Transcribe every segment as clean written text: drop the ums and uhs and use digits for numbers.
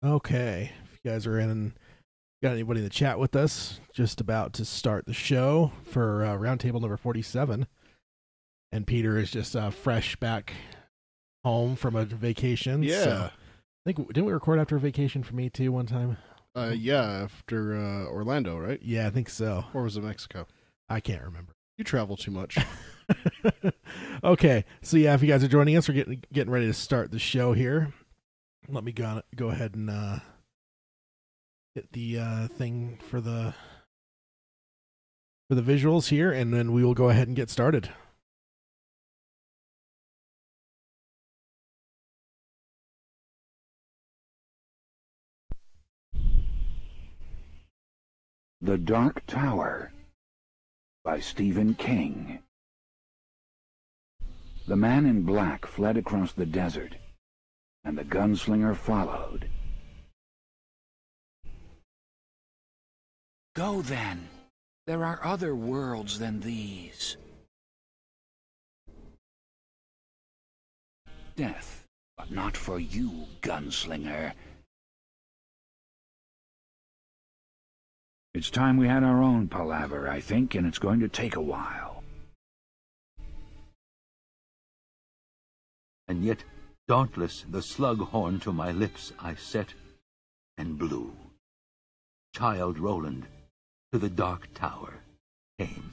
Okay, if you guys are in and got anybody in the chat with us, just about to start the show for roundtable number 47. And Peter is just fresh back home from a vacation. Yeah. So I think, didn't we record after a vacation for me too one time? Yeah, after Orlando, right? Yeah, I think so. Or was it Mexico? I can't remember. You travel too much. Okay, so yeah, if you guys are joining us, we're getting ready to start the show here. Let me go ahead and get the thing for the visuals here, and then we will go ahead and get started. The Dark Tower by Stephen King. The man in black fled across the desert, and the gunslinger followed. Go then. There are other worlds than these. Death, but not for you, gunslinger. It's time we had our own palaver, I think, and it's going to take a while. And yet, dauntless, the slug horn to my lips I set, and blew. Child Roland to the Dark Tower came.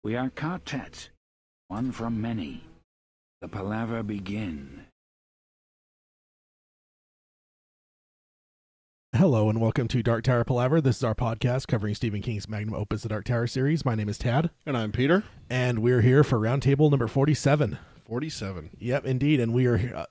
We are quartet, one from many. The palaver begin. Hello and welcome to Dark Tower Palaver. This is our podcast covering Stephen King's Magnum Opus, the Dark Tower series. My name is Tad. And I'm Peter. And we're here for roundtable number 47. 47. Yep, indeed. And we are,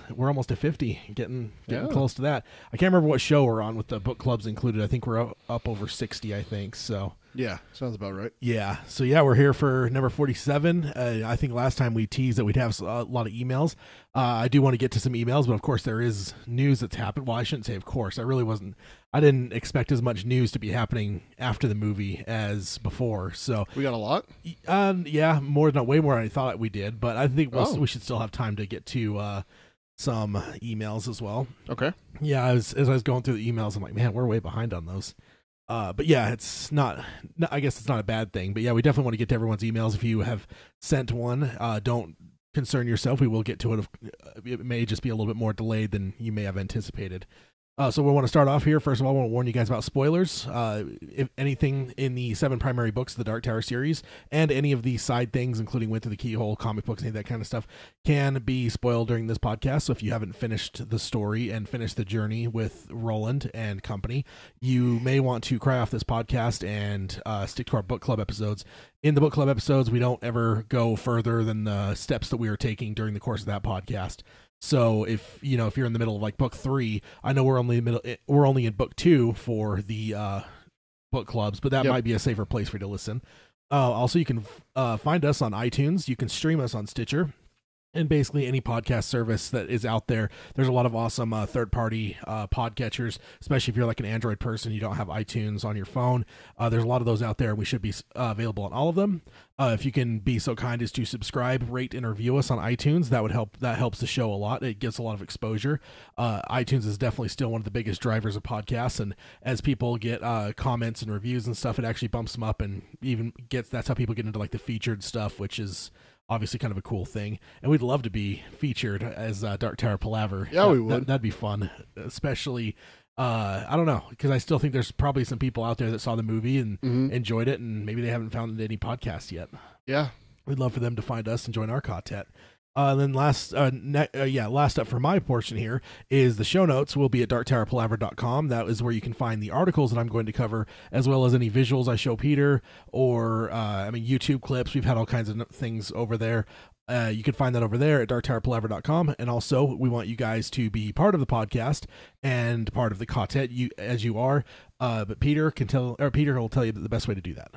we're almost at 50, getting Yeah. close to that. I can't remember what show we're on with the book clubs included. I think we're up over 60, I think. So Yeah, sounds about right. yeah. So yeah, we're here for number 47. I think last time we teased that we'd have a lot of emails. I do want to get to some emails, but of course there is news that's happened. Well, I shouldn't say of course. I didn't expect as much news to be happening after the movie as before. So We got a lot? yeah, way more than I thought we did. But I think Oh. we should still have time to get to some emails as well. Okay. Yeah, as I was going through the emails, I'm like, man, we're way behind on those. But yeah, it's not, I guess it's not a bad thing. But yeah, we definitely want to get to everyone's emails. If you have sent one, don't concern yourself. We will get to it. It may just be a little bit more delayed than you may have anticipated. So we want to start off here. First of all, I want to warn you guys about spoilers. If anything in the 7 primary books of the Dark Tower series and any of the side things, including Went Through the Keyhole, comic books, any of that kind of stuff, can be spoiled during this podcast. So if you haven't finished the story and finished the journey with Roland and company, you may want to cry off this podcast and stick to our book club episodes. In the book club episodes, we don't ever go further than the steps that we are taking during the course of that podcast. So if you're in the middle of like book 3, I know we're only in book 2 for the book clubs, but that might be a safer place for you to listen. Also, you can find us on iTunes. You can stream us on Stitcher. And basically any podcast service that is out there. There's a lot of awesome third-party podcatchers, especially if you're like an Android person, you don't have iTunes on your phone. There's a lot of those out there, and we should be available on all of them. If you can be so kind as to subscribe, rate, and review us on iTunes, that would help. That helps the show a lot. It gets a lot of exposure. iTunes is definitely still one of the biggest drivers of podcasts, and as people get comments and reviews and stuff, it actually bumps them up, and that's how people get into like the featured stuff, which is obviously kind of a cool thing, and we'd love to be featured as Dark Tower Palaver. Yeah, we would. That'd be fun, especially, I don't know, because I still think there's probably some people out there that saw the movie and enjoyed it, and maybe they haven't found any podcasts yet. Yeah. We'd love for them to find us and join our quartet. Then last up for my portion here is the show notes will be at darktowerpalaver.com. That is where you can find the articles that I'm going to cover, as well as any visuals I show Peter, or YouTube clips. We've had all kinds of things over there. You can find that over there at darktowerpalaver.com. And also, we want you guys to be part of the podcast and part of the quartet, as you are. But Peter will tell you the best way to do that.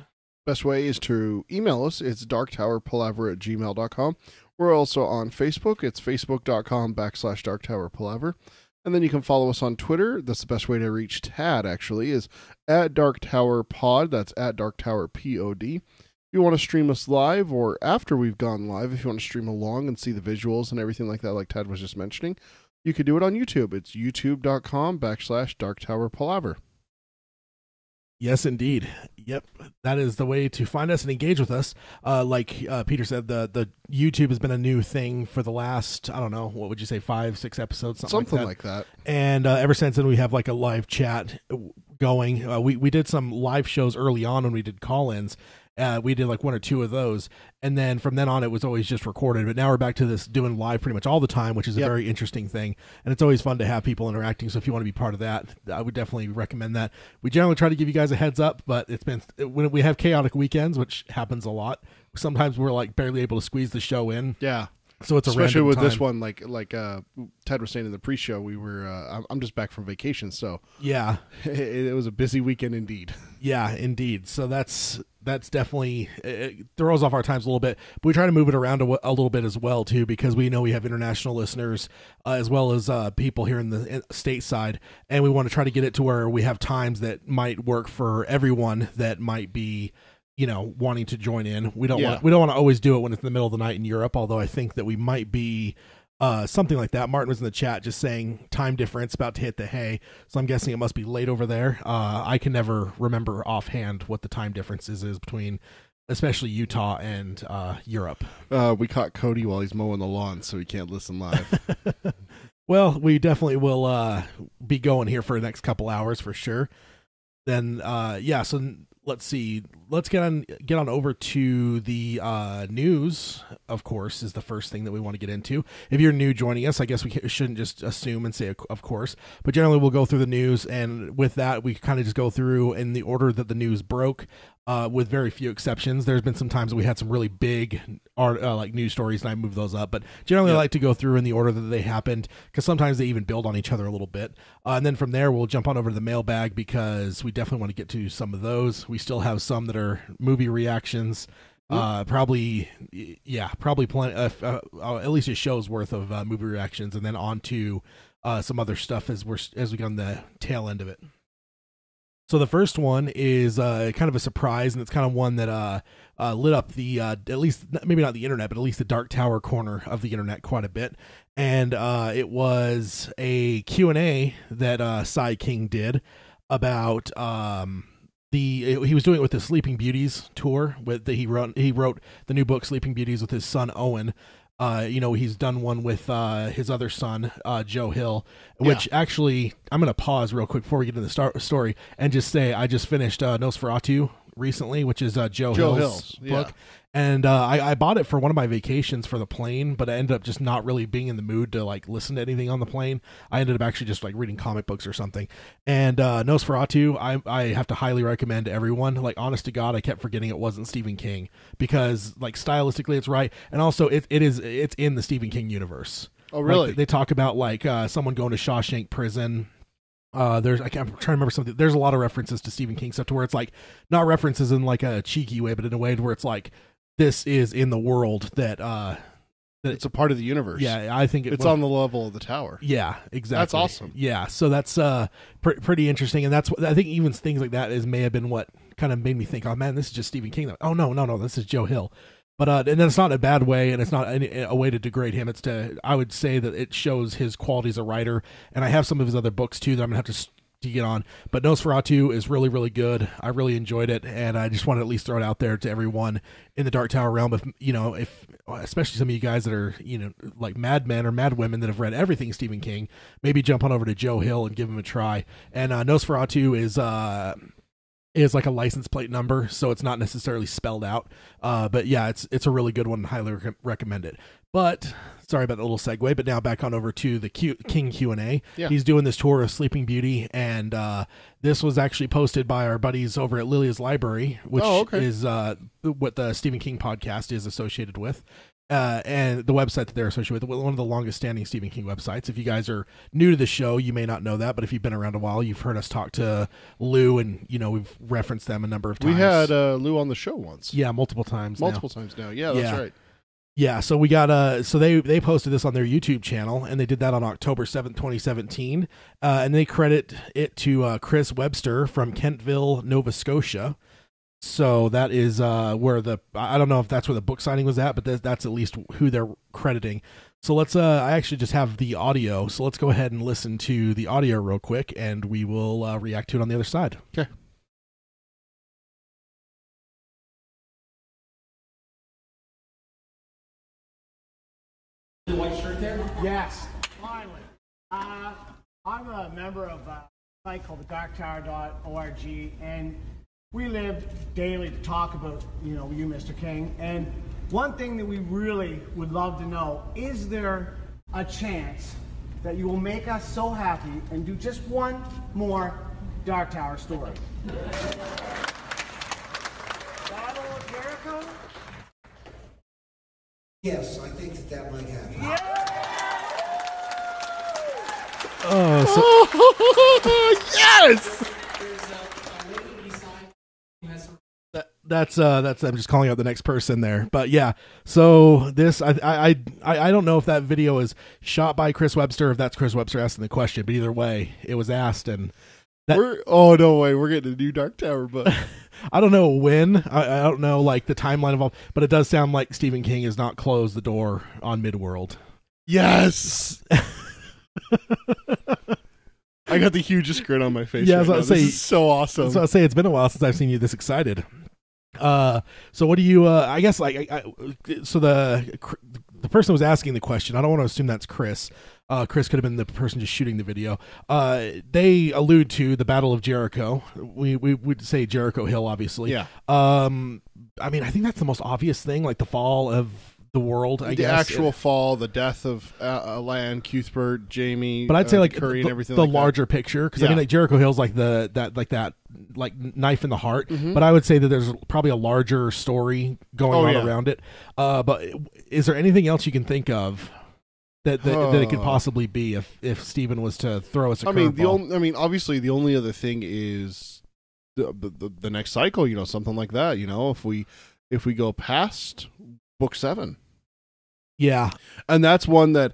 Best way is to email us. It's darktowerpalaver@gmail.com. We're also on Facebook. It's facebook.com/darktowerpalaver. And then you can follow us on Twitter. That's the best way to reach Tad, actually, is @DarkTowerPod. That's @DarkTowerPod. You you want to stream us live or after we've gone live, if you want to stream along and see the visuals and everything like that, like Ted was just mentioning, you could do it on YouTube. It's youtube.com/Dark Tower Palaver. Yes, indeed. Yep, that is the way to find us and engage with us. Like Peter said, the YouTube has been a new thing for the last, I don't know, what would you say, 5-6 episodes, something like that. And ever since then, we have like a live chat going. We did some live shows early on when we did call-ins. We did like 1 or 2 of those, and then from then on it was always just recorded. But now we're back to this doing live pretty much all the time, which is a very interesting thing, and it's always fun to have people interacting. So if you want to be part of that, I would definitely recommend that. We generally try to give you guys a heads up, but it's been when we have chaotic weekends, which happens a lot. Sometimes we're like barely able to squeeze the show in. Yeah. So it's especially with time. This one, like Ted was saying in the pre-show, we were. I'm just back from vacation, so yeah, it was a busy weekend indeed. Yeah, indeed. So that's definitely it throws off our times a little bit, but we try to move it around a little bit as well too, because we know we have international listeners as well as people here in the stateside, and we want to try to get it to where we have times that might work for everyone that might be, wanting to join in. We don't want to always do it when it's in the middle of the night in Europe, although I think that we might be something like that. Martin was in the chat just saying time difference about to hit the hay, so I'm guessing it must be late over there. I can never remember offhand what the time differences is between especially Utah and Europe. We caught Cody while he's mowing the lawn, so he can't listen live. Well, we definitely will be going here for the next couple hours for sure. Then so let's see. Let's get on over to the news, of course, is the first thing that we want to get into. If you're new joining us, I guess we shouldn't just assume and say, of course. But generally, we'll go through the news, and with that, we kind of just go through in the order that the news broke, with very few exceptions. There's been some times that we had some really big like news stories, and I moved those up. But generally, I like to go through in the order that they happened, because sometimes they even build on each other a little bit. And then from there, we'll jump on over to the mailbag, because we definitely want to get to some of those. We still have some that are movie reactions, probably plenty, at least a show's worth of movie reactions, and then on to some other stuff as we get on the tail end of it. So the first one is kind of a surprise, and it's kind of one that lit up the at least maybe not the internet, but at least the Dark Tower corner of the internet quite a bit. And it was a Q&A that Cy King did about he was doing it with the Sleeping Beauties tour he wrote the new book Sleeping Beauties with his son Owen. He's done one with his other son, Joe Hill, which actually I'm going to pause real quick before we get into the story and just say I just finished Nosferatu recently, which is Joe Hill's book. And I bought it for one of my vacations for the plane, but I ended up just not really being in the mood to like listen to anything on the plane. I ended up actually just like reading comic books or something. And Nosferatu, I have to highly recommend to everyone. Like, honest to God, I kept forgetting it wasn't Stephen King, because like stylistically it's right, and also it's in the Stephen King universe. Oh, really? Like, they talk about like someone going to Shawshank Prison. I'm trying to remember something. There's a lot of references to Stephen King stuff to where it's like not references in like a cheeky way, but in a way where it's like this is in the world that it's a part of the universe. Yeah, I think it's on the level of the tower. Yeah, exactly. That's awesome. Yeah, so that's pretty interesting, and that's what I think. Even things like that may have been what kind of made me think, oh man, this is just Stephen King. Oh no, this is Joe Hill. But and that's not a bad way, and it's not a way to degrade him. I would say that it shows his quality as a writer, and I have some of his other books too that I'm gonna have to get on. But Nosferatu is really, really good. I really enjoyed it, and I just want to at least throw it out there to everyone in the Dark Tower realm. If especially some of you guys that are like madmen or madwomen that have read everything Stephen King, maybe jump on over to Joe Hill and give him a try. And Nosferatu is like a license plate number, so it's not necessarily spelled out. But yeah, it's a really good one, and highly recommend it. But sorry about the little segue, but now back on over to the King Q&A. Yeah. He's doing this tour of Sleeping Beauty, and this was actually posted by our buddies over at Lilia's Library, which is what the Stephen King podcast is associated with. And the website that they're associated with, one of the longest standing Stephen King websites. If you guys are new to the show, you may not know that, but if you've been around a while, you've heard us talk to Lou, and we've referenced them a number of times. We had Lou on the show once. Yeah, multiple times now. Yeah, that's right. Yeah, so we got so they posted this on their YouTube channel, and they did that on October 7th, 2017, and they credit it to Chris Webster from Kentville, Nova Scotia. So that is where I don't know if that's where the book signing was at, but that's at least who they're crediting. So let's I actually just have the audio, so let's go ahead and listen to the audio real quick, and we will react to it on the other side. Okay. The white shirt there? Yes, finally. I'm a member of a site called the darktower.org, and we live daily to talk about, you, Mr. King. And one thing that we really would love to know, is there a chance that you will make us so happy and do just one more Dark Tower story? Battle of Jericho? Yes, I think that might happen. Oh, Yes! That's I'm just calling out the next person there, but yeah. So this I don't know if that video is shot by Chris Webster, if that's Chris Webster asking the question, but either way, it was asked, and no way, we're getting a new Dark Tower book. I don't know when. I don't know like the timeline of all, but it does sound like Stephen King has not closed the door on Midworld. Yes. I got the hugest grin on my face. Yeah, right now. This is so awesome. So I say it's been a while since I've seen you this excited. So what do you? I guess like so the person who was asking the question, I don't want to assume that's Chris. Chris could have been the person just shooting the video. They allude to the Battle of Jericho. We would say Jericho Hill, obviously. Yeah. I mean, I think that's the most obvious thing, like the fall of the world. I guess the actual fall, the death of Lan, Cuthbert, Jamie, but I'd say like Curry, and everything. The like larger that. picture, because I mean, like Jericho Hill's like that knife in the heart. Mm-hmm. But I would say that there's probably a larger story going on around it. But is there anything else you can think of that it could possibly be if Steven was to throw us a curveball? Obviously the only other thing is the next cycle. Something like that. If we go past book 7. Yeah, and that's one that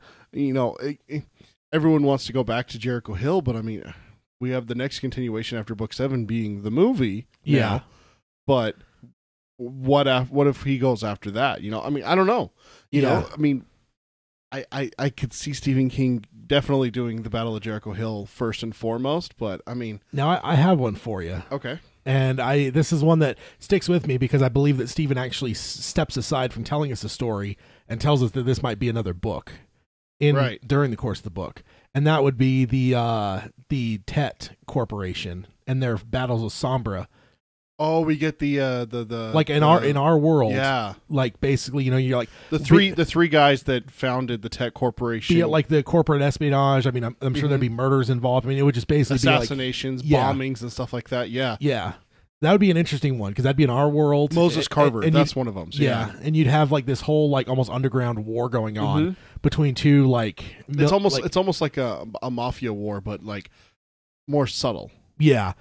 everyone wants to go back to Jericho Hill, but I mean, we have the next continuation after book 7 being the movie. Yeah, but what if he goes after that? I mean, I don't know. I mean, I could see Stephen King definitely doing the Battle of Jericho Hill first and foremost, but I mean, now I have one for you. Okay. And this is one that sticks with me because I believe that Stephen actually steps aside from telling us a story and tells us that this might be another book during the course of the book. And that would be the Tet Corporation and their battles with Sombra. Oh, we get the like in our world. Yeah. Like basically, you're like the three guys that founded the Tet Corporation. Be it like the corporate espionage. I mean, I'm sure there'd be murders involved. I mean, it would just basically assassinations, be like, bombings, and stuff like that. Yeah. Yeah. That would be an interesting one because that'd be in our world. Moses Carver, and that's one of them. So yeah, and you'd have like this whole like almost underground war going on between two like it's almost like a mafia war, but like more subtle. Yeah.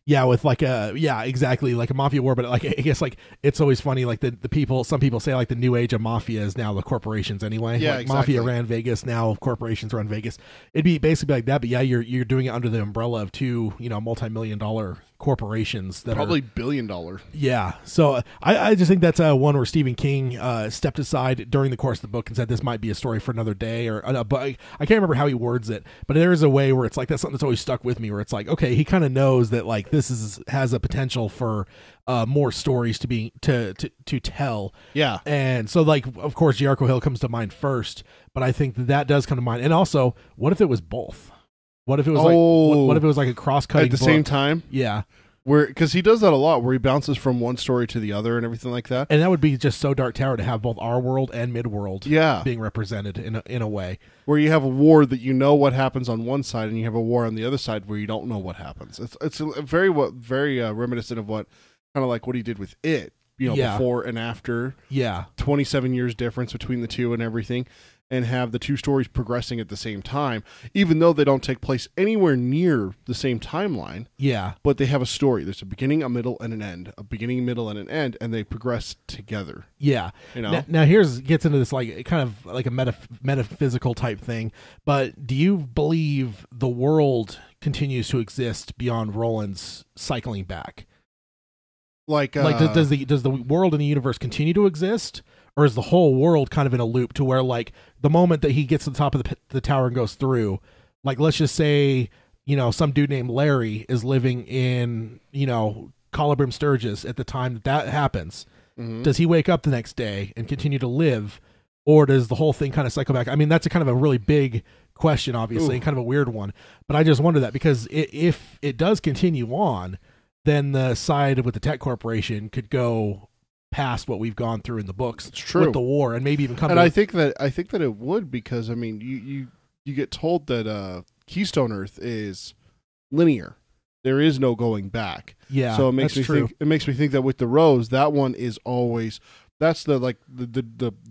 Yeah, with like exactly like a mafia war, but like I guess like it's always funny like some people say like the new age of mafia is now the corporations anyway. Yeah, like exactly. Mafia ran Vegas, now corporations run Vegas. It'd be basically like that, but yeah, you're doing it under the umbrella of two multi-million-dollar corporations that probably are billion-dollar. Yeah, so I just think that's one where Stephen King stepped aside during the course of the book and said this might be a story for another day, or but I can't remember how he words it, but there is a way where it's like that's something that's always stuck with me, where it's like, okay, he kind of knows that like this has a potential for more stories to tell. Yeah, and so like of course Jericho Hill comes to mind first, but I think that does come to mind, and also what if it was both? What if it was what if it was like a cross-cutting at the book? same time? Yeah. Because he does that a lot, where he bounces from one story to the other and everything like that. And that would be just so Dark Tower to have both our world and Midworld being represented in a way. Where you have a war that what happens on one side, and you have a war on the other side where you don't know what happens. It's very reminiscent of what kind of like what he did with it, before and after. Yeah. 27 years difference between the two and everything. And have the two stories progressing at the same time, even though they don't take place anywhere near the same timeline. Yeah. But they have a story. There's a beginning, a middle, and an end. A beginning, middle, and an end, and they progress together. Yeah. Now gets into this like kind of like a metaphysical type thing, but do you believe the world continues to exist beyond Roland's cycling back? Like does the world and the universe continue to exist, or is the whole world kind of in a loop to where like the moment that he gets to the top of the tower and goes through, like let's just say some dude named Larry is living in Colibrim Sturgis at the time that happens. Mm-hmm. Does he wake up the next day and continue to live, or does the whole thing kind of cycle back? I mean, that's a kind of a really big question, obviously, and kind of a weird one. But I just wonder that because if it does continue on, then the side with the tech corporation could go past what we've gone through in the books with the war, and maybe even come. And I think that it would, because I mean, you get told that Keystone Earth is linear. There is no going back. Yeah, so it makes me think. It makes me think that with the Rose, that one is always. That's the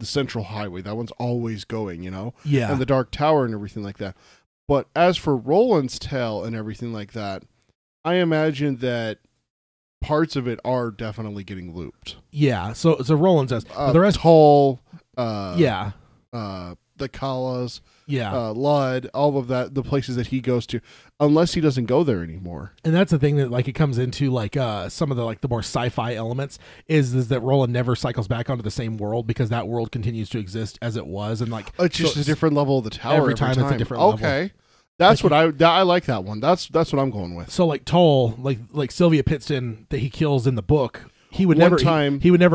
central highway. That one's always going. Yeah, and the Dark Tower and everything like that. But as for Roland's tale and everything like that, I imagine that parts of it are definitely getting looped. Yeah, so Roland says the rest Toll, the Kalas, Lud, all of that, the places that he goes to, unless he doesn't go there anymore. And that's the thing that like it comes into like some of the more sci-fi elements is that Roland never cycles back onto the same world because that world continues to exist as it was, and like it's just a different level of the tower every time. It's a different level. Okay. That's what I like that one. That's what I'm going with. So like Toll, like Sylvia Pittston that he kills in the book, he would never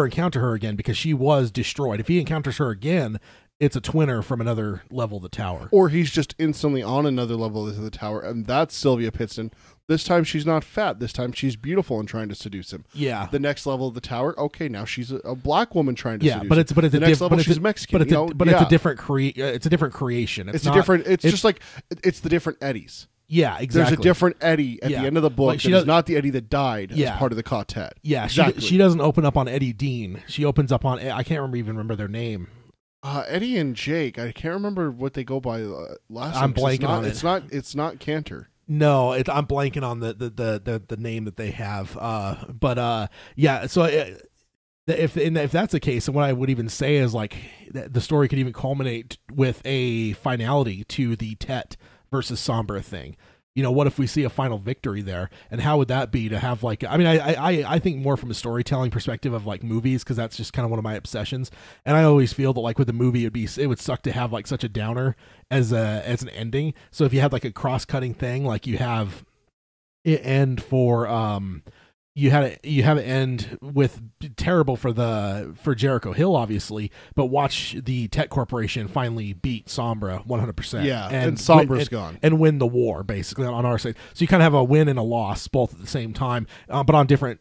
encounter her again because she was destroyed. If he encounters her again, it's a twinner from another level of the tower. Or he's just instantly on another level of the tower, and that's Sylvia Pittston. This time she's not fat. This time she's beautiful and trying to seduce him. Yeah. The next level of the tower, okay, now she's a black woman trying to seduce him. But it's the next level she's Mexican. It's a different creation. It's just like it's the different Eddies. Yeah, exactly. There's a different Eddie at the end of the book. Like that is not the Eddie that died as part of the quartet. Yeah, exactly. She doesn't open up on Eddie Dean. She opens up on I can't remember their name. Eddie and Jake. I can't remember what they go by last. I'm blanking on it. It's not Cantor. No, I'm blanking on the name that they have. Yeah. So if that's the case, and what I would even say is like the story could even culminate with a finality to the Tet versus Sombra thing. What if we see a final victory there, and how would that be to have like? I mean, I think more from a storytelling perspective of like movies, because that's just kind of one of my obsessions. And I always feel that like with the movie, it would suck to have like such a downer as an ending. So if you had like a cross cutting thing, like you have it end for you have it end with terrible for Jericho Hill, obviously, but watch the Tech Corporation finally beat Sombra 100%. Yeah, and Sombra's gone. And win the war, basically, on our side. So you kind of have a win and a loss both at the same time, but on different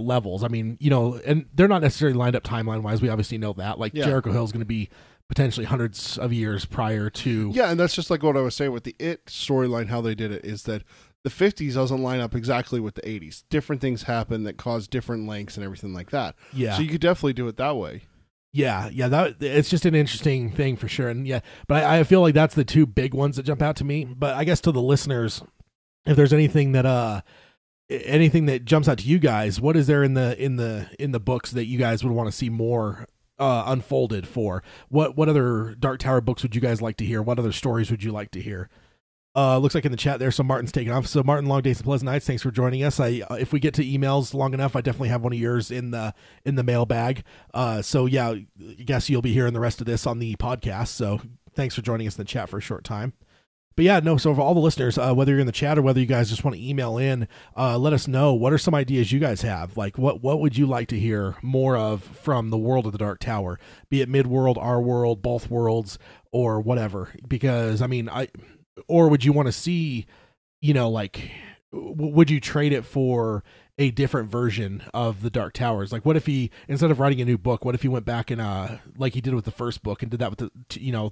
levels. I mean, and they're not necessarily lined up timeline-wise. We obviously know that. Like, Jericho Hill is going to be potentially hundreds of years prior to... Yeah, and that's just like what I was saying with the It storyline, how they did it, is that the 50s doesn't line up exactly with the 80s. Different things happen that cause different lengths and everything like that. Yeah. So you could definitely do it that way. Yeah, that it's just an interesting thing for sure. And but I feel like that's the two big ones that jump out to me. But I guess to the listeners, if there's anything that jumps out to you guys, what is there in the books that you guys would want to see more unfolded for? What other Dark Tower books would you guys like to hear? What other stories would you like to hear? Looks like in the chat there, so Martin's taking off. So Martin, long days and pleasant nights. Thanks for joining us. If we get to emails long enough, I definitely have one of yours in the mailbag. So yeah, I guess you'll be hearing the rest of this on the podcast. So thanks for joining us in the chat for a short time. But yeah, no. So for all the listeners, whether you're in the chat or whether you guys just want to email in, let us know what are some ideas you guys have. Like what would you like to hear more of from the world of the Dark Tower, be it Midworld, our world, both worlds, or whatever. Because I mean, or would you want to see, like, would you trade it for a different version of the Dark Towers? Like, what if he, instead of writing a new book, what if he went back and, like he did with the first book and did that with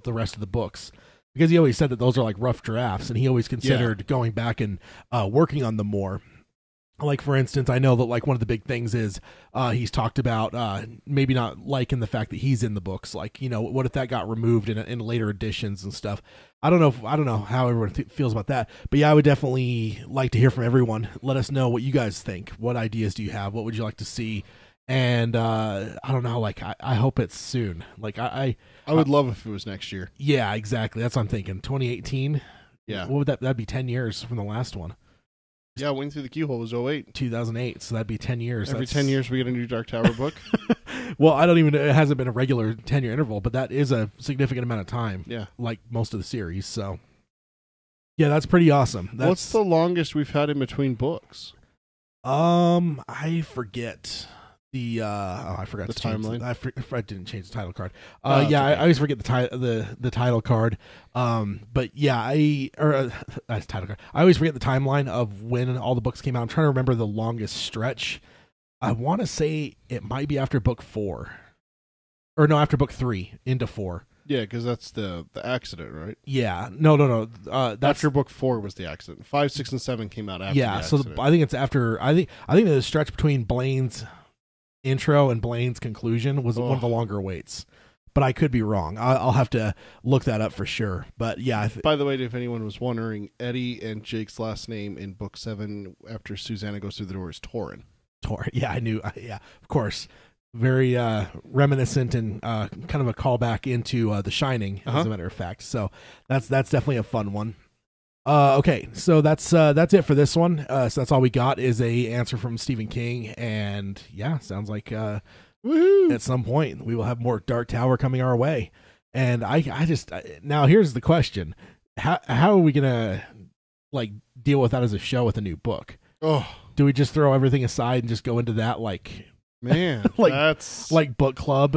the rest of the books? Because he always said that those are like rough drafts, and he always considered going back and working on them more. Like, for instance, I know that like one of the big things is he's talked about maybe not liking the fact that he's in the books. Like, what if that got removed in later editions and stuff? I don't know how everyone feels about that. But yeah, I would definitely like to hear from everyone. Let us know what you guys think. What ideas do you have? What would you like to see? And I don't know. Like, I hope it's soon. Like, I would love if it was next year. Yeah, exactly. That's what I'm thinking. 2018. Yeah. What would that'd be 10 years from the last one. Yeah, Went Through the Keyhole was 08. 2008, so that'd be 10 years. Every 10 years we get a new Dark Tower book. Well, it hasn't been a regular 10-year interval, but that is a significant amount of time. Yeah. Like most of the series, so. Yeah, that's pretty awesome. What's the longest we've had in between books? I forget. I forgot the to change timeline. I didn't change the title card. Okay. I always forget the title card. But yeah, title card. I always forget the timeline of when all the books came out. I'm trying to remember the longest stretch. I want to say it might be after book 4, or no, after book 3 into 4. Yeah, because that's the accident, right? Yeah, no. That's After book 4 was the accident. 5, 6, and 7 came out after. Yeah, the so accident. I think it's after. I think the stretch between Blaine's intro and Blaine's conclusion was one of the longer waits, but I could be wrong. I'll have to look that up for sure. But yeah. By the way, if anyone was wondering, Eddie and Jake's last name in book 7 after Susanna goes through the door is Torin. Yeah, I knew. Yeah, of course. Very reminiscent and kind of a callback into The Shining, as a matter of fact. So that's definitely a fun one. Okay, so that's it for this one. So that's all we got is a answer from Stephen King, and yeah, sounds like at some point we will have more Dark Tower coming our way. And now here's the question: how are we gonna deal with that as a show with a new book? Oh, do we just throw everything aside and just go into that man, that's like book club?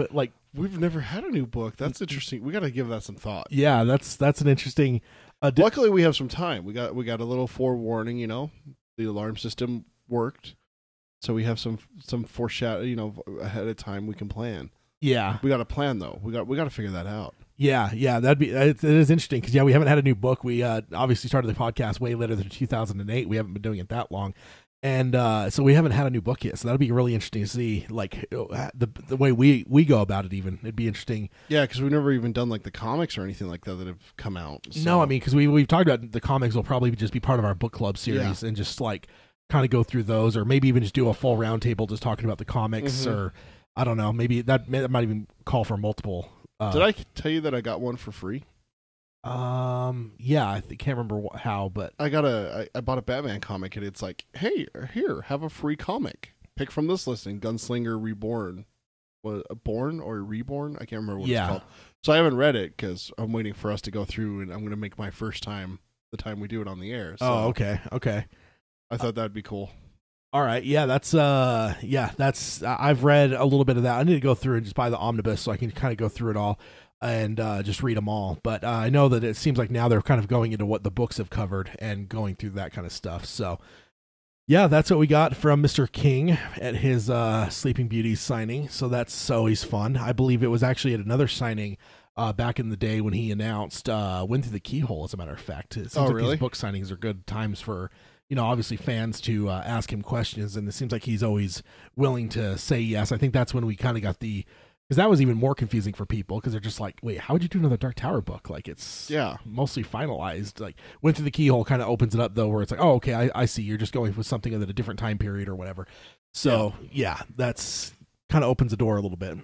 We've never had a new book. That's interesting. We got to give that some thought. Yeah, that's an interesting. Luckily, we have some time. We got a little forewarning. The alarm system worked, so we have some foreshadow. Ahead of time we can plan. Yeah, we got to plan though. We got to figure that out. Yeah, it is interesting because we haven't had a new book. We obviously started the podcast way later than 2008. We haven't been doing it that long. And so we haven't had a new book yet, so that'll be really interesting to see, the way we go about it. Even it'd be interesting. Yeah, because we've never even done the comics or anything like that have come out. So. No, I mean because we've talked about the comics will probably just be part of our book club series and just kind of go through those, or maybe even just do a full roundtable just talking about the comics, or I don't know, maybe that might even call for multiple. Did I tell you that I got one for free? Yeah, I can't remember how, but I bought a Batman comic, and it's like, hey, here, have a free comic. Pick from this listing: Gunslinger Reborn, Born or Reborn? I can't remember what it's called. So I haven't read it because I'm waiting for us to go through, and I'm going to make my first time the time we do it on the air. So oh, okay. I thought that'd be cool. All right, that's I've read a little bit of that. I need to go through and just buy the omnibus so I can kind of go through it all and just read them all. But I know that it seems like now they're kind of going into what the books have covered and going through that kind of stuff. So yeah, that's what we got from Mr. King at his Sleeping Beauty signing. So that's always fun. I believe it was actually at another signing back in the day when he announced Went Through the Keyhole, as a matter of fact. It seems like really? These book signings are good times for obviously fans to ask him questions, and it seems like he's always willing to say yes. I think that's when we kind of got because that was even more confusing for people because they're just like, wait, how would you do another Dark Tower book? It's mostly finalized. Went Through the Keyhole kind of opens it up though, where it's like, oh, okay, I see. You're just going with something at a different time period or whatever. So yeah that's kind of opens the door a little bit.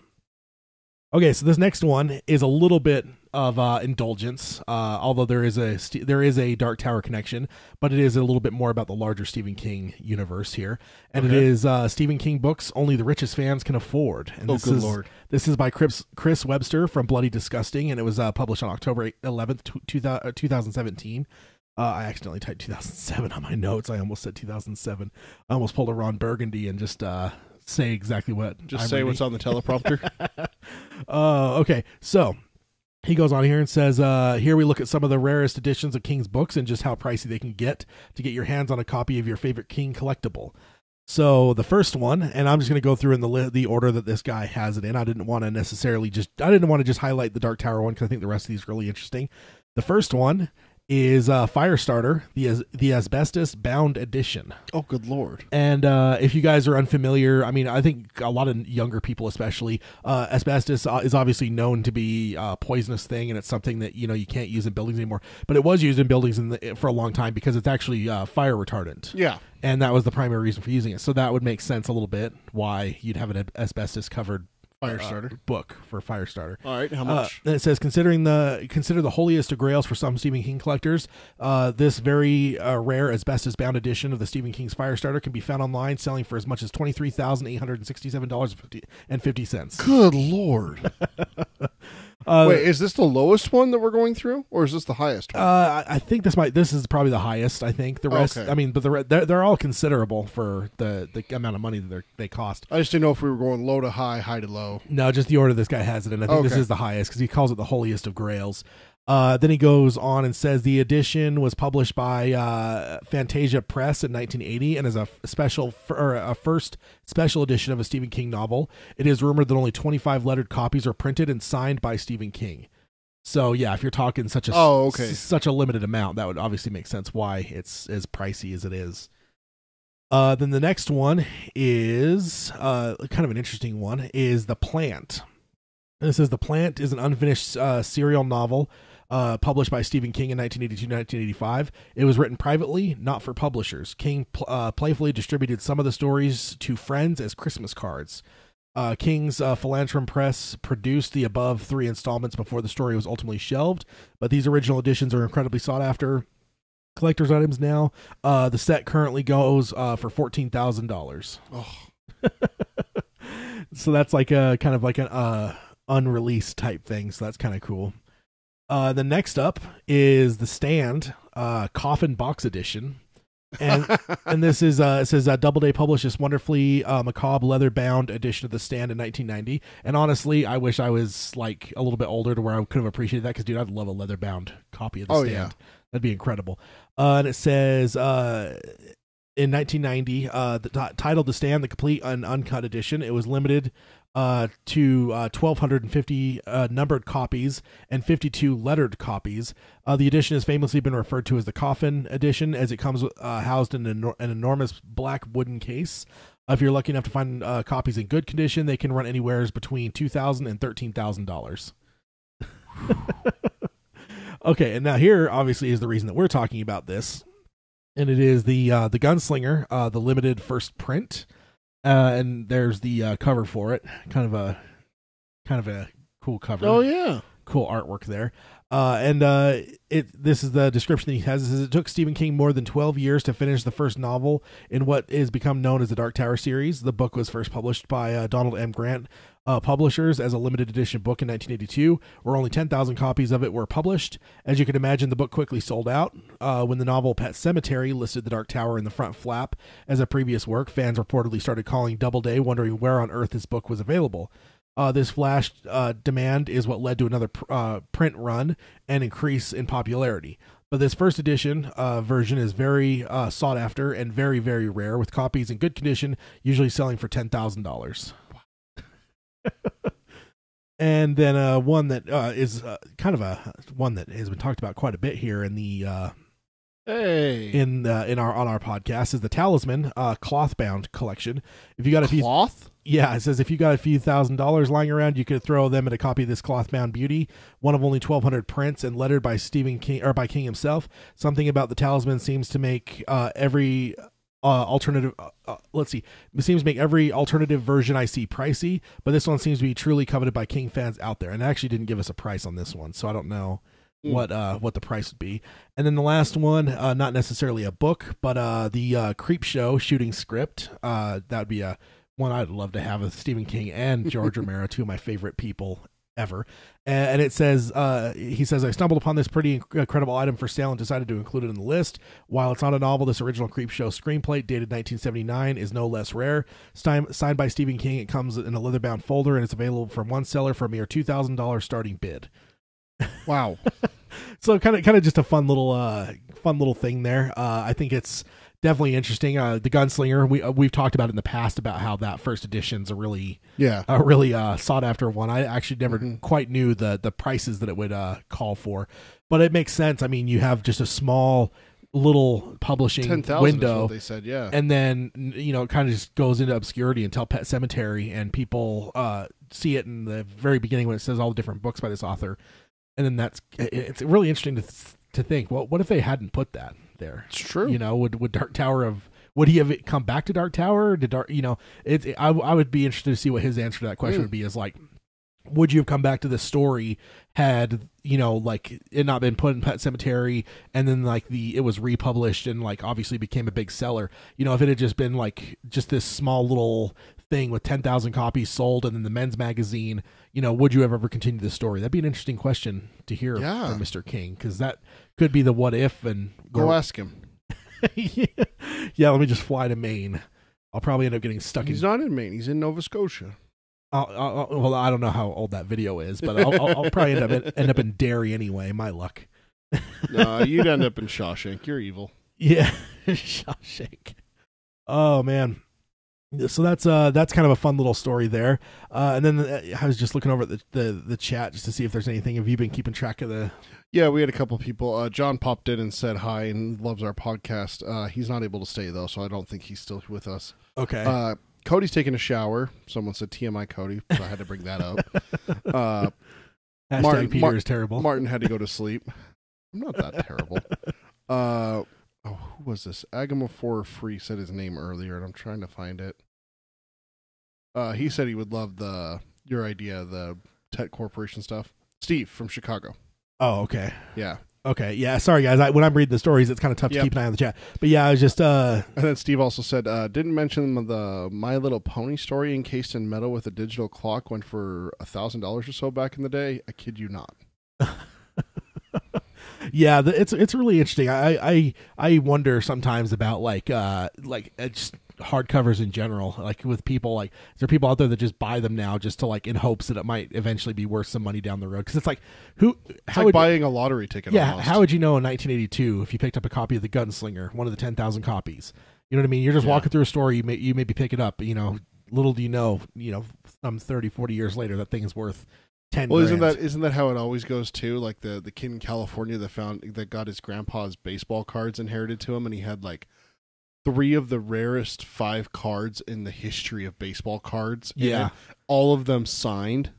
Okay, so this next one is a little bit of indulgence, although there is a Dark Tower connection, but it is a little bit more about the larger Stephen King universe here, and it is Stephen King books only the richest fans can afford. And Lord! This is by Chris Webster from Bloody Disgusting, and it was published on October 11th, 2017. I accidentally typed 2007 on my notes. I almost said 2007. I almost pulled a Ron Burgundy and just say exactly what. Just say what's on the teleprompter. Okay, so he goes on here and says, here we look at some of the rarest editions of King's books and just how pricey they can get to get your hands on a copy of your favorite King collectible. So the first one, and I'm just going to go through in the order that this guy has it in. I didn't want to just highlight the Dark Tower one because I think the rest of these are really interesting. The first one is Firestarter, the Asbestos Bound Edition. Oh, good Lord. And if you guys are unfamiliar, I mean, I think a lot of younger people especially, asbestos is obviously known to be a poisonous thing, and it's something that, you can't use in buildings anymore. But it was used in buildings for a long time because it's actually fire retardant. Yeah. And that was the primary reason for using it. So that would make sense a little bit why you'd have an asbestos-covered Firestarter book for Firestarter. All right, how much? And it says consider the holiest of grails for some Stephen King collectors. This very rare asbestos bound edition of the Stephen King's Firestarter can be found online, selling for as much as $23,867.50. Good Lord. Wait, is this the lowest one that we're going through, or is this the highest one? I think this is probably the highest. I think the rest. Okay. I mean, but they're all considerable for the amount of money that they cost. I just didn't know if we were going low to high, high to low. No, just the order this guy has it in. I think this is the highest because he calls it the holiest of grails. Then he goes on and says the edition was published by Fantasia Press in 1980 and is a first special edition of a Stephen King novel. It is rumored that only 25 lettered copies are printed and signed by Stephen King. So yeah, if you're talking such a limited amount, that would obviously make sense why it's as pricey as it is. Then the next one is kind of an interesting one, is The Plant. And it says The Plant is an unfinished serial novel published by Stephen King in 1982-1985. It was written privately, not for publishers. King playfully distributed some of the stories to friends as Christmas cards. King's Philanthropy Press produced the above 3 installments before the story was ultimately shelved, but these original editions are incredibly sought after collector's items now. The set currently goes for $14,000. Oh. So that's like a kind of like an unreleased type thing, so that's kind of cool. The next up is The Stand, Coffin Box Edition. And this is it says Doubleday published this wonderfully macabre leather-bound edition of The Stand in 1990. And honestly, I wish I was like a little bit older to where I could have appreciated that, because dude, I'd love a leather-bound copy of The Stand. Yeah. That'd be incredible. And it says in 1990, titled The Stand, the complete and uncut edition. It was limited to 1,250 numbered copies and 52 lettered copies. The edition has famously been referred to as the Coffin Edition, as it comes housed in an enormous black wooden case. If you're lucky enough to find copies in good condition, they can run anywhere between $2,000 and $13,000. Okay, and now here obviously is the reason that we're talking about this, and it is the Gunslinger, the limited first print. And there's the cover for it. Kind of a cool cover. Oh yeah, cool artwork there. This is the description that he has. It says it took Stephen King more than 12 years to finish the first novel in what is become known as the Dark Tower series. The book was first published by Donald M. Grant Publishers as a limited edition book in 1982, where only 10,000 copies of it were published. As you can imagine, the book quickly sold out. When the novel Pet Sematary listed the Dark Tower in the front flap as a previous work, fans reportedly started calling Doubleday, wondering where on earth this book was available. This flash demand is what led to another print run and increase in popularity. But this first edition version is very sought after and very, very rare, with copies in good condition, usually selling for $10,000. And then one that is kind of one that has been talked about quite a bit here in the on our podcast is the Talisman cloth bound collection. If you got a cloth, yeah, it says if you got a few $1,000s lying around, you could throw them at a copy of this cloth bound beauty, one of only 1,200 prints and lettered by Stephen King or by King himself. Something about the Talisman seems to make every alternative it seems to make every alternative version I see pricey, but this one seems to be truly coveted by King fans out there. And they actually didn't give us a price on this one, so I don't know what the price would be. And then the last one, not necessarily a book, but the Creep Show shooting script. That would be a one I'd love to have with Stephen King and George Romero, two of my favorite people ever. And it says, he says, I stumbled upon this pretty incredible item for sale and decided to include it in the list. While it's not a novel, this original Creep Show screenplay dated 1979 is no less rare. Signed by Stephen King, it comes in a leather-bound folder and it's available from one seller for a mere $2,000 starting bid. Wow. So kind of just a fun little thing there. I think it's definitely interesting. The Gunslinger, we've talked about it in the past about how that first edition's a really sought after one. I actually never quite knew the prices that it would call for, but it makes sense. I mean, you have just a small little publishing 10,000 window, is what they said, yeah, and then it kind of just goes into obscurity until Pet Sematary, and people see it in the very beginning when it says all the different books by this author, and then it's really interesting to think, well, what if they hadn't put that there? It's true. Would Dark Tower would he have come back to Dark Tower? I would be interested to see what his answer to that question would be. Is like, would you have come back to this story had like it not been put in Pet Cemetery, and then like it was republished and like obviously became a big seller? If it had just been like just this small little thing with 10,000 copies sold, and then the men's magazine, would you have ever continued the story? That'd be an interesting question to hear from Mr. King, because that could be the what if. And go ask him. Yeah, let me just fly to Maine. I'll probably end up getting stuck. He's not in Maine. He's in Nova Scotia. Well, I don't know how old that video is, but I'll probably end up in Derry anyway. My luck. No, you'd end up in Shawshank. You're evil. Yeah, Shawshank. Oh man. So that's kind of a fun little story there. And then I was just looking over at the chat just to see if there's anything. Have you been keeping track of the? Yeah, we had a couple people. John popped in and said hi and loves our podcast. He's not able to stay though, so I don't think he's still with us. Okay. Cody's taking a shower. Someone said TMI Cody, so I had to bring that up. Peter is terrible. Martin had to go to sleep. I'm not that terrible. Who was this? Agama4 Free said his name earlier, and I'm trying to find it. He said he would love your idea, the Tech Corporation stuff. Steve from Chicago. Oh, okay. Yeah. Okay, yeah, sorry guys. When I'm reading the stories, it's kind of tough to keep an eye on the chat. But yeah, I was just... And then Steve also said, didn't mention the My Little Pony story encased in metal with a digital clock went for $1,000 or so back in the day. I kid you not. Yeah, it's really interesting. I wonder sometimes about like just hardcovers in general. Like with people, like is there people out there that just buy them now just to like in hopes that it might eventually be worth some money down the road? Because it's like buying a lottery ticket. Yeah, almost. How would you know in 1982 if you picked up a copy of The Gunslinger, one of the 10,000 copies? You know what I mean? You're just walking through a store, you maybe pick it up. Little do you know, some 30, 40 years later, that thing is worth 10 grand. Isn't that how it always goes too? Like the kid in California that got his grandpa's baseball cards inherited to him, and he had like 3 of the rarest 5 cards in the history of baseball cards. Yeah, all of them signed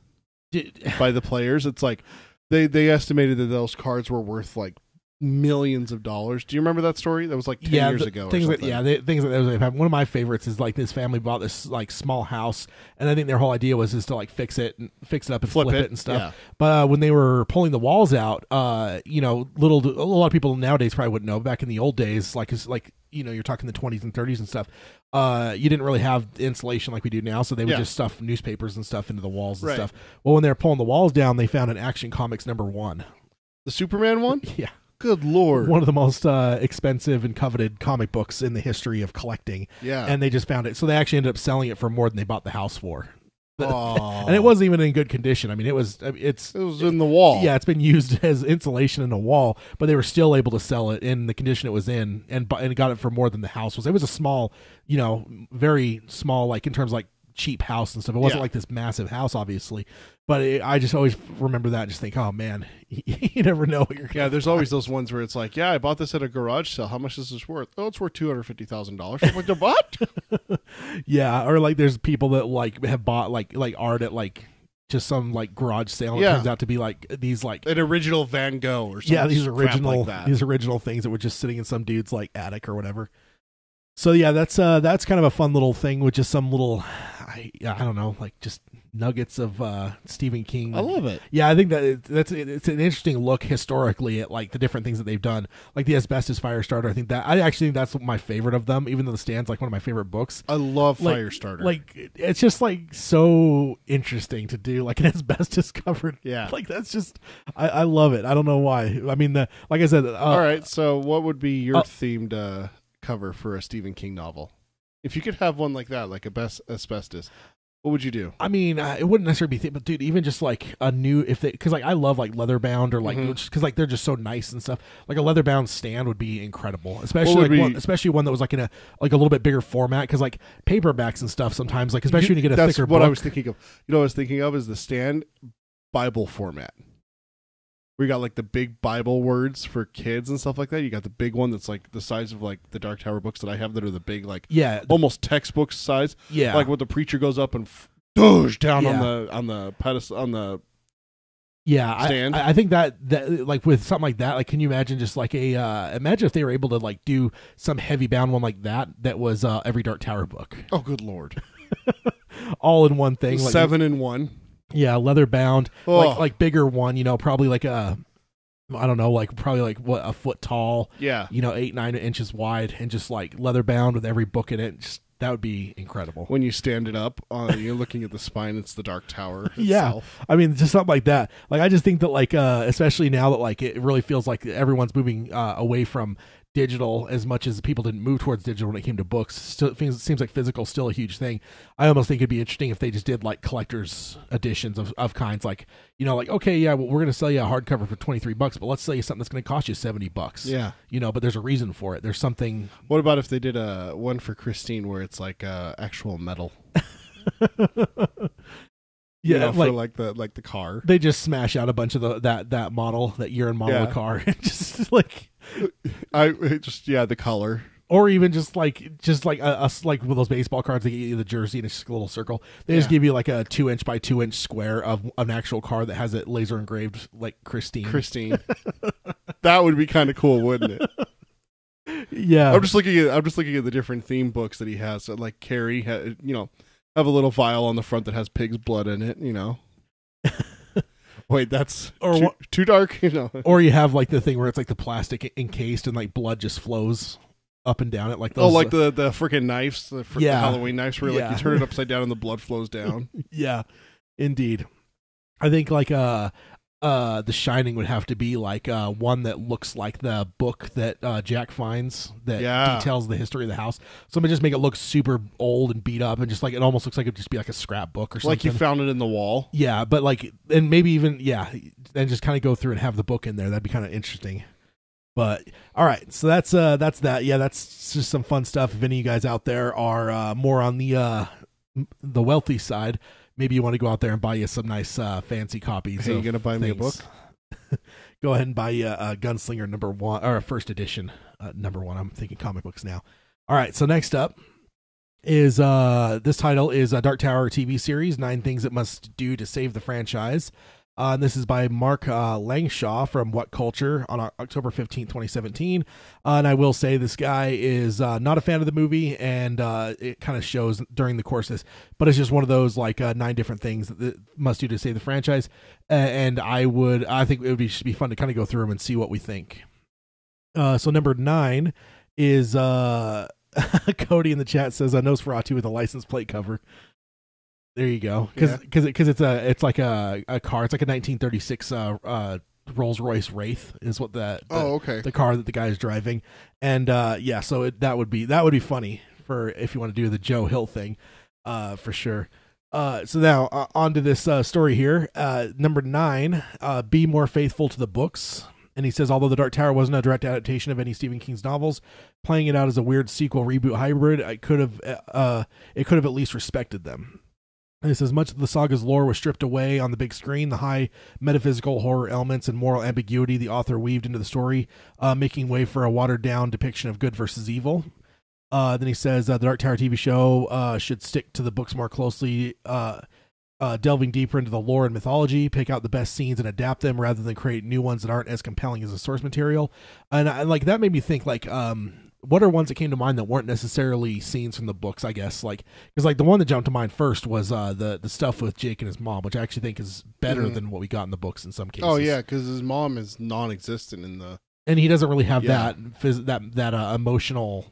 by the players. It's like they estimated that those cards were worth like millions of dollars. Do you remember that story? That was like 10 years ago. Things like one of my favorites is like this family bought this like small house, and I think their whole idea was to like fix it up and flip it and stuff. Yeah. But when they were pulling the walls out, a lot of people nowadays probably wouldn't know. Back in the old days, you're talking the 20s and 30s and stuff. You didn't really have insulation like we do now, so they would just stuff newspapers and stuff into the walls and stuff. Well, when they were pulling the walls down, they found an Action Comics #1, the Superman one. Yeah. Good Lord. One of the most expensive and coveted comic books in the history of collecting. Yeah. And they just found it. So they actually ended up selling it for more than they bought the house for. And it wasn't even in good condition. I mean, it was in the wall. Yeah, it's been used as insulation in a wall, but they were still able to sell it in the condition it was in, and got it for more than the house was. It was a small, very small, like in terms of like cheap house and stuff. It wasn't like this massive house, obviously, but I just always remember that and just think, oh man, you never know what you're gonna there's always those ones where it's like, I bought this at a garage sale. How much is this worth? Oh, it's worth $250,000. Like, what? Yeah, or like there's people that like have bought like art at like just some like garage sale. It turns out to be like these like an original Van Gogh or something. Yeah, these original things that were just sitting in some dude's like attic or whatever. So yeah, that's kind of a fun little thing with just some little, I don't know, like just nuggets of Stephen King. I love it. Yeah, I think that it's an interesting look historically at like the different things that they've done, like the Asbestos Firestarter. I actually think that's my favorite of them, even though The Stand's like one of my favorite books. I love Firestarter. Like it's just like so interesting to do, like an asbestos covered. Yeah, like that's just I love it. I don't know why. I mean, like I said. All right, so what would be your themed cover for a Stephen King novel? If you could have one like that, like Asbestos, what would you do? I mean, it wouldn't necessarily be, but dude, even just like a new, because like I love like leather bound or like because like they're just so nice and stuff. Like a leather bound stand would be incredible, especially especially one that was like in a little bit bigger format. Because like paperbacks and stuff sometimes, like especially when you get a thicker book. That's what I was thinking of. You know, what I was thinking of is the Stand Bible format. We got like the big Bible words for kids and stuff like that. You got the big one that's like the size of like the Dark Tower books that I have that are the big like almost textbook size. Yeah, like when the preacher goes up and down on the pedestal on the Yeah, stand. I think that like with something like that, like can you imagine just like imagine if they were able to like do some heavy bound one like that was every Dark Tower book. Oh, good Lord. All in one thing. 7 in 1. Yeah, leather bound, Oh. like bigger one, probably like I don't know, like probably like what, a foot tall. Yeah. 8-9 inches wide, and just like leather bound with every book in it. Just, that would be incredible. When you stand it up, you're looking at the spine, it's the Dark Tower itself. Yeah, I mean, just something like that. Like, I just think that, like, especially now that, like, it really feels like everyone's moving away from digital as much as people didn't move towards digital when it came to books. Still, it seems like physical is still a huge thing. I almost think it'd be interesting if they just did, like, collector's editions of kinds. Like, like, okay, yeah, well, we're going to sell you a hardcover for $23, but let's sell you something that's going to cost you $70. Yeah. But there's a reason for it. There's something. What about if they did a one for Christine where it's like actual metal? Yeah, for like the car. They just smash out a bunch of that model, that year-end model of car, and just like the color, or even just like us, like with those baseball cards, they get you the jersey and it's just a little circle. They just give you like a 2-inch by 2-inch square of an actual car that has it laser engraved, like Christine. That would be kind of cool, wouldn't it? Yeah, I'm just looking at the different theme books that he has. So like Carrie, have a little vial on the front that has pig's blood in it. Wait, that's too dark. Or you have like the thing where it's like the plastic encased and like blood just flows up and down it, like those. Oh, like the freaking knives, the Halloween knives, where like you turn it upside down and the blood flows down. Yeah, indeed. I think like The Shining would have to be like one that looks like the book that Jack finds that details the history of the house. Somebody just make it look super old and beat up, and just like it almost looks like it'd just be like a scrapbook or something. Like you found it in the wall. Yeah, but like, and maybe even then just kind of go through and have the book in there. That'd be kind of interesting. But all right, so that's that. Yeah, that's just some fun stuff. If any of you guys out there are more on the wealthy side, maybe you want to go out there and buy you some nice fancy copies. Hey, you gonna buy me a book? Go ahead and buy you a Gunslinger #1 or a first edition #1. I'm thinking comic books now. All right, so next up is this title is a Dark Tower TV series, 9 Things It Must Do to Save the Franchise. And this is by Mark Langshaw from What Culture on October 15th, 2017. And I will say this guy is not a fan of the movie, and it kind of shows during the course of this. But it's just one of those like 9 different things that must do to save the franchise. And I think it would be fun to kind of go through them and see what we think. So number 9 is Cody in the chat says Nosferatu with a license plate cover. There you go, because it's like a car. It's like a 1936 Rolls Royce Wraith is what the car that the guy is driving, and so that would be funny for if you want to do the Joe Hill thing, for sure. So now on to this story here. Number 9, be more faithful to the books. And he says, although The Dark Tower wasn't a direct adaptation of any Stephen King's novels, playing it out as a weird sequel reboot hybrid, it could have at least respected them. And it says, much of the saga's lore was stripped away on the big screen. The high metaphysical horror elements and moral ambiguity the author weaved into the story, making way for a watered-down depiction of good versus evil. Then he says, the Dark Tower TV show should stick to the books more closely, delving deeper into the lore and mythology, pick out the best scenes and adapt them rather than create new ones that aren't as compelling as the source material. And like that made me think, like, what are ones that came to mind that weren't necessarily scenes from the books, I guess? Like, because like the one that jumped to mind first was the stuff with Jake and his mom, which I actually think is better than what we got in the books in some cases. Oh yeah, because his mom is non-existent in the, and he doesn't really have that emotional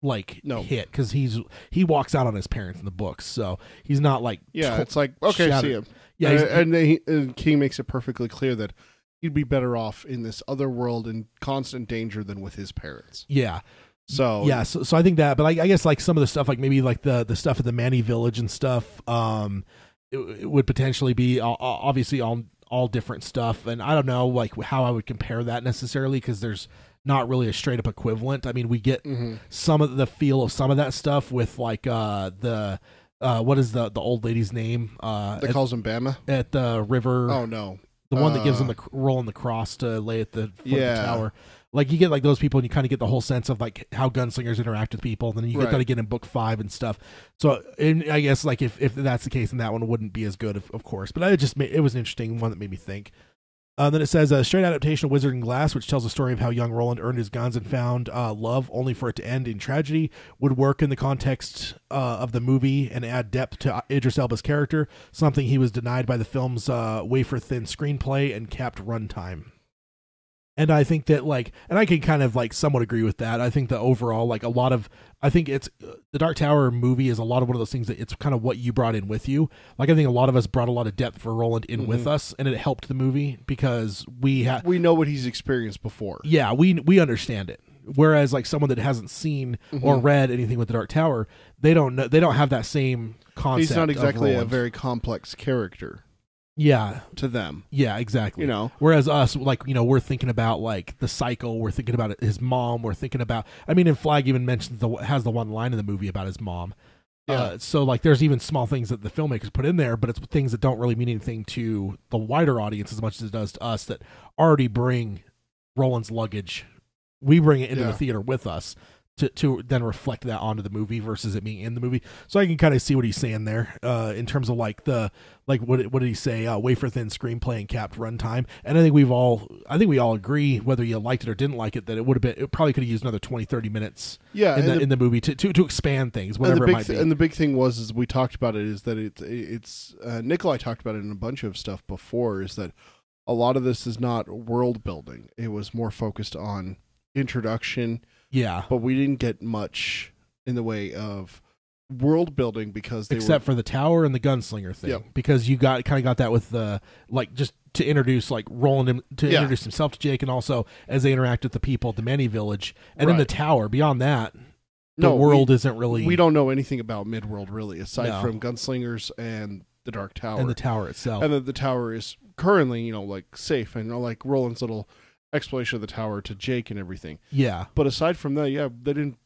hit, because he walks out on his parents in the books, so he's not like it's like okay, shattered. see him, and King makes it perfectly clear that he'd be better off in this other world in constant danger than with his parents. Yeah. So I think that, but I guess like some of the stuff, like maybe like the stuff at the Manny Village and stuff, it would potentially be obviously all different stuff, and I don't know like how I would compare that necessarily, because there's not really a straight up equivalent. I mean, we get some of the feel of some of that stuff with like the what is the old lady's name? That calls him Bama at the river. Oh no, the one that gives him the roll on the cross to lay at the foot of the tower. Like you get like those people, and you kind of get the whole sense of like how gunslingers interact with people. And then you get that again in book 5 and stuff. So I guess like if that's the case, then that one wouldn't be as good, of course. But it was an interesting one that made me think. Then it says a straight adaptation of Wizard and Glass, which tells the story of how young Roland earned his guns and found love, only for it to end in tragedy, would work in the context of the movie and add depth to Idris Elba's character, something he was denied by the film's wafer-thin screenplay and capped runtime. And I think that, like, and I can kind of, like, somewhat agree with that. I think that overall, like, I think it's, the Dark Tower movie is a lot of one of those things that it's kind of what you brought in with you. Like, I think a lot of us brought a lot of depth for Roland in with us, and it helped the movie because we know what he's experienced before. Yeah, we understand it. Whereas, like, someone that hasn't seen or read anything with the Dark Tower, they don't have that same concept. He's not exactly a very complex character. Yeah. To them. Yeah, exactly. You know. Whereas us, like, you know, we're thinking about, like, the cycle. We're thinking about his mom. We're thinking about, I mean, and Flag even mentions has the one line in the movie about his mom. Yeah. So, like, there's even small things that the filmmakers put in there, but it's things that don't really mean anything to the wider audience as much as it does to us that already bring Roland's luggage. We bring it into the theater with us to then reflect that onto the movie versus it being in the movie. So I can kind of see what he's saying there in terms of, like, what did he say? Wafer thin screenplay and capped runtime. And I think we all agree, whether you liked it or didn't like it, that it probably could have used another 20-30 minutes in the movie to expand things, whatever it might be. And the big thing was we talked about it, is that it's Nikolai talked about it in a bunch of stuff before, is that a lot of this is not world building. It was more focused on introduction. Yeah. But we didn't get much in the way of world building because except for the tower and the gunslinger thing, because you kind of got that with the, like, just to introduce, like, Roland introduce himself to Jake, and also as they interact with the people at the Manny village, and in the tower. Beyond that, the world isn't really. We don't know anything about Midworld really, aside from gunslingers and the Dark Tower and the tower itself. And the tower is currently, you know, like, safe, and, you know, like Roland's little exploration of the tower to Jake and everything. Yeah. But aside from that, they didn't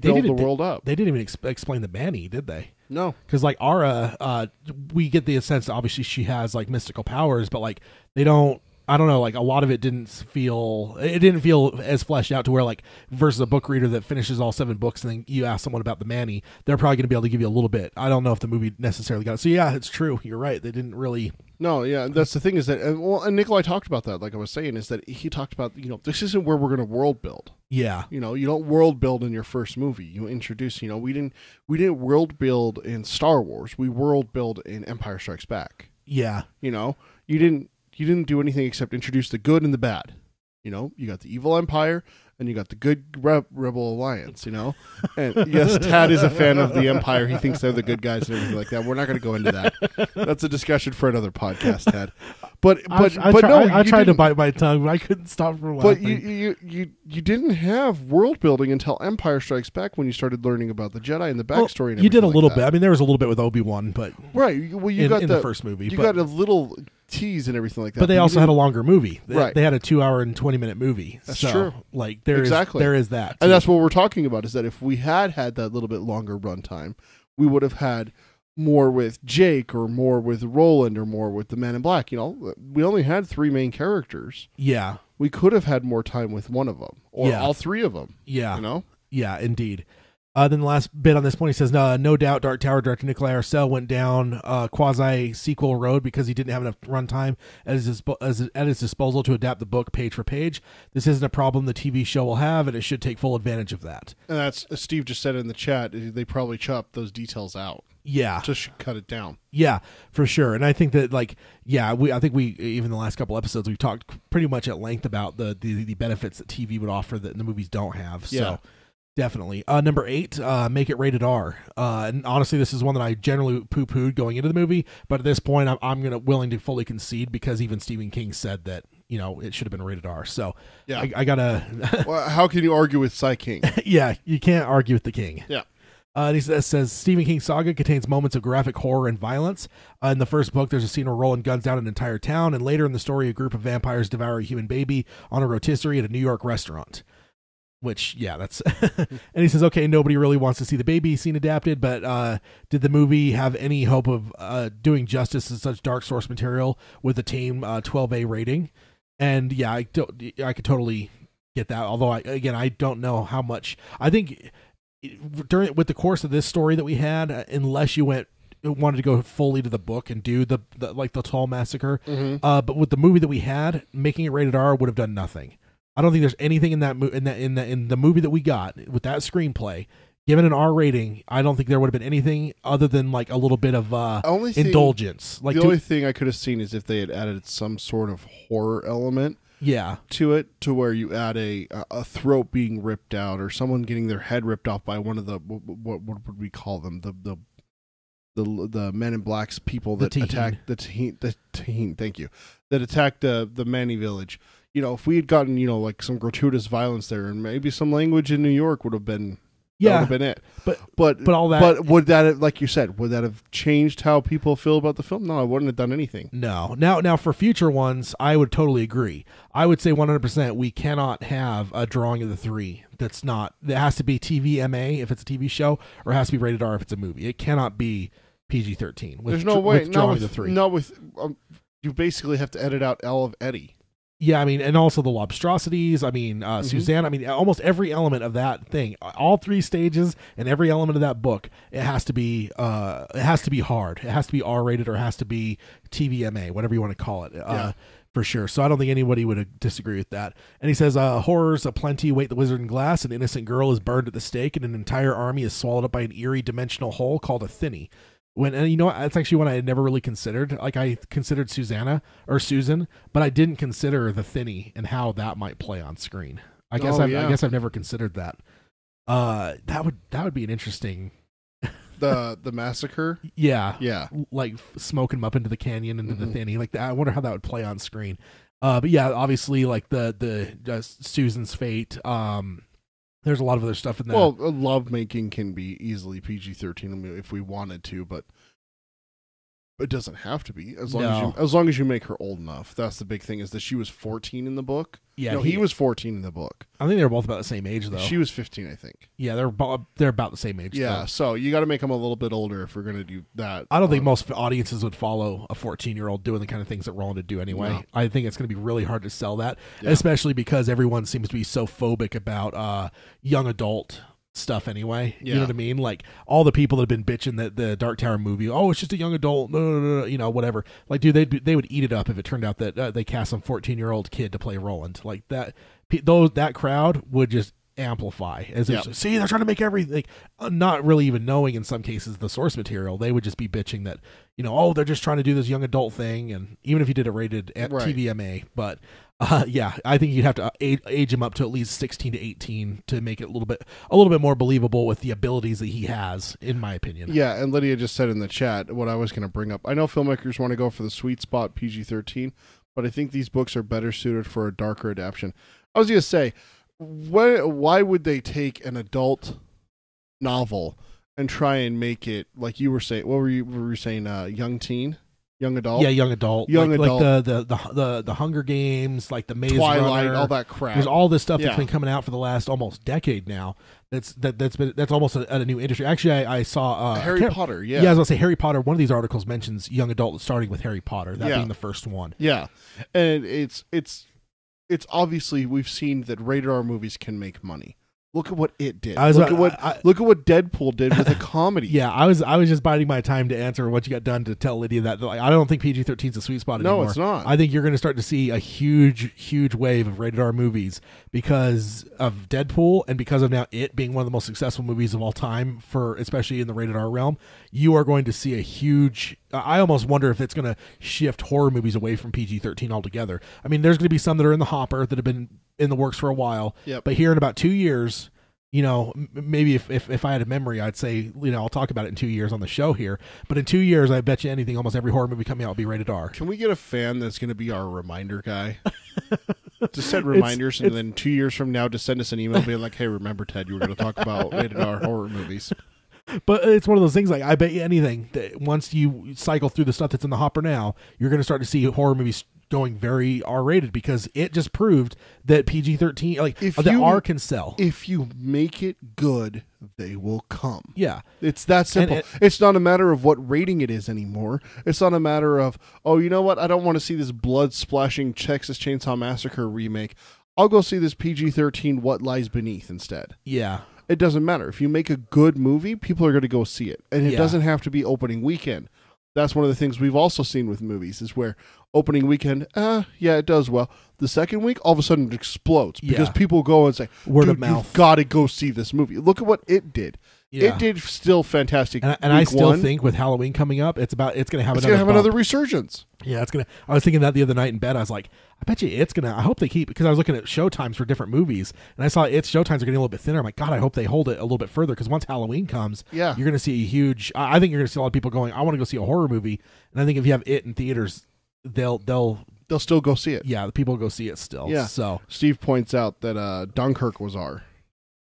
build the world up. They didn't even explain the Manny, did they? No. Because, like, Ara, we get the sense, obviously, she has, like, mystical powers, but, like, they don't, I don't know, like, a lot of it didn't feel as fleshed out to where, like, versus a book reader that finishes all 7 books and then you ask someone about the Manny, they're probably going to be able to give you a little bit. I don't know if the movie necessarily got it. So, yeah, it's true. You're right. They didn't really. No, yeah, that's the thing, is that, and Nikolai talked about that, like I was saying, is that he talked about, you know, this isn't where we're going to world build. Yeah. You know, you don't world build in your first movie. You introduce, you know, we didn't world build in Star Wars. We world build in Empire Strikes Back. Yeah. You know, you didn't do anything except introduce the good and the bad. You know, you got the evil Empire and you got the good Rebel Alliance, you know? And yes, Tad is a fan of the Empire. He thinks they're the good guys and everything like that. We're not going to go into that. That's a discussion for another podcast, Tad. But I tried to bite my tongue, but I couldn't stop from laughing. But you didn't have world building until Empire Strikes Back, when you started learning about the Jedi and the backstory. And you did a little bit. I mean, there was a little bit with Obi-Wan, but right. Well, you got the first movie. You got a little tease and everything like that. But they also had a longer movie. Right. They had a 2-hour and 20-minute movie. That's true. Like, there is that. Too. And that's what we're talking about, is that if we had that little bit longer runtime, we would have had more with Jake, or more with Roland, or more with the Man in Black. You know, we only had 3 main characters. Yeah. We could have had more time with one of them, or all 3 of them. Yeah. You know? Yeah, indeed. Then the last bit on this point, he says, no doubt Dark Tower director Nikolai Arcel went down quasi-sequel road because he didn't have enough runtime at his disposal to adapt the book page for page. This isn't a problem the TV show will have, and it should take full advantage of that. And that's, as Steve just said in the chat, they probably chopped those details out. Yeah. Just cut it down. Yeah, for sure. And I think that, like, I think we, even the last couple episodes, we've talked pretty much at length about the benefits that TV would offer that the movies don't have. So. Yeah. Definitely. Number 8, make it rated R. And honestly, this is one that I generally poo-pooed going into the movie, but at this point, I'm willing to fully concede, because even Stephen King said that, you know, it should have been rated R. So yeah, I gotta. Well, how can you argue with Cy King? Yeah, you can't argue with the King. Yeah. He says Stephen King's saga contains moments of graphic horror and violence. In the first book, there's a scene where Roland guns down an entire town, and later in the story, a group of vampires devour a human baby on a rotisserie at a New York restaurant. Which, yeah, that's... And he says, okay, nobody really wants to see the baby scene adapted, but did the movie have any hope of doing justice to such dark source material with a tame 12A rating? And, yeah, I could totally get that, although, I don't know how much... I think with the course of this story that we had, unless you went wanted to go fully to the book and do the like the Tall Massacre. Mm-hmm. But with the movie that we had, making it rated R would have done nothing. I don't think there's anything in that in the movie that we got with that screenplay. Given an R rating, I don't think there would have been anything other than like a little bit of indulgence. Like the only thing I could have seen is if they had added some sort of horror element. Yeah, to it, to where you add a throat being ripped out or someone getting their head ripped off by one of the what would we call them, the Men in Black's people that attacked the Taheen, thank you, that attacked the Manny village. You know, if we had gotten, you know, like some gratuitous violence there and maybe some language in New York would have been. That would have been it. But all that. But would that have, like you said, would that have changed how people feel about the film? No, I wouldn't have done anything. No. Now for future ones, I would totally agree. I would say 100% we cannot have a drawing of the three that's not. It has to be TVMA if it's a TV show, or it has to be rated R if it's a movie. It cannot be PG-13. There's no way. Drawing the three. You basically have to edit out L of Eddie. Yeah, I mean, and also the lobstrosities. I mean, Suzanne. I mean, almost every element of that thing, all three stages, and every element of that book, it has to be hard. It has to be R-rated, or it has to be TVMA, whatever you want to call it, for sure. So I don't think anybody would disagree with that. And he says, horrors aplenty wait the wizard in glass. An innocent girl is burned at the stake, and an entire army is swallowed up by an eerie dimensional hole called a thinny. And you know what? That's actually one I had never really considered. Like, I considered Susan, but I didn't consider the thinny and how that might play on screen. I guess I've never considered that. That would be an interesting. The massacre. Yeah. Like smoking them up into the canyon into the thinny. Like I wonder how that would play on screen. But yeah, obviously, like the Susan's fate. There's a lot of other stuff in there. Well, lovemaking can be easily PG-13 if we wanted to, but it doesn't have to be as long as you make her old enough. That's the big thing, is that she was 14 in the book. Yeah, he was 14 in the book. I think they were both about the same age, though. She was 15, I think. Yeah, they're about the same age. Yeah, so you got to make them a little bit older if we're going to do that. I don't think most audiences would follow a 14-year-old doing the kind of things that Roland would do anyway. No. I think it's going to be really hard to sell that, especially because everyone seems to be so phobic about young adult stuff anyway. You know what I mean? Like, all the people that have been bitching that the Dark Tower movie, oh, it's just a young adult, no, you know, whatever. Like, dude, they would eat it up if it turned out that they cast some 14-year-old kid to play Roland. Like, that crowd would just amplify as see, they're trying to make everything, not really even knowing in some cases the source material. They would just be bitching that, you know, oh, they're just trying to do this young adult thing, and even if you did it rated at TVMA, but I think you'd have to age him up to at least 16 to 18 to make it a little bit more believable with the abilities that he has, in my opinion. Yeah, and Lydia just said in the chat what I was going to bring up. I know filmmakers want to go for the sweet spot PG-13, but I think these books are better suited for a darker adaptation. I was going to say, why would they take an adult novel and try and make it, like you were saying, what were you saying, young teen? Young adult? Yeah, young adult. Like the Hunger Games, like the Maze Twilight, Runner, all that crap. There's all this stuff that's been coming out for the last almost decade now. That's almost a new industry. Actually, I saw Harry Potter. Yeah, I was gonna say Harry Potter. One of these articles mentions young adult starting with Harry Potter. That being the first one. Yeah, and it's obviously, we've seen that rated R movies can make money. Look at what it did. Look at what Deadpool did with a comedy. Yeah, I was just biding my time to answer what you got done to tell Lydia that, like, I don't think PG-13 is a sweet spot anymore. No, it's not. I think you're going to start to see a huge wave of rated R movies because of Deadpool and because of now it being one of the most successful movies of all time, for especially in the rated R realm. You are going to see a huge. I almost wonder if it's going to shift horror movies away from PG-13 altogether. I mean, there's going to be some that are in the hopper that have been in the works for a while. Yep. But here in about 2 years, you know, maybe if I had a memory, I'd say, you know, I'll talk about it in 2 years on the show here. But in 2 years, I bet you anything, almost every horror movie coming out will be rated R. Can we get a fan that's going to be our reminder guy? To send reminders, and then 2 years from now, to send us an email being like, hey, remember, Ted, you were going to talk about rated R horror movies. But it's one of those things, like, I bet you anything that once you cycle through the stuff that's in the hopper now, you're going to start to see horror movies going very R-rated, because it just proved that PG-13, like, the R can sell. If you make it good, they will come. Yeah. It's that simple. It's not a matter of what rating it is anymore. It's not a matter of, oh, you know what? I don't want to see this blood-splashing Texas Chainsaw Massacre remake. I'll go see this PG-13 What Lies Beneath instead. Yeah. It doesn't matter. If you make a good movie, people are going to go see it. And it doesn't have to be opening weekend. That's one of the things we've also seen with movies is where opening weekend, it does well. The second week, all of a sudden it explodes because people go and say, word of mouth. You've got to go see this movie. Look at what it did. Yeah. It did still fantastic. And I still think with Halloween coming up, it's going to have another resurgence. Yeah, I was thinking that the other night in bed. I was like, I bet you I hope they keep, because I was looking at show times for different movies, and I saw its show times are getting a little bit thinner. I'm like, God, I hope they hold it a little bit further, because once Halloween comes, you're going to see a huge. I think you're going to see a lot of people going, I want to go see a horror movie, and I think if you have it in theaters, they'll still go see it. Yeah, the people go see it still. Yeah. So Steve points out that Dunkirk was R.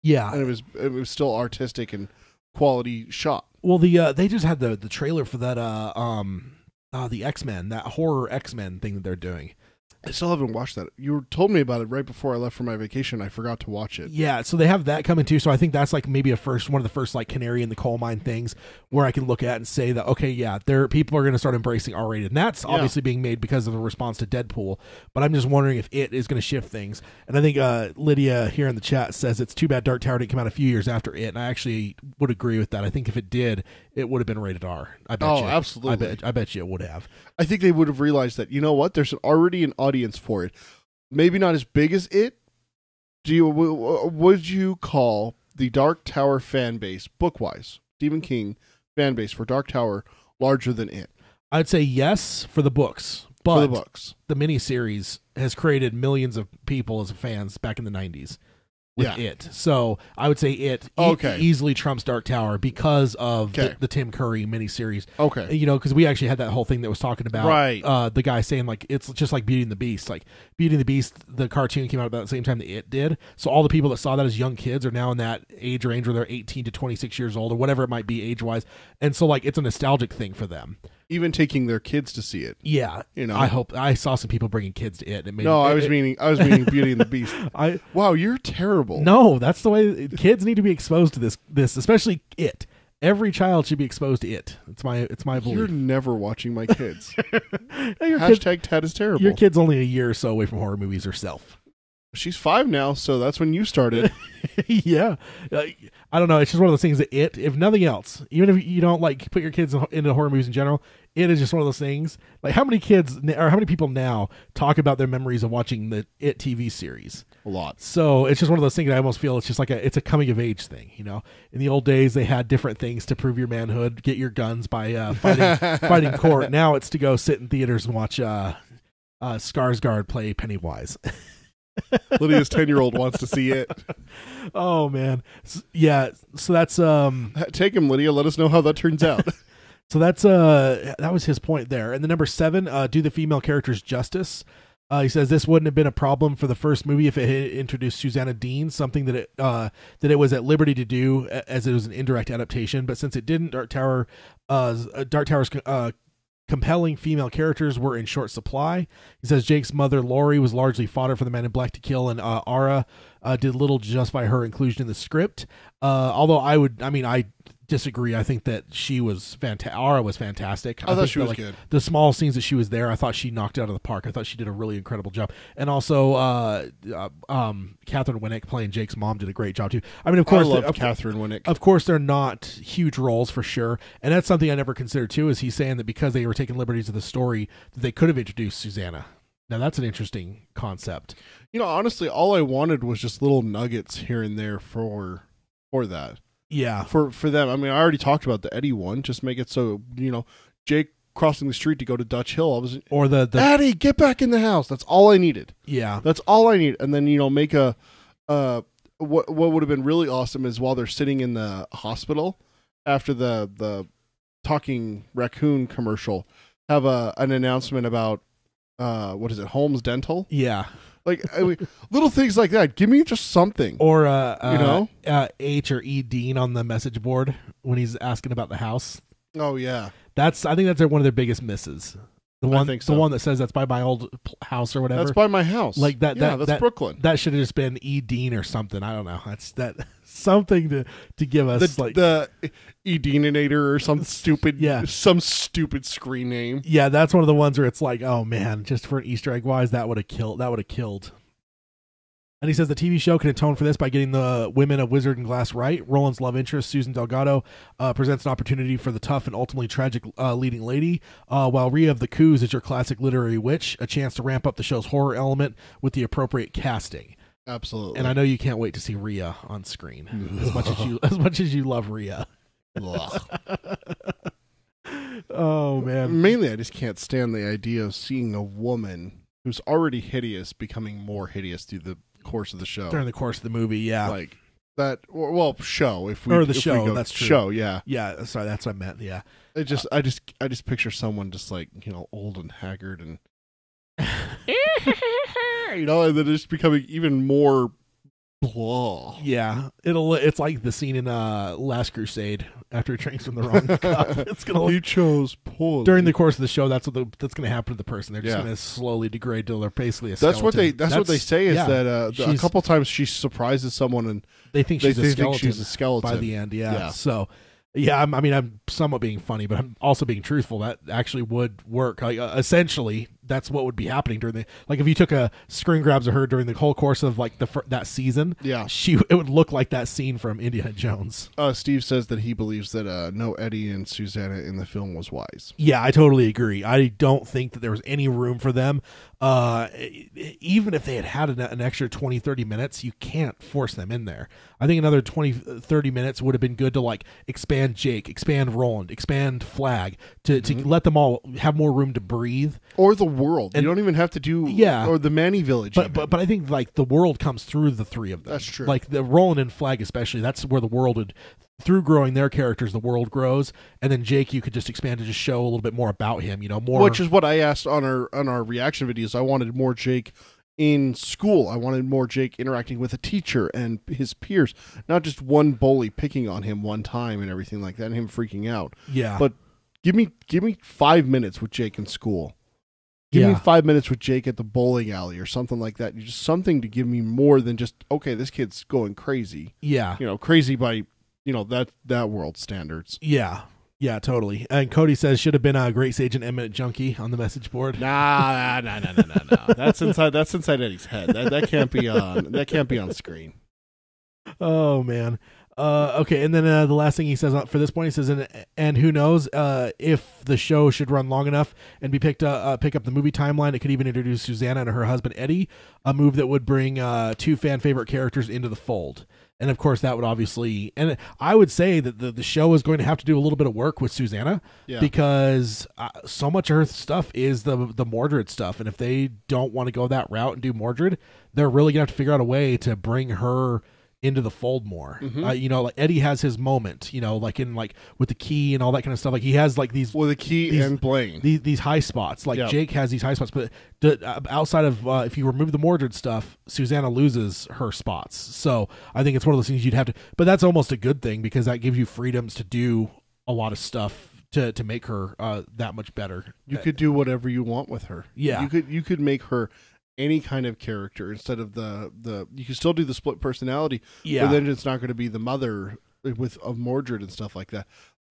Yeah, and it was still artistic and quality shot. Well, they just had the trailer for that the X-Men, that horror X-Men thing that they're doing. I still haven't watched that. You told me about it right before I left for my vacation. I forgot to watch it. Yeah, so they have that coming too. So I think that's like maybe one of the first like canary in the coal mine things where I can look at and say that, okay, yeah, people are going to start embracing R-rated. And that's obviously being made because of the response to Deadpool. But I'm just wondering if it is going to shift things. And I think Lydia here in the chat says it's too bad Dark Tower didn't come out a few years after it. And I actually would agree with that. I think if it did, it would have been rated R. I bet you. Absolutely. I bet you it would have. I think they would have realized that, you know what, there's already an audience for it. Maybe not as big as it. Would you call the Dark Tower fan base, book-wise, Stephen King fan base for Dark Tower, larger than it? I'd say yes for the books. But the miniseries has created millions of people as fans back in the 90s. With it. So I would say it easily trumps Dark Tower because of the Tim Curry miniseries. Okay. You know, because we actually had that whole thing that was talking about the guy saying like it's just like Beauty and the Beast. Like Beauty and the Beast, the cartoon came out about the same time that it did. So all the people that saw that as young kids are now in that age range where they're 18 to 26 years old or whatever it might be age-wise. And so like it's a nostalgic thing for them. Even taking their kids to see it. Yeah. You know. I saw some people bringing kids to it. I was meaning Beauty and the Beast. Wow, you're terrible. No, that's the way kids need to be exposed to this, especially it. Every child should be exposed to it. It's my belief. You're never watching my kids. Hashtag Ted is terrible. Your kid's only a year or so away from horror movies herself. She's 5 now, so that's when you started. Yeah. I don't know. It's just one of those things that if nothing else, even if you don't like put your kids into horror movies in general, it is just one of those things. Like how many people now talk about their memories of watching the It TV series? A lot. So it's just one of those things that I almost feel it's just like it's a coming of age thing. You know, in the old days they had different things to prove your manhood, get your guns by fighting court. Now it's to go sit in theaters and watch Skarsgård play Pennywise. Lydia's 10-year-old wants to see it. Oh man, so that's take him, Lydia. Let us know how that turns out. So that's that was his point there. And the number 7, do the female characters justice. He says this wouldn't have been a problem for the first movie if it had introduced Susanna Dean, something that it was at liberty to do as it was an indirect adaptation. But since it didn't, Dark Tower's compelling female characters were in short supply. He says Jake's mother, Laurie, was largely fodder for the Men in Black to kill, and Ara did little to justify her inclusion in the script. Although I disagree. I think that she was fantastic. Ara was fantastic. I thought she was good. The small scenes that she was there, I thought she knocked it out of the park. I thought she did a really incredible job. And also, Catherine Winnick playing Jake's mom did a great job too. I mean, of course, I love Catherine Winnick. Of course, they're not huge roles for sure, and that's something I never considered too. Is he's saying that because they were taking liberties of the story, that they could have introduced Susanna. Now that's an interesting concept. You know, honestly, all I wanted was just little nuggets here and there for that. Yeah. For them. I mean, I already talked about the Eddie one. Just make it so, you know, Jake crossing the street to go to Dutch Hill. Or the Eddie, get back in the house. That's all I needed. Yeah. That's all I need. And then, you know, make a what would have been really awesome is while they're sitting in the hospital after the talking raccoon commercial, have an announcement about what is it, Holmes Dental? Yeah. Like little things like that. Give me just something. Or H or E Dean on the message board when he's asking about the house. Oh yeah. I think that's one of their biggest misses. The one that says that's by my old house or whatever. That's by my house. Like that. Yeah, that's Brooklyn. That should have just been E Dean or something. I don't know. That's something to give us the E Deaninator or some stupid screen name. Yeah, that's one of the ones where it's like, oh man, just for an Easter egg wise, that would have killed. And he says the TV show can atone for this by getting the women of Wizard and Glass right. Roland's love interest, Susan Delgado, presents an opportunity for the tough and ultimately tragic leading lady, while Rhea of the Coos is your classic literary witch, a chance to ramp up the show's horror element with the appropriate casting. Absolutely. And I know you can't wait to see Rhea on screen as much as you love Rhea. Oh man. Mainly, I just can't stand the idea of seeing a woman who's already hideous becoming more hideous through the course of the show. During the course of the movie, yeah. Like that, well, show. If we or the if show, we go, that's true. Show, yeah. Yeah, sorry, that's what I meant. Yeah. I just picture someone just like, old and haggard and and then just becoming even more blah. Yeah, it's like the scene in Last Crusade after he drinks from the wrong cup. It's gonna You chose poorly. during the course of the show. That's gonna happen to the person. They're just Yeah. gonna slowly degrade till they're basically a skeleton. That's what they say is yeah, that a couple times she surprises someone and they think they she's a think skeleton she's a skeleton by the end. Yeah. Yeah. So. Yeah, I'm somewhat being funny, but I'm also being truthful. That actually would work. Like, essentially, that's what would be happening during the if you took a screen grabs of her during the whole course of that season. Yeah, it would look like that scene from Indiana Jones. Steve says that he believes that no Eddie and Susanna in the film was wise. Yeah, I totally agree. I don't think that there was any room for them. Even if they had an extra 20-30 minutes, you can't force them in there. I think another 20-30 minutes would have been good to expand Jake, expand Roland, expand Flag, to let them all have more room to breathe. Or the world. You don't even have to do or the Manny Village. But I think the world comes through the three of them. That's true. The Roland and Flag especially, that's where the world would, through growing their characters, the world grows. And then Jake, you could just expand to just show a little bit more about him, more. Which is what I asked on our reaction videos. I wanted more Jake in school. I wanted more Jake interacting with a teacher and his peers, not just one bully picking on him one time and everything like that, and him freaking out. Yeah. But give me 5 minutes with Jake in school. Give me 5 minutes with Jake at the bowling alley or something like that. Just something to give me more than just, okay, this kid's going crazy. Yeah. Crazy by, that world standards. Yeah. Yeah, totally. And Cody says should have been a Great Sage and Eminent Junkie on the message board. No. That's inside Eddie's head. That can't be on. That can't be on screen. Oh man. Okay, and then the last thing he says for this point, he says, and who knows if the show should run long enough and be pick up the movie timeline, it could even introduce Susanna and her husband Eddie, a move that would bring two fan favorite characters into the fold. And of course, that would obviously, and I would say that the show is going to have to do a little bit of work with Susanna because so much of her stuff is the Mordred stuff, and if they don't want to go that route and do Mordred, they're really gonna have to figure out a way to bring her into the fold more. Eddie has his moment, with the key and all that kind of stuff. He has these the key and Blaine, these high spots. Jake has these high spots, but outside of if you remove the Mordred stuff, Susanna loses her spots. So I think it's one of those things you'd have to. But that's almost a good thing because that gives you freedoms to do a lot of stuff to make her that much better. You could do whatever you want with her. Yeah, you could make her any kind of character instead of the you can still do the split personality, but then it's not going to be the mother of Mordred and stuff like that.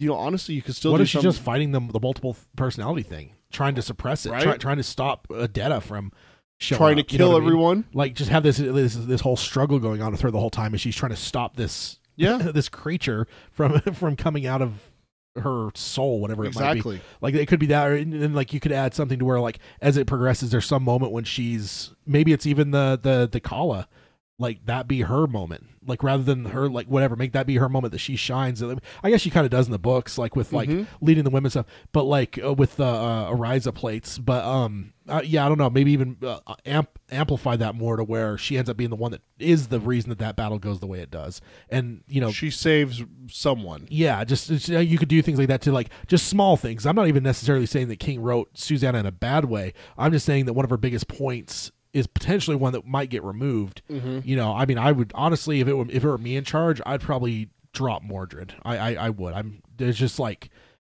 Honestly, you could still. What if she's just fighting the multiple personality thing, trying to suppress it, right? trying to stop Adetta from trying to kill everyone? Just have this whole struggle going on with her the whole time, as she's trying to stop this this creature from coming out of her soul, whatever it might be. It could be that, and you could add something to where as it progresses, there's some moment when she's, maybe it's even the Kala, that be her moment, rather than her whatever, make that be her moment that she shines. I guess she kind of does in the books, with leading the women stuff, but with the Ariza plates. But I don't know, maybe even amplify that more to where she ends up being the one that is the reason that battle goes the way it does, and she saves someone. Yeah, just you could do things like that to just small things. I'm not even necessarily saying that King wrote Susanna in a bad way. I'm just saying that one of her biggest points is potentially one that might get removed. I would honestly, if it were me in charge, I'd probably drop Mordred. I would. There's just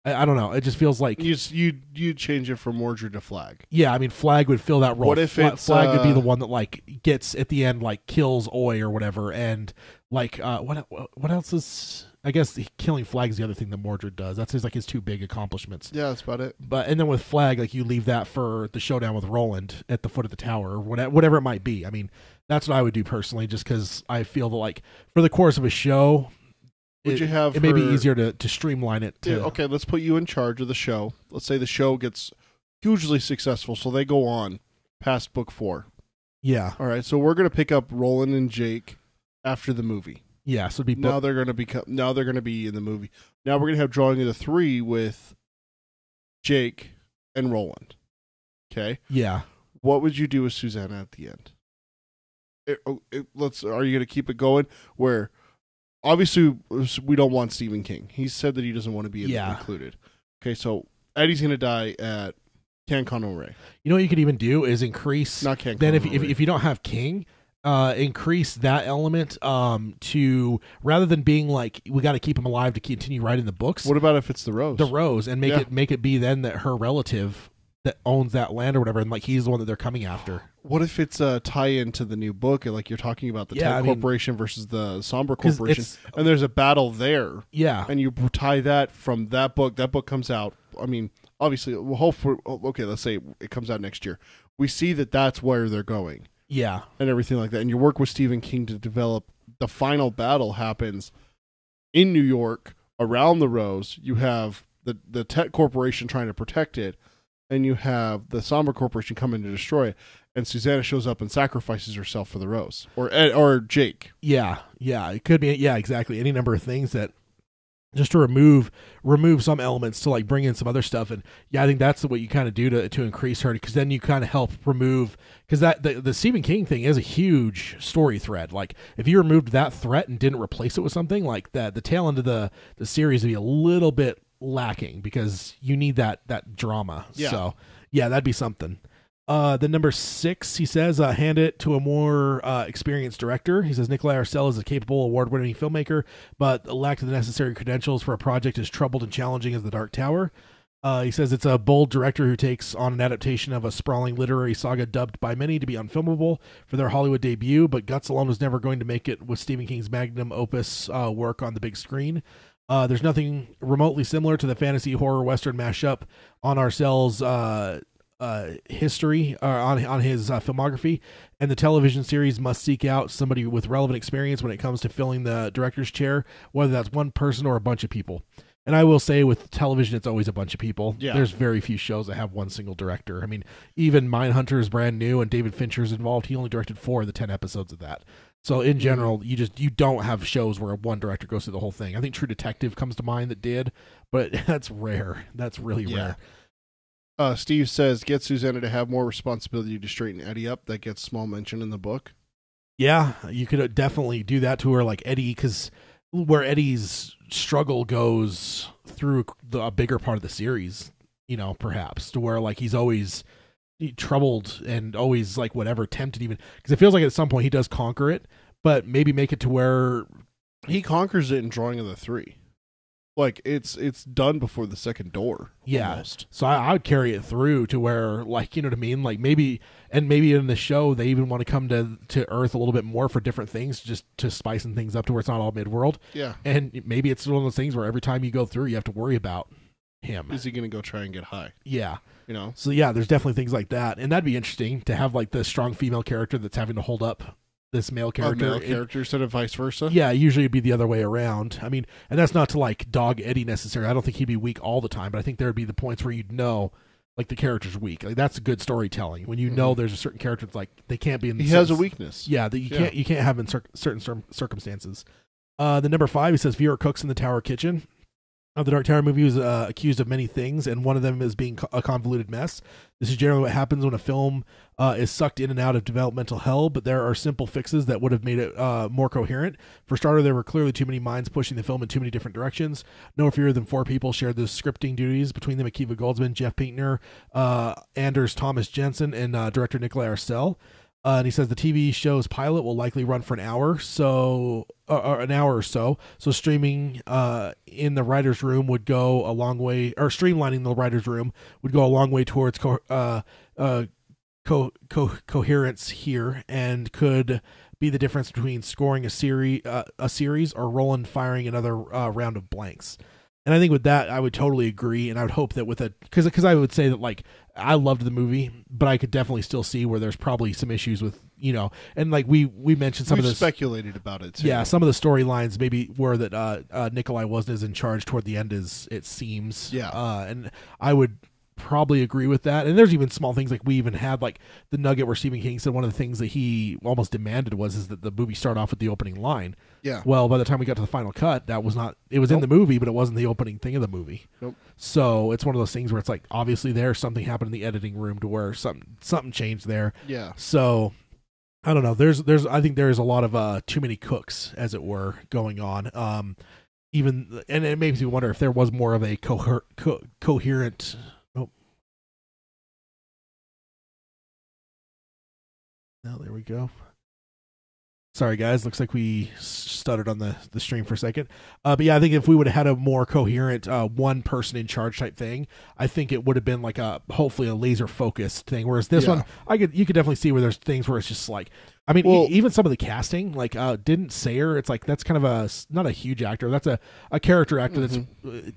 I don't know. It just feels like you change it from Mordred to Flag. Yeah, I mean, Flag would fill that role. What if Flag would be the one that like gets at the end, like kills Oi or whatever, and like what else is? I guess killing Flag is the other thing that Mordred does. That's his two big accomplishments. Yeah, that's about it. But and then with Flag, like you leave that for the showdown with Roland at the foot of the tower, or whatever it might be. I mean, that's what I would do personally, just because I feel that like for the course of a show. It may be easier to streamline it. Okay, let's put you in charge of the show. Let's say the show gets hugely successful, so they go on past book 4. Yeah. All right, so we're going to pick up Roland and Jake after the movie. Yeah, so it'd be now they're going to be in the movie. Now we're going to have Drawing of the 3 with Jake and Roland. Okay? Yeah. What would you do with Susanna at the end? Are you going to keep it going where obviously we don't want Stephen King. He said that he doesn't want to be included. Okay, so Eddie's going to die at Cancan Ray. You know what you could even do is increase. Not Cancan. Then if you don't have King, increase that element to rather than being like we got to keep him alive to continue writing the books. What about if it's the Rose? The Rose, and make it be then that her relative that owns that land or whatever, and like he's the one that they're coming after. What if it's a tie-in to the new book, and like you're talking about the Ted Corporation versus the Somber Corporation, and there's a battle there. Yeah, and you tie that from that book. That book comes out. I mean, obviously, we'll hope for. Okay, let's say it comes out next year. We see that that's where they're going. Yeah, and everything like that. And you work with Stephen King to develop the final battle happens in New York around the Rose. You have the Tet Corporation trying to protect it, and you have the Somber Corporation coming to destroy it. And Susanna shows up and sacrifices herself for the Rose or Jake. Yeah, it could be. Yeah, exactly. Any number of things that just to remove some elements to like bring in some other stuff. And yeah, I think that's what you kind of do to increase her, because then you kind of help remove, because that the Stephen King thing is a huge story thread. Like if you removed that threat and didn't replace it with something like that, the tail end of the series would be a little bit lacking because you need that drama. Yeah. So yeah, that'd be something. The number 6, he says, hand it to a more experienced director. He says Nikolai Arcel is a capable, award-winning filmmaker, but lacked the necessary credentials for a project as troubled and challenging as The Dark Tower. He says it's a bold director who takes on an adaptation of a sprawling literary saga dubbed by many to be unfilmable for their Hollywood debut, but guts alone was never going to make it with Stephen King's Magnum Opus work on the big screen. There's nothing remotely similar to the fantasy horror western mashup on Arcel's history on his filmography, and the television series must seek out somebody with relevant experience when it comes to filling the director's chair, whether that's one person or a bunch of people. And I will say with television, it's always a bunch of people. Yeah. There's very few shows that have one single director. I mean, even Mindhunter is brand new and David Fincher's involved. He only directed 4 of the 10 episodes of that. So in general, you don't have shows where one director goes through the whole thing. I think True Detective comes to mind that did, but that's rare. That's really rare. Steve says, get Susanna to have more responsibility to straighten Eddie up. That gets small mention in the book. Yeah, you could definitely do that to her, like Eddie, because where Eddie's struggle goes through a bigger part of the series, perhaps, to where like he's always troubled and always like whatever, tempted even, because it feels like at some point he does conquer it, but maybe make it to where he conquers it in Drawing of the 3. Like it's done before the second door. Yeah. Almost. So I would carry it through to where, like, you know what I mean? Like maybe in the show they even want to come to Earth a little bit more for different things, just to spicing things up to where it's not all mid-world. Yeah. And maybe it's one of those things where every time you go through, you have to worry about him. Is he going to go try and get high? Yeah. So yeah, there's definitely things like that, and that'd be interesting to have like the strong female character that's having to hold up this male character. Instead of vice versa? Yeah, usually it'd be the other way around. I mean, and that's not to like dog Eddie necessarily. I don't think he'd be weak all the time, but I think there'd be the points where you'd know like the character's weak. Like that's good storytelling. When you know there's a certain character that's like they can't be in the He has a weakness. Yeah, that you can't have in certain circumstances. The number 5, he says Vera cooks in the Tower kitchen. The Dark Tower movie was accused of many things, and one of them is being a convoluted mess. This is generally what happens when a film is sucked in and out of developmental hell, but there are simple fixes that would have made it more coherent. For starter, there were clearly too many minds pushing the film in too many different directions. No fewer than 4 people shared the scripting duties, between them Akiva Goldsman, Jeff Pinkner, Anders Thomas Jensen, and director Nikolai Arcel. And he says the TV show's pilot will likely run for an hour, or an hour or so. So streaming in the writers' room would go a long way, or streamlining the writers' room would go a long way towards coherence here, and could be the difference between scoring a series or Roland firing another round of blanks. And I think with that, I would totally agree, and I would hope that with it, because I would say that, like, I loved the movie, but I could definitely still see where there's probably some issues with, and like we mentioned some of this, speculated about it too. Yeah, some of the storylines maybe were that Nikolai wasn't as in charge toward the end as it seems. Yeah, and I would probably agree with that. And there's even small things, like we even had like the nugget where Stephen King said one of the things that he almost demanded is that the movie start off with the opening line. Yeah. Well, by the time we got to the final cut, that was not. It was in the movie, but it wasn't the opening thing of the movie. Nope. So it's one of those things where it's like obviously something happened in the editing room to where something changed there. Yeah. So I don't know. I think there's a lot of too many cooks, as it were, going on. Even and it makes me wonder if there was more of a coherent. Oh, there we go. Sorry, guys. Looks like we stuttered on the stream for a second. But yeah, I think if we would have had a more coherent one person in charge type thing, I think it would have been like hopefully a laser focused thing. Whereas this one, you could definitely see where there's things where it's just like, I mean, even some of the casting, like didn't Sayer, it's like that's kind of not a huge actor. That's a character actor. That's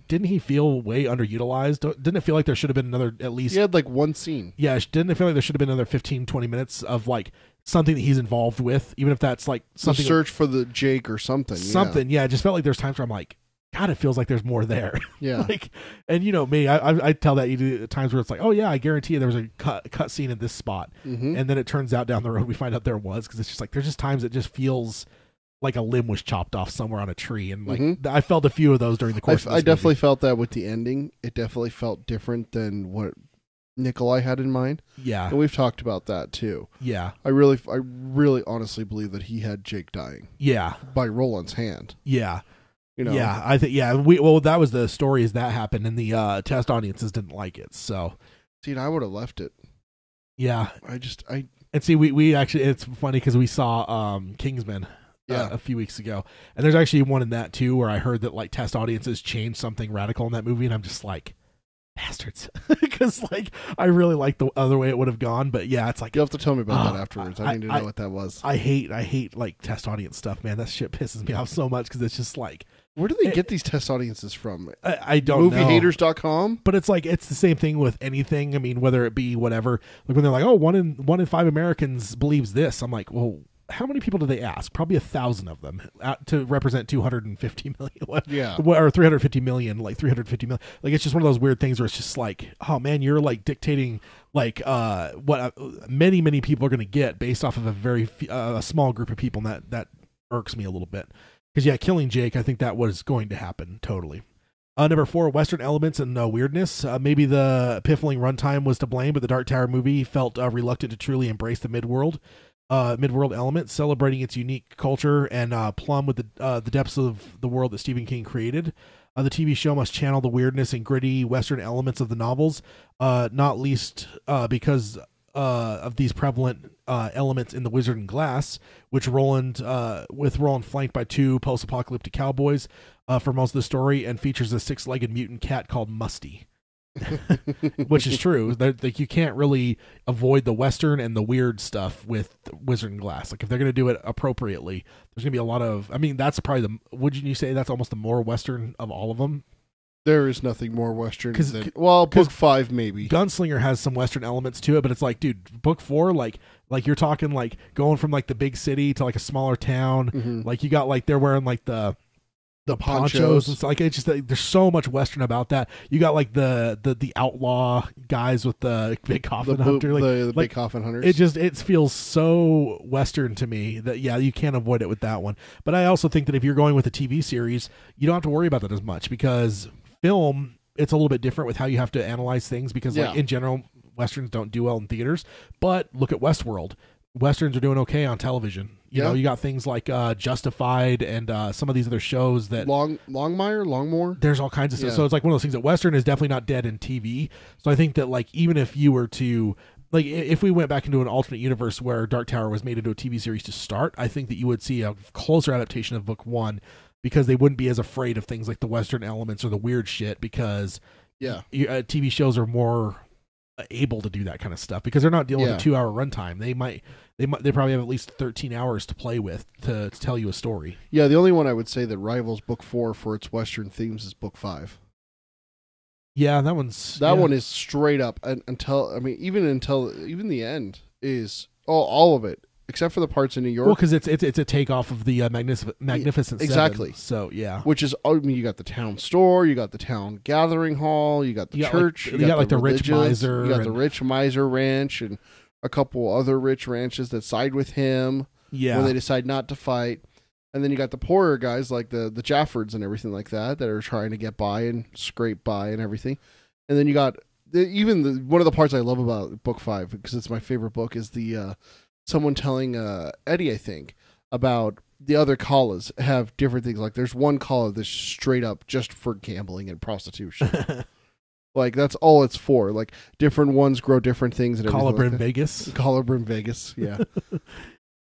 didn't he feel way underutilized? Didn't it feel like there should have been another at least? He had like one scene. Yeah, didn't it feel like there should have been another 15-20 minutes of like something that he's involved with, even if that's like something. The search for the Jake or something. Something, yeah. It just felt like there's times where I'm like, God, it feels like there's more there. Yeah. Like, and me, I tell that at times where it's like, oh yeah, I guarantee you there was a cut scene at this spot, and then it turns out down the road we find out there was, because it's just like there's just times it just feels like a limb was chopped off somewhere on a tree, and like I felt a few of those during the course. I definitely felt that with the ending. It definitely felt different than what Nikolai had in mind. Yeah, and we've talked about that too. Yeah, I really honestly believe that he had Jake dying. Yeah, by Roland's hand. Yeah. Yeah, I think that was the story as that happened, and the test audiences didn't like it. So, see, I would have left it. Yeah, and see, we actually, it's funny because we saw Kingsman a few weeks ago, and there's actually one in that too where I heard that like test audiences changed something radical in that movie, and I'm just like, bastards, because like I really like the other way it would have gone, but yeah, it's like you'll have to tell me about that afterwards. I need to know what that was. I hate like test audience stuff, man. That shit pisses me off so much because it's just like, where do they get these test audiences from? I don't know. Moviehaters.com? But it's like it's the same thing with anything. I mean, whether it be whatever, like when they're like, oh, one in 5 Americans believes this. I'm like, well, how many people do they ask? Probably 1,000 of them to represent 250 million. Yeah. Or 350 million, like 350 million. Like, it's just one of those weird things where it's just like, oh man, you're like dictating like what many people are going to get based off of a very a small group of people, and that irks me a little bit. Because yeah, killing Jake, I think that was going to happen totally. Number 4, Western elements and weirdness. Maybe the piffling runtime was to blame, but the Dark Tower movie felt reluctant to truly embrace the midworld element, celebrating its unique culture and plumb with the depths of the world that Stephen King created. The TV show must channel the weirdness and gritty Western elements of the novels, not least because of these prevalent elements in The Wizard and Glass, which Roland flanked by 2 post-apocalyptic cowboys for most of the story, and features a 6-legged mutant cat called Musty. Which is true. Like, you can't really avoid the Western and the weird stuff with Wizard and Glass. Like, if they're going to do it appropriately, there's going to be a lot of, I mean, that's probably wouldn't you say that's almost the more Western of all of them? There is nothing more Western than, well, book 5 maybe. Gunslinger has some Western elements to it, but it's like, dude, book 4, like you're talking like going from like the big city to like a smaller town. Like, you got like they're wearing like the ponchos. It's like, it's just there's so much Western about that. You got like the outlaw guys with the big coffin hunter, the big coffin hunters. It feels so Western to me that yeah, you can't avoid it with that one. But I also think that if you're going with a TV series, you don't have to worry about that as much, because film, it's a little bit different with how you have to analyze things, because like in general, Westerns don't do well in theaters. But look at Westworld. Westerns are doing okay on television. You know, you got things like Justified and some of these other shows that Longmore. There's all kinds of stuff. So it's like one of those things that Western is definitely not dead in TV. So I think that like even if you were to like if we went back into an alternate universe where Dark Tower was made into a TV series to start, I think that you would see a closer adaptation of book 1 because they wouldn't be as afraid of things like the Western elements or the weird shit because TV shows are more able to do that kind of stuff because they're not dealing with a 2-hour runtime. They probably have at least 13 hours to play with to tell you a story. Yeah, the only one I would say that rivals book 4 for its Western themes is book 5. Yeah, that one is straight up even the end is all of it except for the parts in New York. Well, because it's a takeoff of the Magnificent exactly. Seven. So yeah, which is you got the town store, you got the town gathering hall, you got the church, you got the rich miser, you got the rich miser ranch, and a couple other rich ranches that side with him. Yeah, when they decide not to fight. And then you got the poorer guys like the Jaffords and everything like that are trying to get by and scrape by and everything. And then you got one of the parts I love about book 5 because it's my favorite book is the someone telling Eddie, I think, about the other Kalas have different things. Like there's one Kala that's straight up just for gambling and prostitution. Like that's all it's for. Like different ones grow different things. And Colibri like Vegas. Colibri Vegas. Yeah.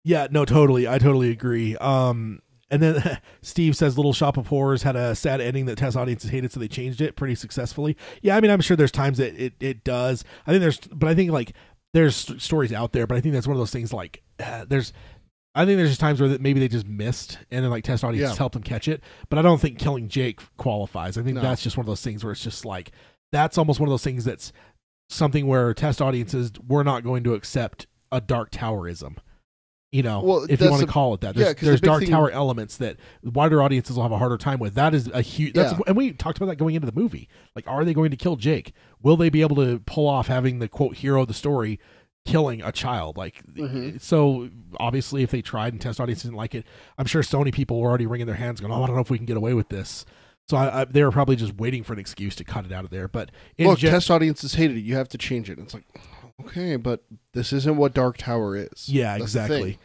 Yeah, no, totally. I totally agree. And then Steve says Little Shop of Horrors had a sad ending that test audiences hated, so they changed it pretty successfully. Yeah, I mean, I'm sure there's times that it does. I think like there's stories out there, but I think that's one of those things like I think there's just times where maybe they just missed and then like test audiences helped them catch it. But I don't think Killing Jake qualifies. I think that's just one of those things where it's just like, that's almost one of those things that's something where test audiences were not going to accept a Dark Towerism. You know, well, if you want to call it that, there's Dark Tower elements that wider audiences will have a harder time with. That is a huge, and we talked about that going into the movie. Like, are they going to kill Jake? Will they be able to pull off having the quote hero of the story killing a child? Like, so obviously, if they tried and test audiences didn't like it, I'm sure Sony people were already wringing their hands, going, "Oh, I don't know if we can get away with this." So they were probably just waiting for an excuse to cut it out of there. But test audiences hated it. You have to change it. It's like, okay, but this isn't what Dark Tower is. Yeah, that's exactly.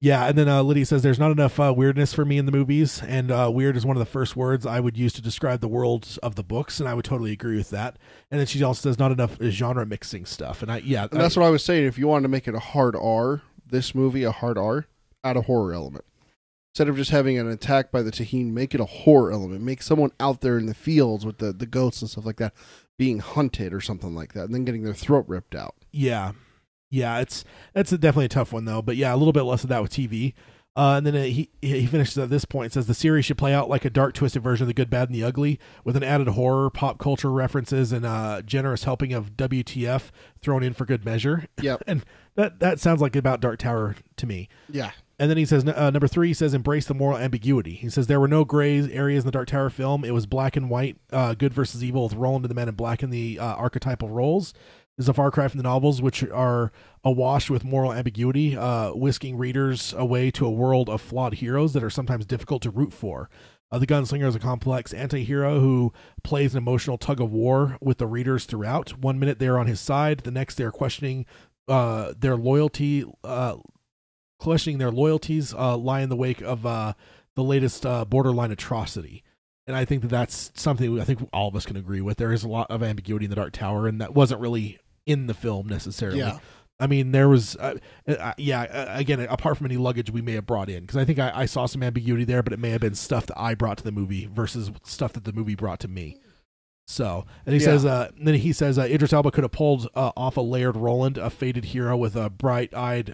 Yeah, and then Lydia says there's not enough weirdness for me in the movies, and weird is one of the first words I would use to describe the worlds of the books, and I would totally agree with that. And then she also says not enough genre mixing stuff, and that's what I was saying. If you wanted to make it a hard R, this movie a hard R, add a horror element. Instead of just having an attack by the Taheen, make it a horror element. Make someone out there in the fields with the ghosts and stuff like that being hunted or something like that, and then getting their throat ripped out. Yeah. Yeah, that's definitely a tough one though. But yeah, a little bit less of that with TV. And then he finishes at this point. Says the series should play out like a dark, twisted version of The Good, Bad, and the Ugly, with an added horror, pop culture references, and generous helping of WTF thrown in for good measure. Yep. And that sounds like about Dark Tower to me. Yeah. And then he says, number 3, he says, embrace the moral ambiguity. He says, there were no gray areas in the Dark Tower film. It was black and white, good versus evil, with Roland and the Men in Black in the archetypal roles. This is a far cry from the novels, which are awash with moral ambiguity, whisking readers away to a world of flawed heroes that are sometimes difficult to root for. The Gunslinger is a complex anti-hero who plays an emotional tug-of-war with the readers throughout. One minute they're on his side, the next they're questioning their loyalty, lie in the wake of the latest borderline atrocity. And I think that's something I think all of us can agree with. There is a lot of ambiguity in the Dark Tower, and that wasn't really in the film necessarily. Yeah. I mean, there was, again, apart from any luggage we may have brought in, because I think I saw some ambiguity there, but it may have been stuff that I brought to the movie versus stuff that the movie brought to me. So, and he says, Idris Elba could have pulled off a layered Roland, a faded hero with a bright-eyed,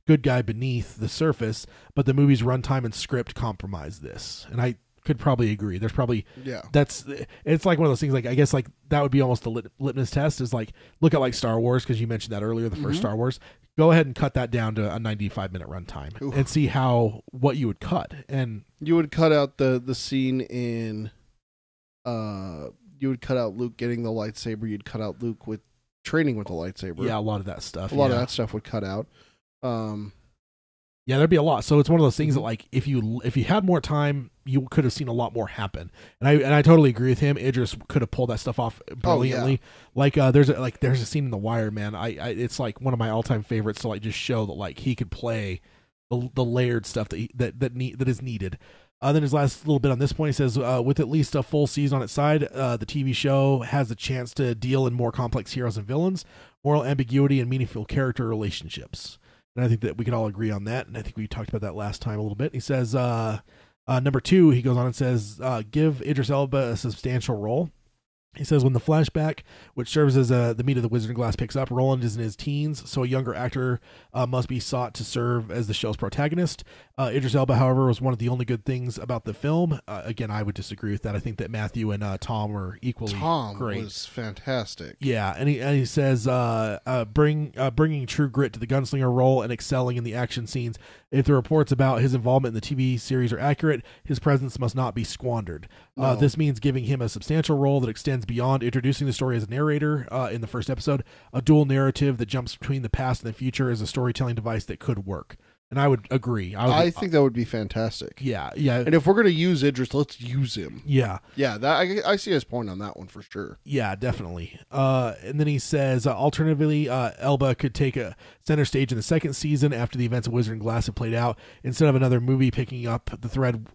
good guy beneath the surface, but the movie's runtime and script compromised this. And I could probably agree. There's probably it's like one of those things. Like I guess like that would be almost the litmus test. Is like look at like Star Wars, because you mentioned that earlier. The first Star Wars. Go ahead and cut that down to a 95-minute runtime and see what you would cut. And you would cut out the scene in. You would cut out Luke getting the lightsaber. You'd cut out Luke with training with the lightsaber. Yeah, a lot of that stuff. A lot of that stuff would cut out. Yeah, there'd be a lot. So it's one of those things that, like, if you had more time, you could have seen a lot more happen. And I totally agree with him. Idris could have pulled that stuff off brilliantly. Like there's a scene in The Wire, man. It's like one of my all time favorites to like just show that like he could play the layered stuff that is needed. Then his last little bit on this point, he says, with at least a full season on its side, the TV show has the chance to deal in more complex heroes and villains. moral ambiguity, and meaningful character relationships. And I think that we can all agree on that. And I think we talked about that last time a little bit. He says, number 2, he goes on and says, give Idris Elba a substantial role. He says, when the flashback, which serves as the meat of the Wizard and Glass, picks up, Roland is in his teens, so a younger actor must be sought to serve as the show's protagonist. Idris Elba, however, was one of the only good things about the film. Again, I would disagree with that. I think that Matthew and Tom were equally great. Tom was fantastic. Yeah, and he says, bringing true grit to the gunslinger role and excelling in the action scenes. If the reports about his involvement in the TV series are accurate, his presence must not be squandered. No. This means giving him a substantial role that extends beyond introducing the story as a narrator in the first episode. A dual narrative that jumps between the past and the future is a storytelling device that could work. And I would agree. I think that would be fantastic. Yeah. And if we're going to use Idris, let's use him. Yeah. Yeah, I see his point on that one for sure. Yeah, definitely. And then he says, alternatively, Elba could take a center stage in the second season after the events of Wizard and Glass have played out, instead of another movie picking up the thread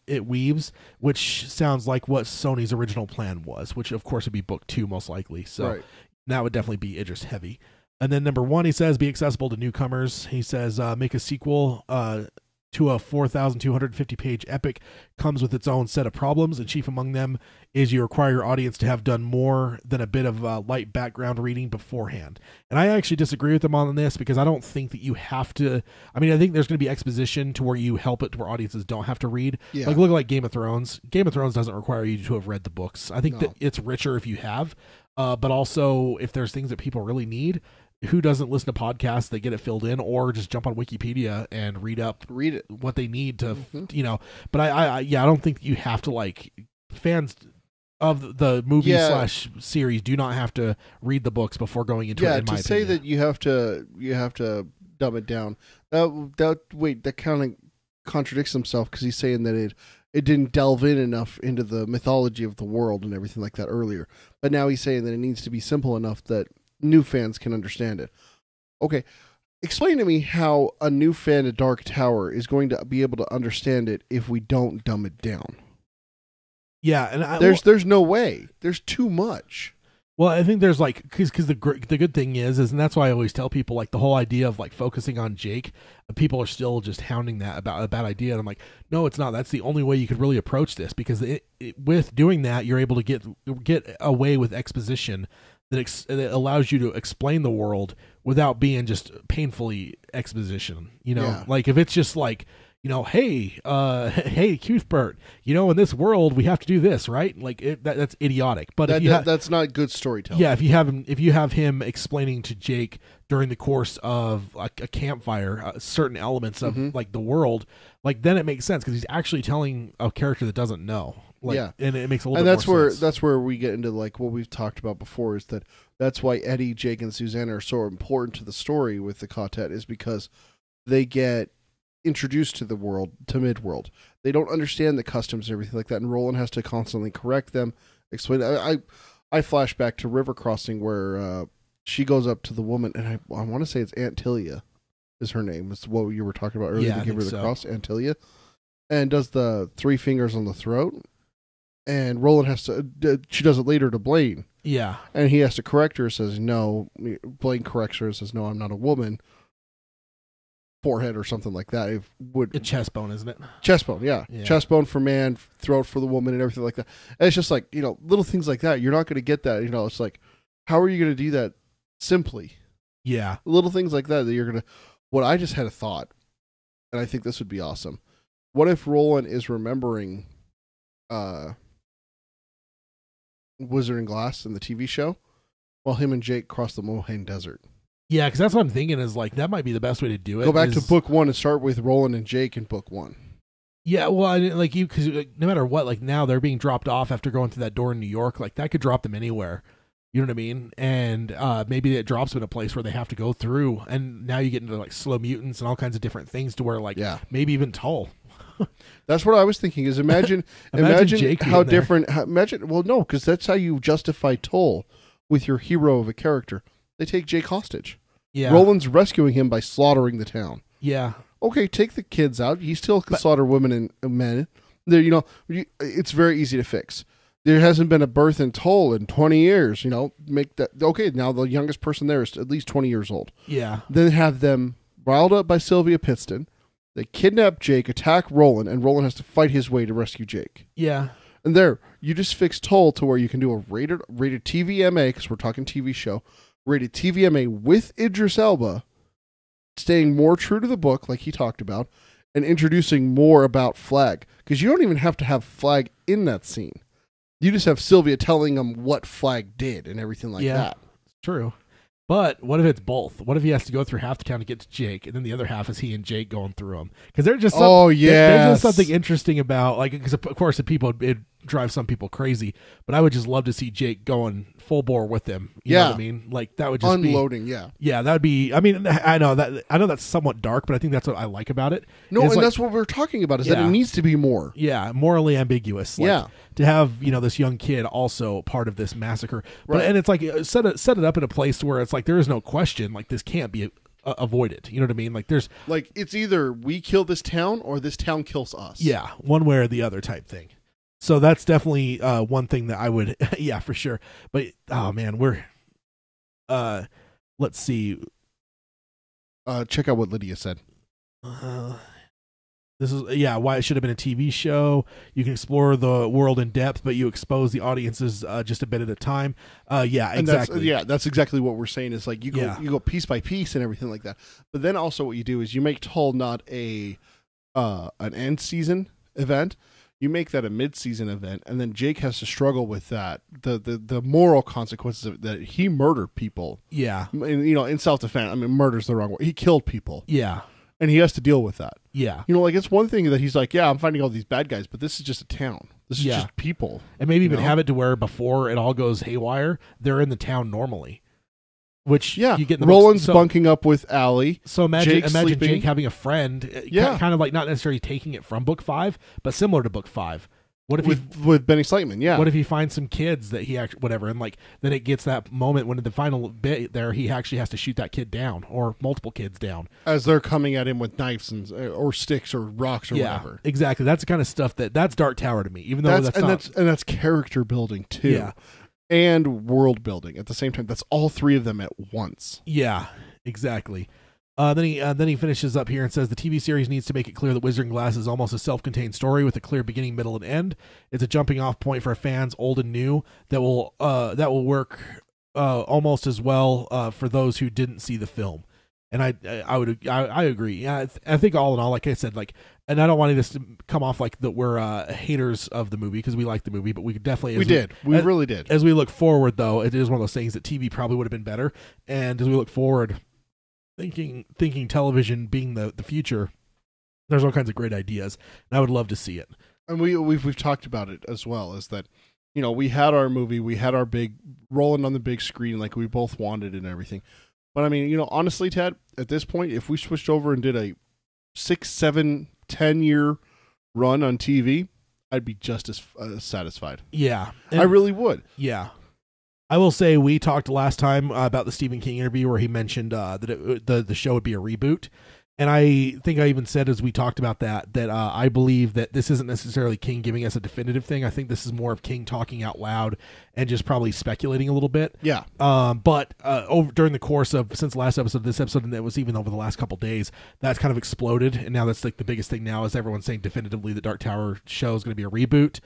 it weaves, which sounds like what Sony's original plan was, which of course would be book 2 most likely. So that would definitely be Idris heavy. And then number 1, he says, be accessible to newcomers. He says, make a sequel to a 4,250-page epic comes with its own set of problems, and chief among them is you require your audience to have done more than a bit of light background reading beforehand. And I actually disagree with him on this, because I don't think that you have to. I mean, I think there's going to be exposition to where you help it to where audiences don't have to read. Yeah. Like, look like Game of Thrones. Game of Thrones doesn't require you to have read the books. I think that it's richer if you have, but also if there's things that people really need. Who doesn't listen to podcasts that get it filled in, or just jump on Wikipedia and read it what they need to, but I don't think you have to, like, fans of the movie / series do not have to read the books before going into it. In my say opinion. that you have to dumb it down. That kind of contradicts himself, because he's saying that it didn't delve in enough into the mythology of the world and everything like that earlier. But now he's saying that it needs to be simple enough that new fans can understand it. Okay, explain to me how a new fan of Dark Tower is going to be able to understand it if we don't dumb it down. Yeah, and there's no way. There's too much. Well, I think there's because the good thing is, and that's why I always tell people, like, the whole idea of like focusing on Jake, people are still just hounding that about a bad idea, and I'm like, no, it's not. That's the only way you could really approach this, because with doing that, you're able to get away with exposition that allows you to explain the world without being just painfully exposition. Like if it's just like, hey, Cuthbert, in this world we have to do this, right? Like that's idiotic. But that's not good storytelling. Yeah, if you have him explaining to Jake during the course of a campfire certain elements of like the world, like then it makes sense, because he's actually telling a character that doesn't know. And it makes a little bit more sense. That's where we get into like what we've talked about before, is that's why Eddie, Jake, and Susanna are so important to the story with the quartet, is because they get introduced to the world, to Midworld. They don't understand the customs and everything like that, and Roland has to constantly correct them, explain. I flash back to River Crossing, where she goes up to the woman, and I want to say it's Aunt Tilia is her name. It's what you were talking about earlier, to give her the cross, Aunt Tilia, and does the 3 fingers on the throat. And Roland has to, she does it later to Blaine. Yeah. And he has to correct her, says, no. Blaine corrects her and says, no, I'm not a woman. Forehead or something like that. A chest bone, isn't it? Chest bone, yeah. Chest bone for man, throat for the woman, and everything like that. And it's just like, little things like that. You're not going to get that. It's like, how are you going to do that simply? Yeah. Little things like that you're going to, what I just had a thought, and I think this would be awesome. What if Roland is remembering, Wizard and Glass in the TV show, while him and Jake cross the Mohaine Desert? Yeah, because that's what I'm thinking, is like that might be the best way to do it. Go back to book 1 and start with Roland and Jake in book 1. Yeah, well, because no matter what, like now they're being dropped off after going through that door in New York. Like that could drop them anywhere. You know what I mean? And maybe it drops them in a place where they have to go through, and now you get into like slow mutants and all kinds of different things to where maybe even Tull. That's what I was thinking. Is imagine Jake how different. Because that's how you justify Tull with your hero of a character. They take Jake hostage. Yeah, Roland's rescuing him by slaughtering the town. Yeah. Okay, take the kids out. He still can slaughter women and men. There, it's very easy to fix. there hasn't been a birth in Toll in 20 years. You know, make that okay. Now the youngest person there is at least 20 years old. Yeah. Then have them riled up by Sylvia Pittston. They kidnap Jake, attack Roland, and Roland has to fight his way to rescue Jake. Yeah. And there, you just fix Toll to where you can do a rated TVMA, because we're talking TV show, rated TVMA with Idris Elba, staying more true to the book, like he talked about, and introducing more about Flag. Because you don't even have to have Flag in that scene. You just have Sylvia telling him what Flag did and everything like that. True. But what if it's both? What if he has to go through half the town to get to Jake, and then the other half is he and Jake going through them? Because there's just there's just something interesting about, like, because of course it drives some people crazy, but I would just love to see Jake going full bore with them. You know what I mean? Like, that would just unloading. Yeah, that would be. I mean, I know that's somewhat dark, but I think that's what I like about it. No, and that's what we're talking about, is that it needs to be more. Yeah, morally ambiguous. Like, to have this young kid also part of this massacre, but and it's like set it up in a place where it's like there is no question, like, this can't be avoided. You know what I mean? Like, there's like, it's either we kill this town or this town kills us. Yeah, one way or the other type thing. So that's definitely one thing that I would, yeah, for sure. But oh man, we're let's see. Check out what Lydia said. This is why it should have been a TV show. You can explore the world in depth, but you expose the audiences just a bit at a time. Exactly. That's exactly what we're saying. Is like you go piece by piece and everything like that. But then also what you do is you make Toll not an end season event. You make that a mid-season event, and then Jake has to struggle with that, the moral consequences of that. He murdered people. Yeah. In self-defense. I mean, murder's the wrong word. He killed people. Yeah. And he has to deal with that. Yeah. Like, it's one thing that he's like, I'm finding all these bad guys, but this is just a town. This is just people. And maybe even have it to where before it all goes haywire, they're in the town normally. Which you get in the Roland's bunking up with Allie. So imagine Jake having a friend, kind of like not necessarily taking it from book 5, but similar to book 5. What if with Benny Slightman? Yeah. What if he finds some kids that he actually and like then it gets that moment when in the final bit there he actually has to shoot that kid down or multiple kids down as they're coming at him with knives or sticks or rocks or whatever. Exactly. That's the kind of stuff that's Dark Tower to me. Even though that's character building too. Yeah. And world building at the same time. That's all three of them at once. Yeah, exactly. Then he finishes up here and says the TV series needs to make it clear that Wizarding Glass is almost a self-contained story with a clear beginning, middle, and end. It's a jumping-off point for fans, old and new, that will work almost as well for those who didn't see the film. And I agree. Yeah, I think all in all, like I said, and I don't want this to come off like that we're haters of the movie, because we like the movie, but we definitely we really did. As we look forward, though, it is one of those things that TV probably would have been better. And as we look forward, thinking television being the future, there's all kinds of great ideas, and I would love to see it. And we've talked about it as well, is that we had our movie, we had our big rolling on the big screen like we both wanted and everything. But I mean, honestly, Ted, at this point, if we switched over and did a 6, 7, 10-year run on TV, I'd be just as satisfied. Yeah. I really would. Yeah. I will say we talked last time about the Stephen King interview where he mentioned that the show would be a reboot. And I think I even said as we talked about that I believe that this isn't necessarily King giving us a definitive thing. I think this is more of King talking out loud and just probably speculating a little bit. Yeah. But over during the course of since the last episode, this episode, and it was even over the last couple days, that's kind of exploded. And now that's like the biggest thing now is everyone's saying definitively the Dark Tower show is going to be a reboot.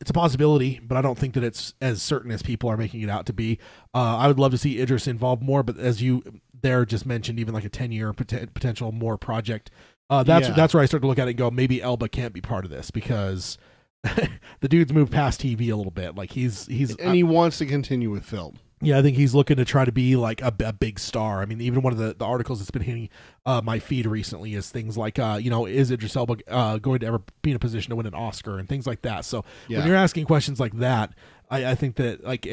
It's a possibility, but I don't think that it's as certain as people are making it out to be. I would love to see Idris involved more, but as you there just mentioned, even like a 10-year potential more project. That's where I start to look at it and go, maybe Elba can't be part of this because the dude's moved past TV a little bit. Like he's he wants to continue with film. Yeah, I think he's looking to try to be like a big star. I mean, even one of the articles that's been hitting my feed recently is things like, is Idris Elba going to ever be in a position to win an Oscar and things like that. So when you're asking questions like that, I think that like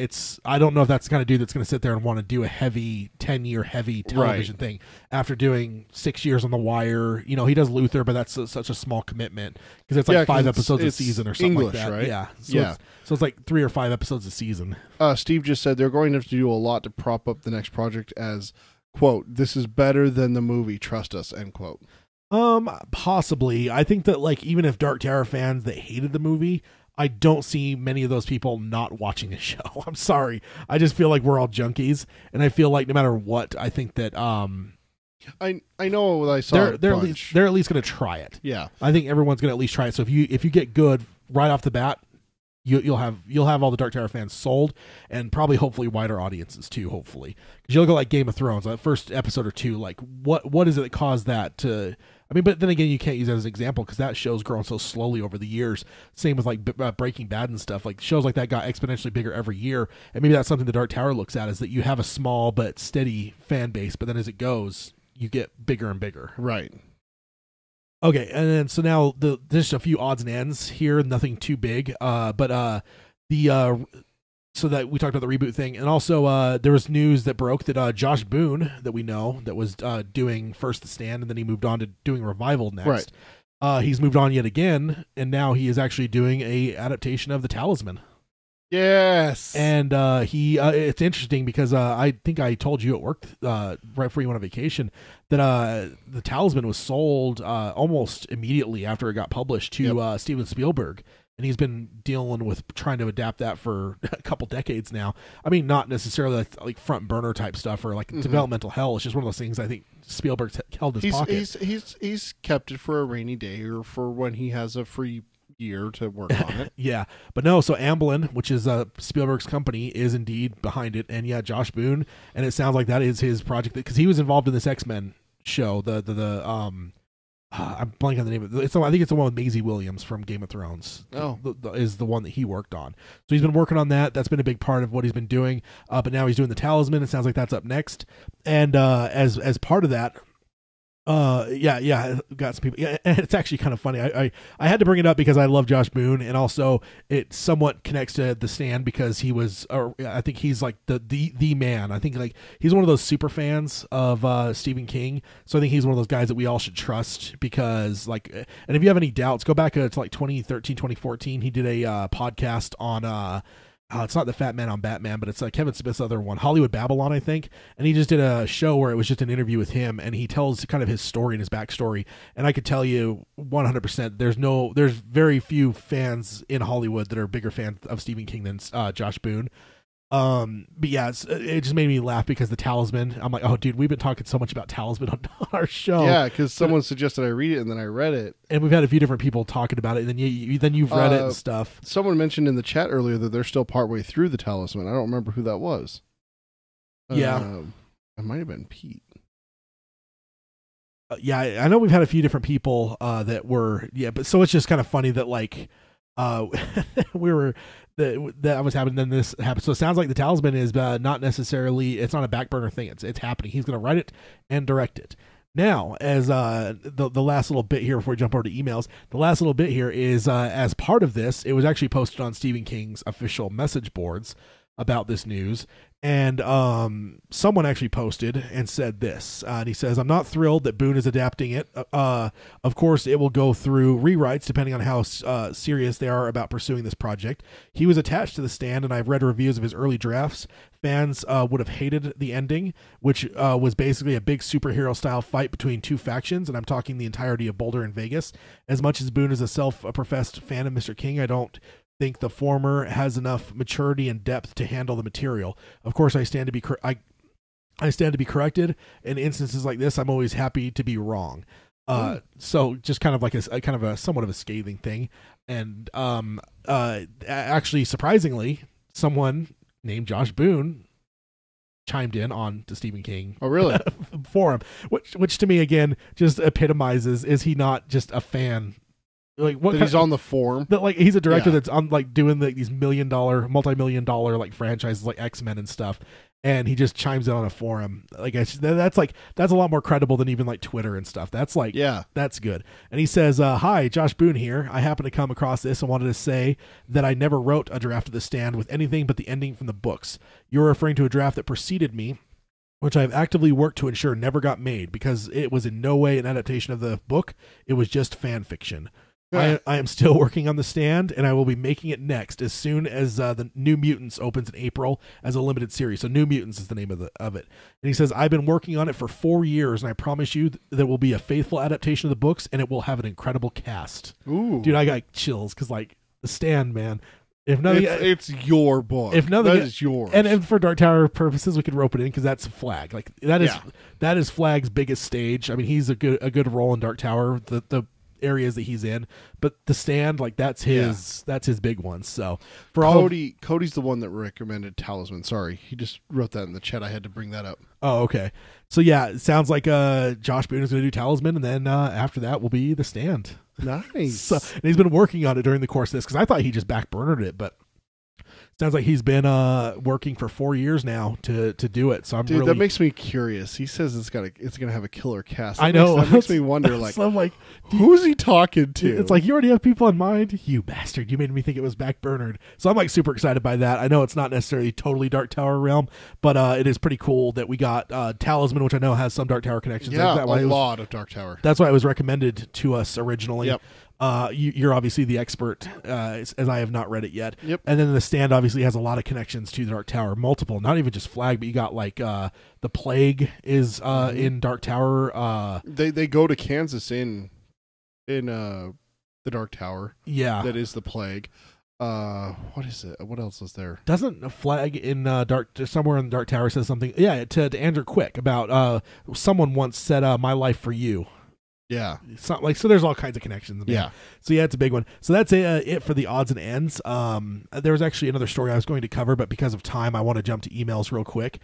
I don't know if that's the kind of dude that's going to sit there and want to do a heavy 10-year heavy television thing after doing 6 years on The Wire. He does Luther, but that's such a small commitment because it's like 5 episodes a season or something English, like that. Right? Yeah. So it's like 3 or 5 episodes a season. Steve just said they're going to have to do a lot to prop up the next project as, quote, this is better than the movie, trust us, end quote. Possibly. I think that like even if Dark Tower fans that hated the movie, I don't see many of those people not watching the show. I'm sorry. I just feel like we're all junkies, and I feel like no matter what, I think that I know what I saw. they're at least going to try it. Yeah, I think everyone's going to at least try it. So if you get good right off the bat, you'll have all the Dark Tower fans sold, and probably hopefully wider audiences too. Hopefully, because you look at like Game of Thrones, that first episode or two, like what is it that caused that to? I mean, but then again, you can't use that as an example because that show's grown so slowly over the years. Same with like Breaking Bad and stuff. Like shows like that got exponentially bigger every year, and maybe that's something the Dark Tower looks at, is that you have a small but steady fan base, but then as it goes, you get bigger and bigger. Right. Okay, and then so now there's a few odds and ends here, nothing too big. So that we talked about the reboot thing, and also there was news that broke that Josh Boone, that we know, that was doing first The Stand, and then he moved on to doing Revival next. Right. He's moved on yet again, and now he is actually doing a adaptation of The Talisman. Yes. And it's interesting because I think I told you at work right before you went on vacation that The Talisman was sold almost immediately after it got published to Steven Spielberg. And he's been dealing with trying to adapt that for a couple decades now. I mean, not necessarily like front burner type stuff or like developmental hell. It's just one of those things I think Spielberg's held in his pocket. He's kept it for a rainy day or for when he has a free year to work on it. Yeah, but no, so Amblin, which is Spielberg's company, is indeed behind it, and yeah, Josh Boone, and it sounds like that is his project because he was involved in this X-Men show. I'm blanking on the name of it. I think it's the one with Maisie Williams from Game of Thrones. Oh, is the one that he worked on. So he's been working on that. That's been a big part of what he's been doing. But now he's doing The Talisman. It sounds like that's up next. And as part of that, got some people. Yeah, and it's actually kind of funny. I had to bring it up because I love Josh Boone, and also it somewhat connects to The Stand because he was. I think he's like the man. I think like he's one of those super fans of Stephen King. So I think he's one of those guys that we all should trust because like. And if you have any doubts, go back to like 2013, 2014. He did a podcast on. It's not the Fat Man on Batman, but it's Kevin Smith's other one, Hollywood Babylon, I think. And he just did a show where it was just an interview with him, and he tells kind of his story and his backstory. And I could tell you 100%, there's very few fans in Hollywood that are bigger fans of Stephen King than Josh Boone. But yeah, it just made me laugh because The Talisman. I'm like, oh, dude, we've been talking so much about Talisman on our show. Yeah, because someone suggested I read it, and then I read it, and we've had a few different people talking about it. And then you've read it and stuff. Someone mentioned in the chat earlier that they're still partway through The Talisman. I don't remember who that was. Yeah, it might have been Pete. Yeah, I know we've had a few different people that were but so it's just kind of funny that like we were. That was happening, then this happened. So it sounds like The Talisman is not necessarily, it's not a back burner thing. It's happening. He's going to write it and direct it. Now, as the last little bit here before we jump over to emails, the last little bit here is as part of this, it was actually posted on Stephen King's official message boards about this news. And someone actually posted and said this, and he says, "I'm not thrilled that Boone is adapting it. Of course, it will go through rewrites depending on how serious they are about pursuing this project. He was attached to The Stand, and I've read reviews of his early drafts. Fans would have hated the ending, which was basically a big superhero-style fight between two factions, and I'm talking the entirety of Boulder and Vegas. As much as Boone is a self-professed fan of Mr. King, I don't think the former has enough maturity and depth to handle the material. Of course, I stand to be corrected. In instances like this, I'm always happy to be wrong." So just kind of like a somewhat of a scathing thing. And actually, surprisingly, someone named Josh Boone chimed in on to Stephen King. Oh, really? Forum, which to me again just epitomizes: is he not just a fan? Like what he's on the forum, that like he's a director that's on like doing these multi-million-dollar like franchises like X-Men and stuff, and he just chimes in on a forum. Like that's a lot more credible than even like Twitter and stuff. That's like, yeah, that's good. And he says, "Hi, Josh Boone here. I happened to come across this and wanted to say that I never wrote a draft of The Stand with anything but the ending from the books. You're referring to a draft that preceded me, which I've actively worked to ensure never got made because it was in no way an adaptation of the book. It was just fan fiction. I am still working on The Stand, and I will be making it next as soon as the New Mutants opens in April as a limited series." So New Mutants is the name of it. And he says, "I've been working on it for 4 years, and I promise you there will be a faithful adaptation of the books, and it will have an incredible cast." Ooh. Dude, I got chills because like The Stand, man. If nothing, it's your book. If nothing, that is yours. And for Dark Tower purposes, we could rope it in because that's Flag. Like that is Flag's biggest stage. I mean, he's a good role in Dark Tower. The areas that he's in, but The Stand, like that's his big one. So for Cody's the one that recommended Talisman. Sorry, he just wrote that in the chat. I had to bring that up. Oh, okay. So yeah, it sounds like Josh Boone is going to do Talisman, and then after that will be The Stand. Nice. So, and he's been working on it during the course of this because I thought he just backburnered it, but sounds like he's been working for 4 years now to do it. So that makes me curious. He says it's gonna have a killer cast. I know. That makes me wonder. Like, so I'm like, who's he talking to? It's like you already have people in mind. You bastard! You made me think it was backburnered. So I'm like super excited by that. I know it's not necessarily totally Dark Tower realm, but it is pretty cool that we got Talisman, which I know has some Dark Tower connections. Yeah, a lot of Dark Tower. That's why it was recommended to us originally. Yep. You're obviously the expert, as I have not read it yet. Yep. And then The Stand obviously has a lot of connections to the Dark Tower, multiple, not even just Flag, but you got like the Plague is in Dark Tower. They go to Kansas in the Dark Tower. Yeah, that is the Plague. What is it? What else is there? Doesn't a Flag in somewhere in the Dark Tower says something? Yeah, to Andrew Quick about someone once said, "My life for you." Yeah, so there's all kinds of connections. Man. Yeah, so yeah, it's a big one. So that's it for the odds and ends. There was actually another story I was going to cover, but because of time, I want to jump to emails real quick.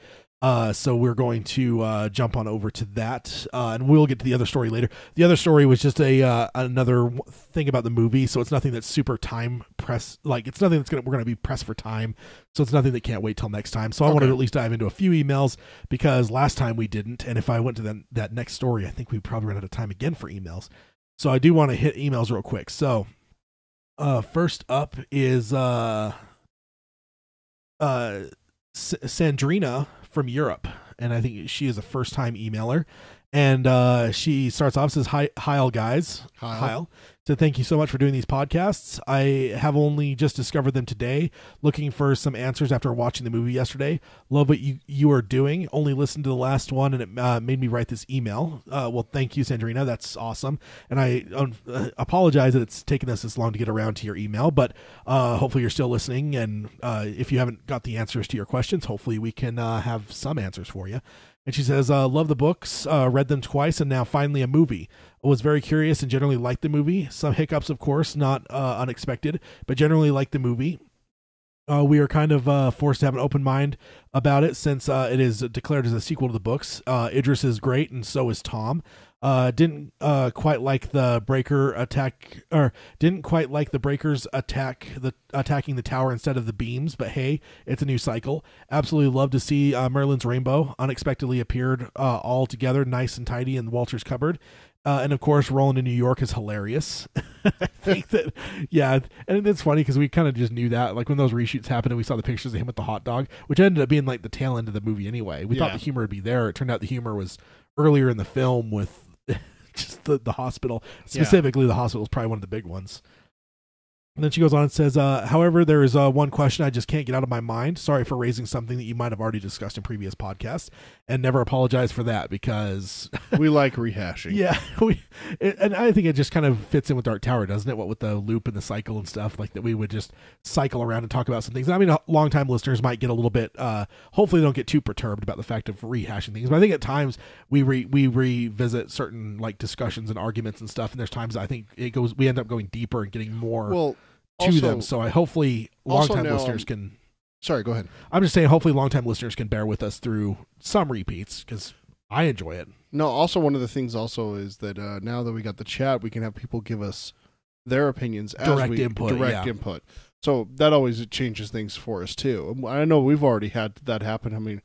So we're going to jump on over to that, and we'll get to the other story later. The other story was just another thing about the movie, so it's nothing that's super time press. Like it's nothing we're going to be pressed for time, so it's nothing that can't wait till next time. So I wanted to at least dive into a few emails because last time we didn't, and if I went to that next story, I think we probably run out of time again for emails. So I do want to hit emails real quick. So first up is Sandrina from Europe, and I think she is a first-time emailer, and she starts off says, hi all guys. Hi. So thank you so much for doing these podcasts. I have only just discovered them today, looking for some answers after watching the movie yesterday. Love what you are doing. Only listened to the last one, and it made me write this email. Well, thank you, Sandrina. That's awesome. And I apologize that it's taken us this long to get around to your email, but hopefully you're still listening, and if you haven't got the answers to your questions, hopefully we can have some answers for you. And she says, love the books, read them twice, and now finally a movie. I was very curious and generally liked the movie. Some hiccups, of course, not unexpected, but generally liked the movie. We are kind of forced to have an open mind about it since it is declared as a sequel to the books. Idris is great, and so is Tom. Didn't quite like the breaker attack, or didn't quite like the breakers attacking the tower instead of the beams. But hey, it's a new cycle. Absolutely love to see Merlin's rainbow unexpectedly appeared all together, nice and tidy in Walter's cupboard. And of course, Roland in New York is hilarious. I think that, yeah, and it's funny because we kind of just knew that, like when those reshoots happened and we saw the pictures of him with the hot dog, which ended up being like the tail end of the movie anyway. We thought the humor would be there. It turned out the humor was earlier in the film with just the hospital. Specifically, the hospital is probably one of the big ones. And then she goes on and says, however, there is one question I just can't get out of my mind. Sorry for raising something that you might have already discussed in previous podcasts, and never apologize for that because we like rehashing. Yeah, and I think it just kind of fits in with Dark Tower, doesn't it? What with the loop and the cycle and stuff, like that we would just cycle around and talk about some things. I mean, longtime listeners might get a little bit, hopefully they don't get too perturbed about the fact of rehashing things, but I think at times we revisit certain like discussions and arguments and stuff, and there's times I think we end up going deeper and getting more to them. So I hopefully longtime listeners can. Sorry, go ahead. I'm just saying, hopefully longtime listeners can bear with us through some repeats because I enjoy it. No, also one of the things also is that now that we got the chat, we can have people give us their opinions as direct input. So that always changes things for us too. I know we've already had that happen. I mean,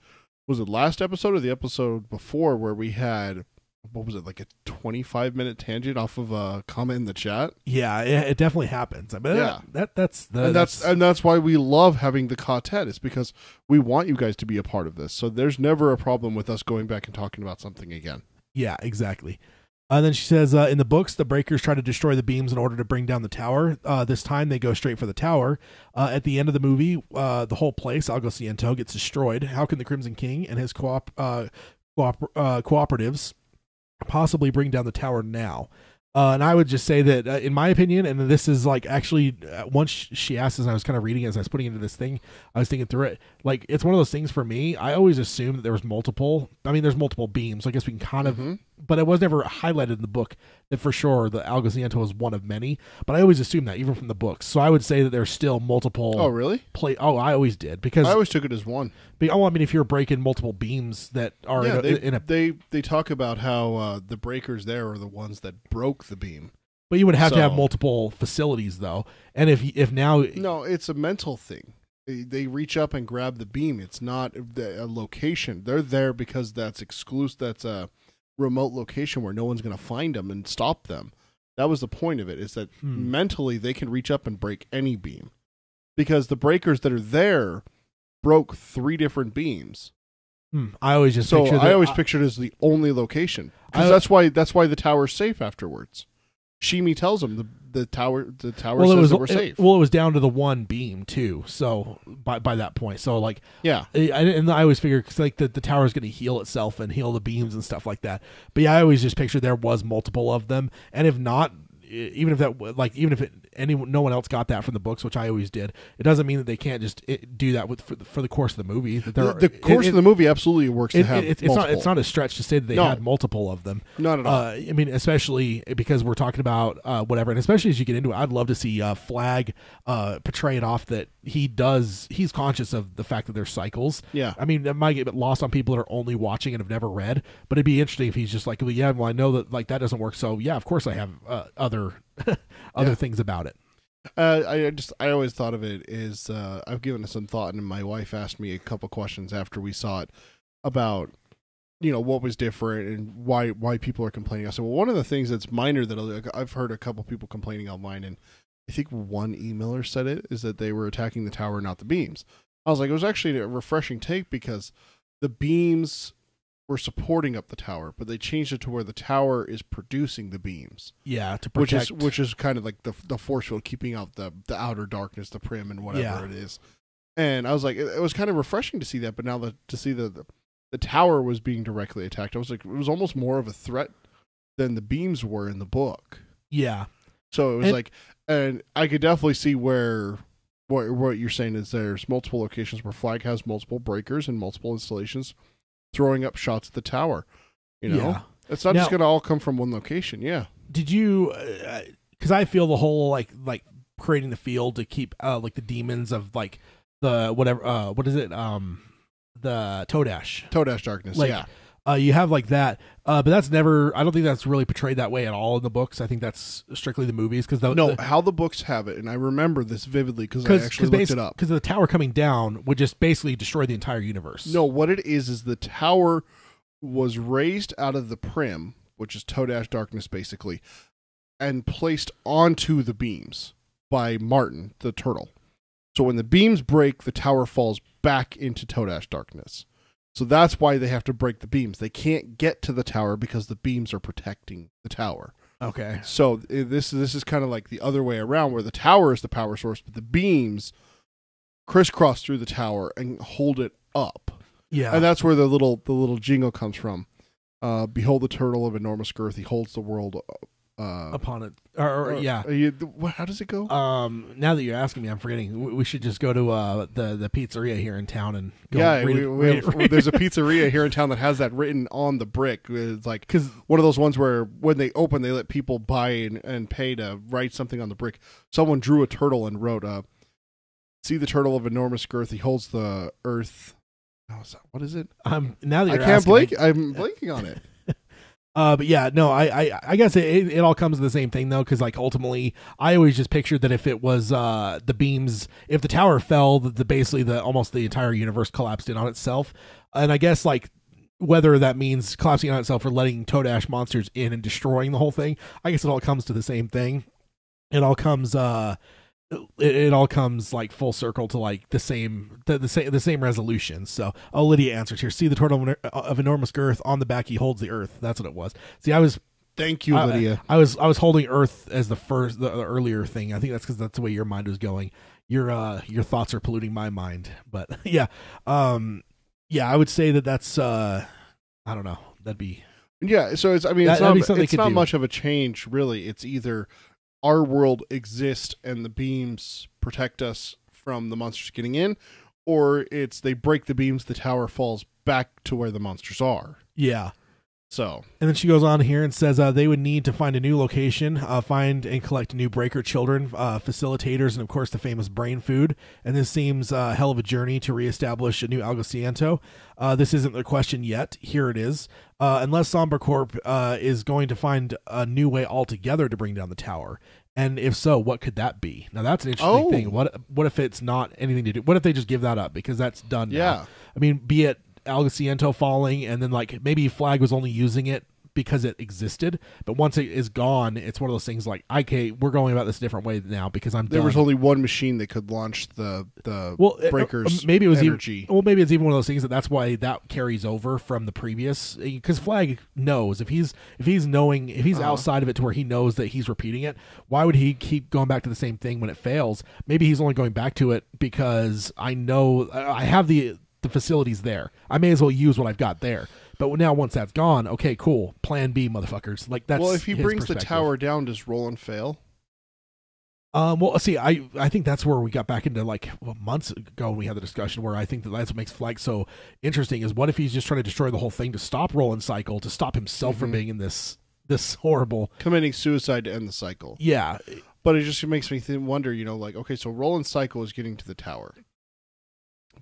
was it last episode or the episode before where we had, what was it, like a 25-minute tangent off of a comment in the chat? Yeah, it definitely happens. I mean, yeah, that's why we love having the quartet. It's because we want you guys to be a part of this. So there's never a problem with us going back and talking about something again. Yeah, exactly. And then she says, in the books, the breakers try to destroy the beams in order to bring down the tower. This time they go straight for the tower. At the end of the movie, the whole place, Algo Ciento, gets destroyed. How can the Crimson King and his cooperatives possibly bring down the tower now? And I would just say that, in my opinion, and this is like actually, once she asked us, and I was kind of reading as I was putting into this thing, I was thinking through it. Like, it's one of those things for me. I always assumed that there was multiple. I mean, there's multiple beams. So I guess we can kind of, but it was never highlighted in the book that for sure the Algaziento was one of many. But I always assumed that, even from the books. So I would say that there's still multiple. Oh, really? I always did, because I always took it as one. I mean, if you're breaking multiple beams that are they talk about how the breakers there are the ones that broke the beam. But you would have to have multiple facilities, though. And if now... No, it's a mental thing. They reach up and grab the beam. It's not a location. They're there because that's exclusive. That's a remote location where no one's going to find them and stop them. That was the point of it, is that mentally they can reach up and break any beam. Because the breakers that are there broke 3 different beams. I always just pictured it as the only location. Because that's why the tower's safe afterwards. Shimi tells him the tower says that we're safe. Well, it was down to the one beam too. So by that point, so like yeah, and I always figured, because like the tower is going to heal itself and heal the beams and stuff like that. But yeah, I always just pictured there was multiple of them, and if not, even if no one else got that from the books, which I always did, it doesn't mean that they can't just do that for the course of the movie. The course of the movie absolutely works to have multiple. It's not a stretch to say that they had multiple of them. Not at all. I mean, especially because we're talking about whatever, and especially as you get into it, I'd love to see Flag portray it off that he's conscious of the fact that there's cycles. Yeah. I mean, that might get lost on people that are only watching and have never read, but it'd be interesting if he's just like, well, I know that like that doesn't work, so yeah, of course I have other things about it. I always thought of it as I've given it some thought, and my wife asked me a couple questions after we saw it about what was different and why people are complaining. I said, well, one of the things that's minor that I've heard a couple people complaining online, and I think one emailer said it, is that they were attacking the tower, not the beams. I was like, it was actually a refreshing take, because the beams were supporting up the tower, but they changed it to where the tower is producing the beams. Yeah, to protect, which is kind of like the force field, keeping out the outer darkness, the prim, and whatever it is. And I was like, it was kind of refreshing to see that. But now to see the tower was being directly attacked, I was like, it was almost more of a threat than the beams were in the book. Yeah. So it was and I could definitely see where what you're saying is there's multiple locations where Flag has multiple breakers and multiple installations throwing up shots at the tower. Yeah. It's not just going to all come from one location. Yeah. Did you? Because I feel the whole like creating the field to keep like the demons of like the whatever. What is it? The Todash darkness. Like, yeah. You have like that, but that's never. I don't think that's really portrayed that way at all in the books. I think that's strictly the movies. Because how the books have it, and I remember this vividly because I actually looked it up. Because the tower coming down would just basically destroy the entire universe. No, what it is the tower was raised out of the prim, which is Todash darkness, basically, and placed onto the beams by Martin the turtle. So when the beams break, the tower falls back into Todash darkness. So that's why they have to break the beams. They can't get to the tower because the beams are protecting the tower. Okay. So this is kind of like the other way around, where the tower is the power source, but the beams crisscross through the tower and hold it up. Yeah. And that's where the little jingle comes from. Behold the turtle of enormous girth. He holds the world upon it. Yeah. How does it go? Now that you're asking me, I'm forgetting. We should just go to the pizzeria here in town and go. Yeah, there's a pizzeria here in town that has that written on the brick. It's like, because one of those ones where when they open, they let people buy and pay to write something on the brick. Someone drew a turtle and wrote, "See the turtle of enormous girth. He holds the earth." What is it? Now that you're I'm blanking on it. But yeah, no, I guess it all comes to the same thing though, because like ultimately, I always just pictured that if it was the beams, if the tower fell, basically almost the entire universe collapsed in on itself, and I guess like whether that means collapsing on itself or letting Todash monsters in and destroying the whole thing, I guess it all comes to the same thing. It all comes like full circle to like the same resolution. So Lydia answers here. See the turtle of enormous girth, on the back he holds the earth. That's what it was. See, Thank you, Lydia. I was holding earth as the earlier thing. I think that's because that's the way your mind was going. Your thoughts are polluting my mind. But yeah, I would say that's I don't know. That'd be. Yeah, so it's it's not much of a change, really. It's either our world exists and the beams protect us from the monsters getting in, or it's they break the beams, the tower falls back to where the monsters are. Yeah. So, and then she goes on here and says they would need to find a new location, find and collect new breaker children, facilitators, and of course the famous brain food. And this seems a hell of a journey to reestablish a new Algo. This isn't the question yet. Here it is. Unless Sombra Corp is going to find a new way altogether to bring down the tower. And if so, what could that be? Now that's an interesting thing. What if it's not anything to do? What if they just give that up because that's done now? I mean, be it Algo falling, and then like maybe Flag was only using it because it existed, but once it is gone, it's one of those things like, okay, we're going about this a different way now because there was only one machine that could launch the breakers. Maybe it was energy. Maybe it's even one of those things that's why that carries over from the previous, because Flag knows if he's outside of it to where he knows that he's repeating it, why would he keep going back to the same thing when it fails? Maybe he's only going back to it because I know I have the facilities there. I may as well use what I've got there. But now once that's gone, okay, cool. Plan B, motherfuckers. Like that's well, if he brings the tower down, does Roland fail? Well, see, I think that's where we got back into months ago when we had the discussion where I think that's what makes Flag so interesting is what if he's just trying to destroy the whole thing to stop Roland's cycle, to stop himself from being in this horrible committing suicide to end the cycle. Yeah. But it just makes me wonder, okay, so Roland's cycle is getting to the tower.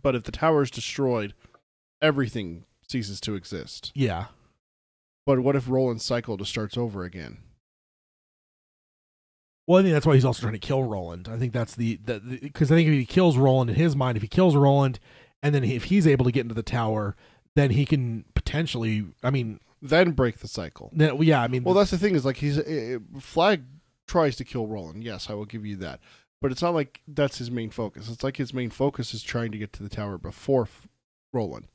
But if the tower is destroyed, everything ceases to exist. Yeah. But what if Roland's cycle just starts over again? Well, I think that's why he's also trying to kill Roland. I think that's because I think if he kills Roland in his mind, if he kills Roland, and then if he's able to get into the tower, then he can potentially, then break the cycle. Then, yeah, well, that's the thing is Flag tries to kill Roland. Yes, I will give you that. But it's not like that's his main focus. It's like his main focus is trying to get to the tower before Roland.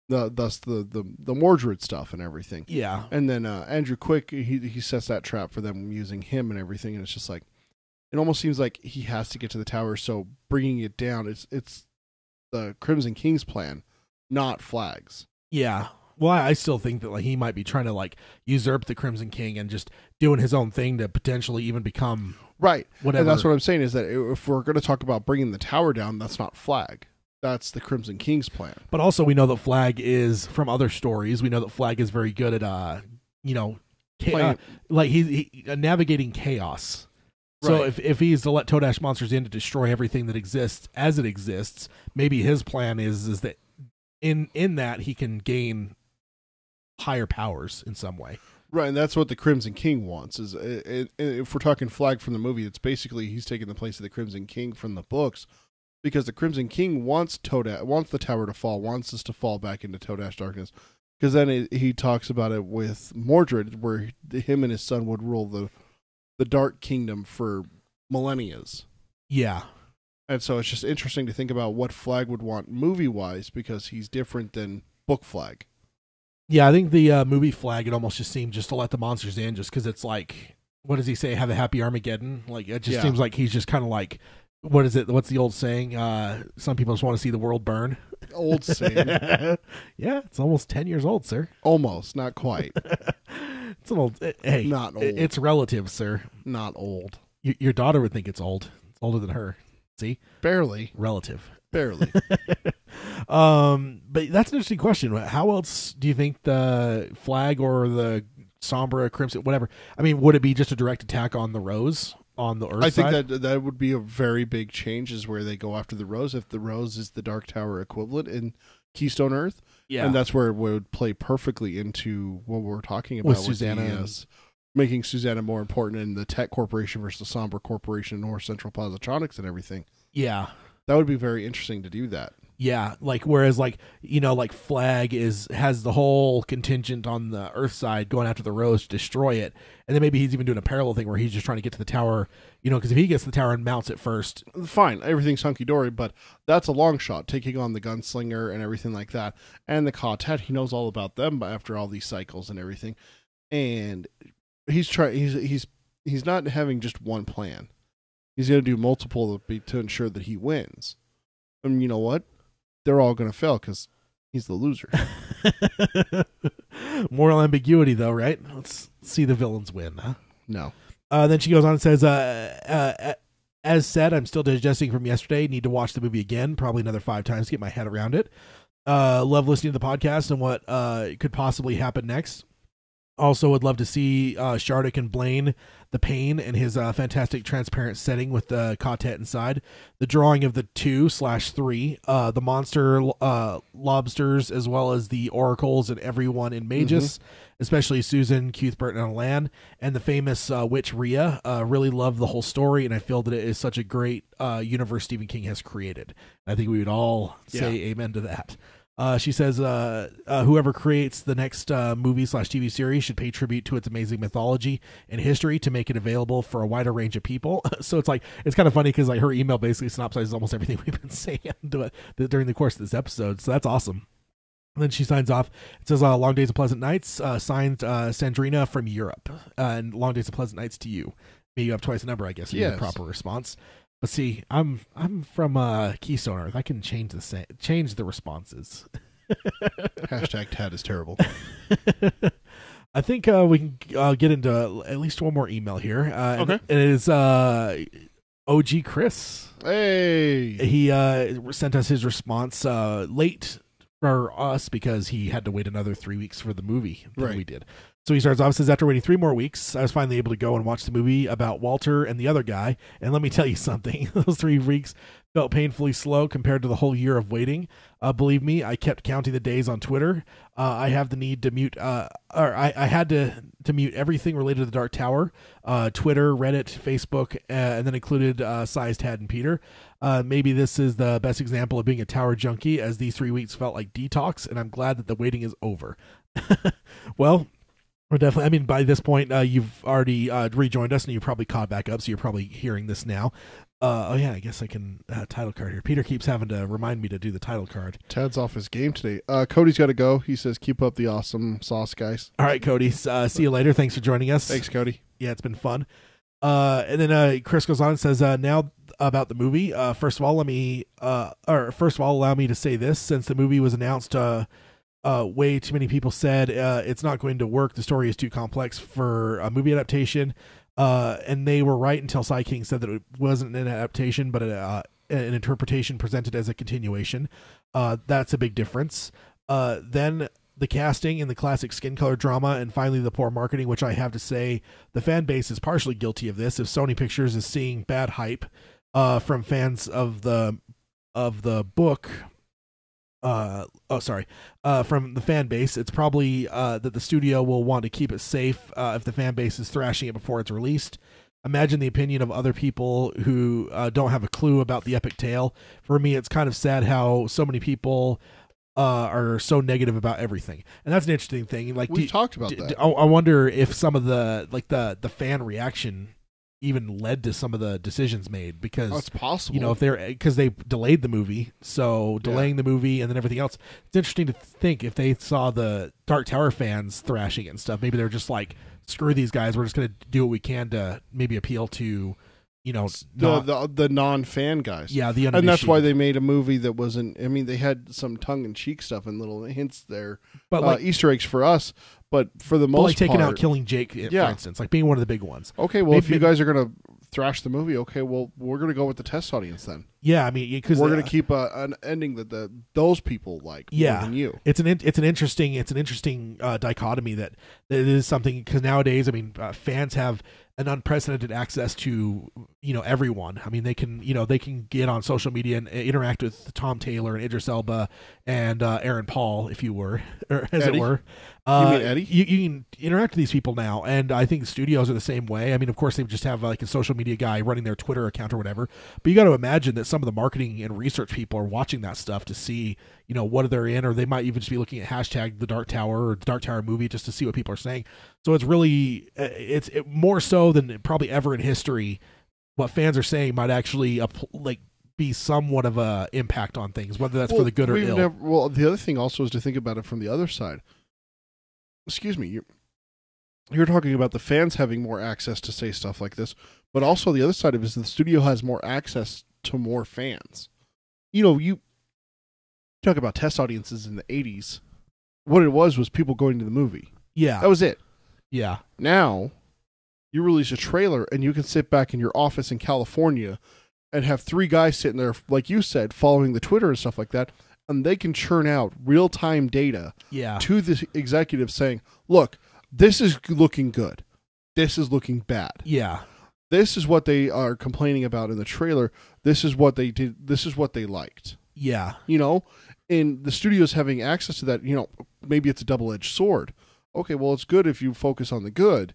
Thus the Mordred stuff and everything. Yeah. And then Andrew Quick, he sets that trap for them using him and everything. And it's just like, it almost seems like he has to get to the tower. So bringing it down, it's the Crimson King's plan, not Flag's. Yeah. Well, I still think that he might be trying to usurp the Crimson King and just doing his own thing to potentially even become right. Whatever. And that's what I'm saying is that if we're going to talk about bringing the tower down, that's not Flag. That's the Crimson King's plan. But also we know that Flag is, from other stories, we know that Flag is very good at, he's navigating chaos. So right. if he's to let Toadash monsters in to destroy everything that exists as it exists, maybe his plan is that in that he can gain higher powers in some way. Right, and that's what the Crimson King wants. Is if we're talking Flag from the movie, it's basically he's taking the place of the Crimson King from the books, because the Crimson King wants the tower to fall, wants us to fall back into Toadash darkness. Because then he talks about it with Mordred, where him and his son would rule the Dark Kingdom for millennias. Yeah. And so it's just interesting to think about what Flag would want movie-wise, because he's different than book Flag. Yeah, I think the movie Flag, it almost just seemed just to let the monsters in, just because it's like, what does he say? Have a happy Armageddon? It just seems like he's just kind of like, what is it? What's the old saying? Some people just want to see the world burn. Old saying. Yeah, it's almost 10 years old, sir. Almost, not quite. It's an old. Hey, not old. It's relative, sir. Not old. Your daughter would think it's old. It's older than her. See? Barely. Relative. Barely. But that's an interesting question. How else do you think the Flag or the Sombra, Crimson, whatever? Would it be just a direct attack on the Rose on the Earth I side? think that would be a very big change, is where they go after the Rose. If the Rose is the Dark Tower equivalent in Keystone Earth, yeah, and that's where it would play perfectly into what we're talking about with Susanna, making Susanna more important in the Tech Corporation versus the Sombra Corporation, North Central Positronics, and everything. Yeah, that would be very interesting to do that. Yeah, whereas Flag has the whole contingent on the Earth side going after the Rose to destroy it, and then maybe he's even doing a parallel thing where he's just trying to get to the tower, because if he gets to the tower and mounts it first, fine, everything's hunky dory, but that's a long shot, taking on the Gunslinger and everything like that, and the Quartet. He knows all about them after all these cycles and everything, and he's not having just one plan. He's going to do multiple to ensure that he wins. And you know what? They're all going to fail because He's the loser. Moral ambiguity, though, right? Let's see the villains win, huh? No. Then she goes on and says, as said, I'm still digesting from yesterday. Need to watch the movie again, probably another 5 times to get my head around it. Love listening to the podcast and what could possibly happen next. Also would love to see Shardik and Blaine, the pain and his fantastic transparent setting with the Cotet inside. The drawing of the 2/3, the monster lobsters, as well as the oracles and everyone in Magus, especially Susan, Cuthbert, and Alan, and the famous witch Rhea. Really love the whole story, and I feel that it is such a great universe Stephen King has created. I think we would all say amen to that. She says, whoever creates the next movie/TV series should pay tribute to its amazing mythology and history to make it available for a wider range of people. So it's kind of funny because her email basically synopsizes almost everything we've been saying during the course of this episode. So that's awesome. And then she signs off. It says, Long Days of Pleasant Nights, signed Sandrina from Europe. And Long Days of Pleasant Nights to you. Maybe you have twice the number, I guess, in the proper response. But see, I'm from Keystone Earth. I can change the responses. Hashtag Tad is terrible. I think we can get into at least one more email here. Okay. And it is OG Chris. Hey. He sent us his response late for us because he had to wait another 3 weeks for the movie that we did. So he starts off, says, after waiting 3 more weeks, I was finally able to go and watch the movie about Walter and the other guy. And let me tell you something. Those 3 weeks felt painfully slow compared to the whole year of waiting. Believe me, I kept counting the days on Twitter. I have the need to mute, I had to mute everything related to the Dark Tower, Twitter, Reddit, Facebook, and then included Size, Tad, and Peter. Maybe this is the best example of being a Tower junkie, as these 3 weeks felt like detox, and I'm glad that the waiting is over. Well, we're definitely, I mean, by this point, you've already rejoined us, and you probably caught back up, so you're probably hearing this now. I guess I can title card here. Peter keeps having to remind me to do the title card. Tad's off his game today. Cody's got to go. He says, keep up the awesome sauce, guys. All right, Cody. See you later. Thanks for joining us. Thanks, Cody. Yeah, it's been fun. And then Chris goes on and says, now about the movie. First of all, allow me to say this. Since the movie was announced, way too many people said it's not going to work. The story is too complex for a movie adaptation. And they were right until Cy King said that it wasn't an adaptation, but an interpretation presented as a continuation. That's a big difference. Then the casting and the classic skin color drama, and finally the poor marketing, which I have to say the fan base is partially guilty of this. If Sony Pictures is seeing bad hype from fans of the book, from the fan base, it's probably that the studio will want to keep it safe if the fan base is thrashing it before it's released. Imagine the opinion of other people who don't have a clue about the epic tale. For me, it's kind of sad how so many people are so negative about everything, and that's an interesting thing. Like we've talked about that. I wonder if some of the fan reaction even led to some of the decisions made, because it's possible, if because they delayed the movie, so delaying the movie and then everything else. It's interesting to think if they saw the Dark Tower fans thrashing it and stuff, maybe they're just like, screw these guys, we're just going to do what we can to maybe appeal to the non-fan guys. Yeah, the and that's why they made a movie that wasn't. I mean, they had some tongue-in-cheek stuff and little hints there, but Easter eggs for us. But for the most part, taking out Killing Jake, for instance, like being one of the big ones. Okay, well, if you guys are going to thrash the movie, okay, well, we're going to go with the test audience then. Yeah, I mean, because we're going to keep an ending that those people like more than you. It's an interesting dichotomy that it is something, because nowadays, I mean, fans have an unprecedented access to everyone. I mean, they can get on social media and interact with Tom Taylor and Idris Elba and Aaron Paul, if you were, or as Eddie? it were. You mean Eddie? You can interact with these people now, and I think the studios are the same way. I mean, of course, they just have like a social media guy running their Twitter account or whatever, but you got to imagine that some of the marketing and research people are watching that stuff to see what they're in, or they might even just be looking at hashtag the Dark Tower or the Dark Tower movie just to see what people are saying. So it's really it's more so than probably ever in history, what fans are saying might actually be somewhat of a impact on things, whether that's for the good or ill. The other thing also is to think about it from the other side. Excuse me, you're talking about the fans having more access to say stuff like this, but also the other side of it is the studio has more access to more fans. talk about test audiences in the 80s. What it was people going to the movie. Yeah. That was it. Yeah. Now, you release a trailer and you can sit back in your office in California and have 3 guys sitting there, like you said, following the Twitter and stuff like that, and they can churn out real-time data to the executive saying, look, this is looking good. This is looking bad. Yeah. This is what they are complaining about in the trailer. This is what they did. This is what they liked. Yeah. You know, and the studio's having access to that, you know, maybe it's a double-edged sword. Okay, well, it's good if you focus on the good,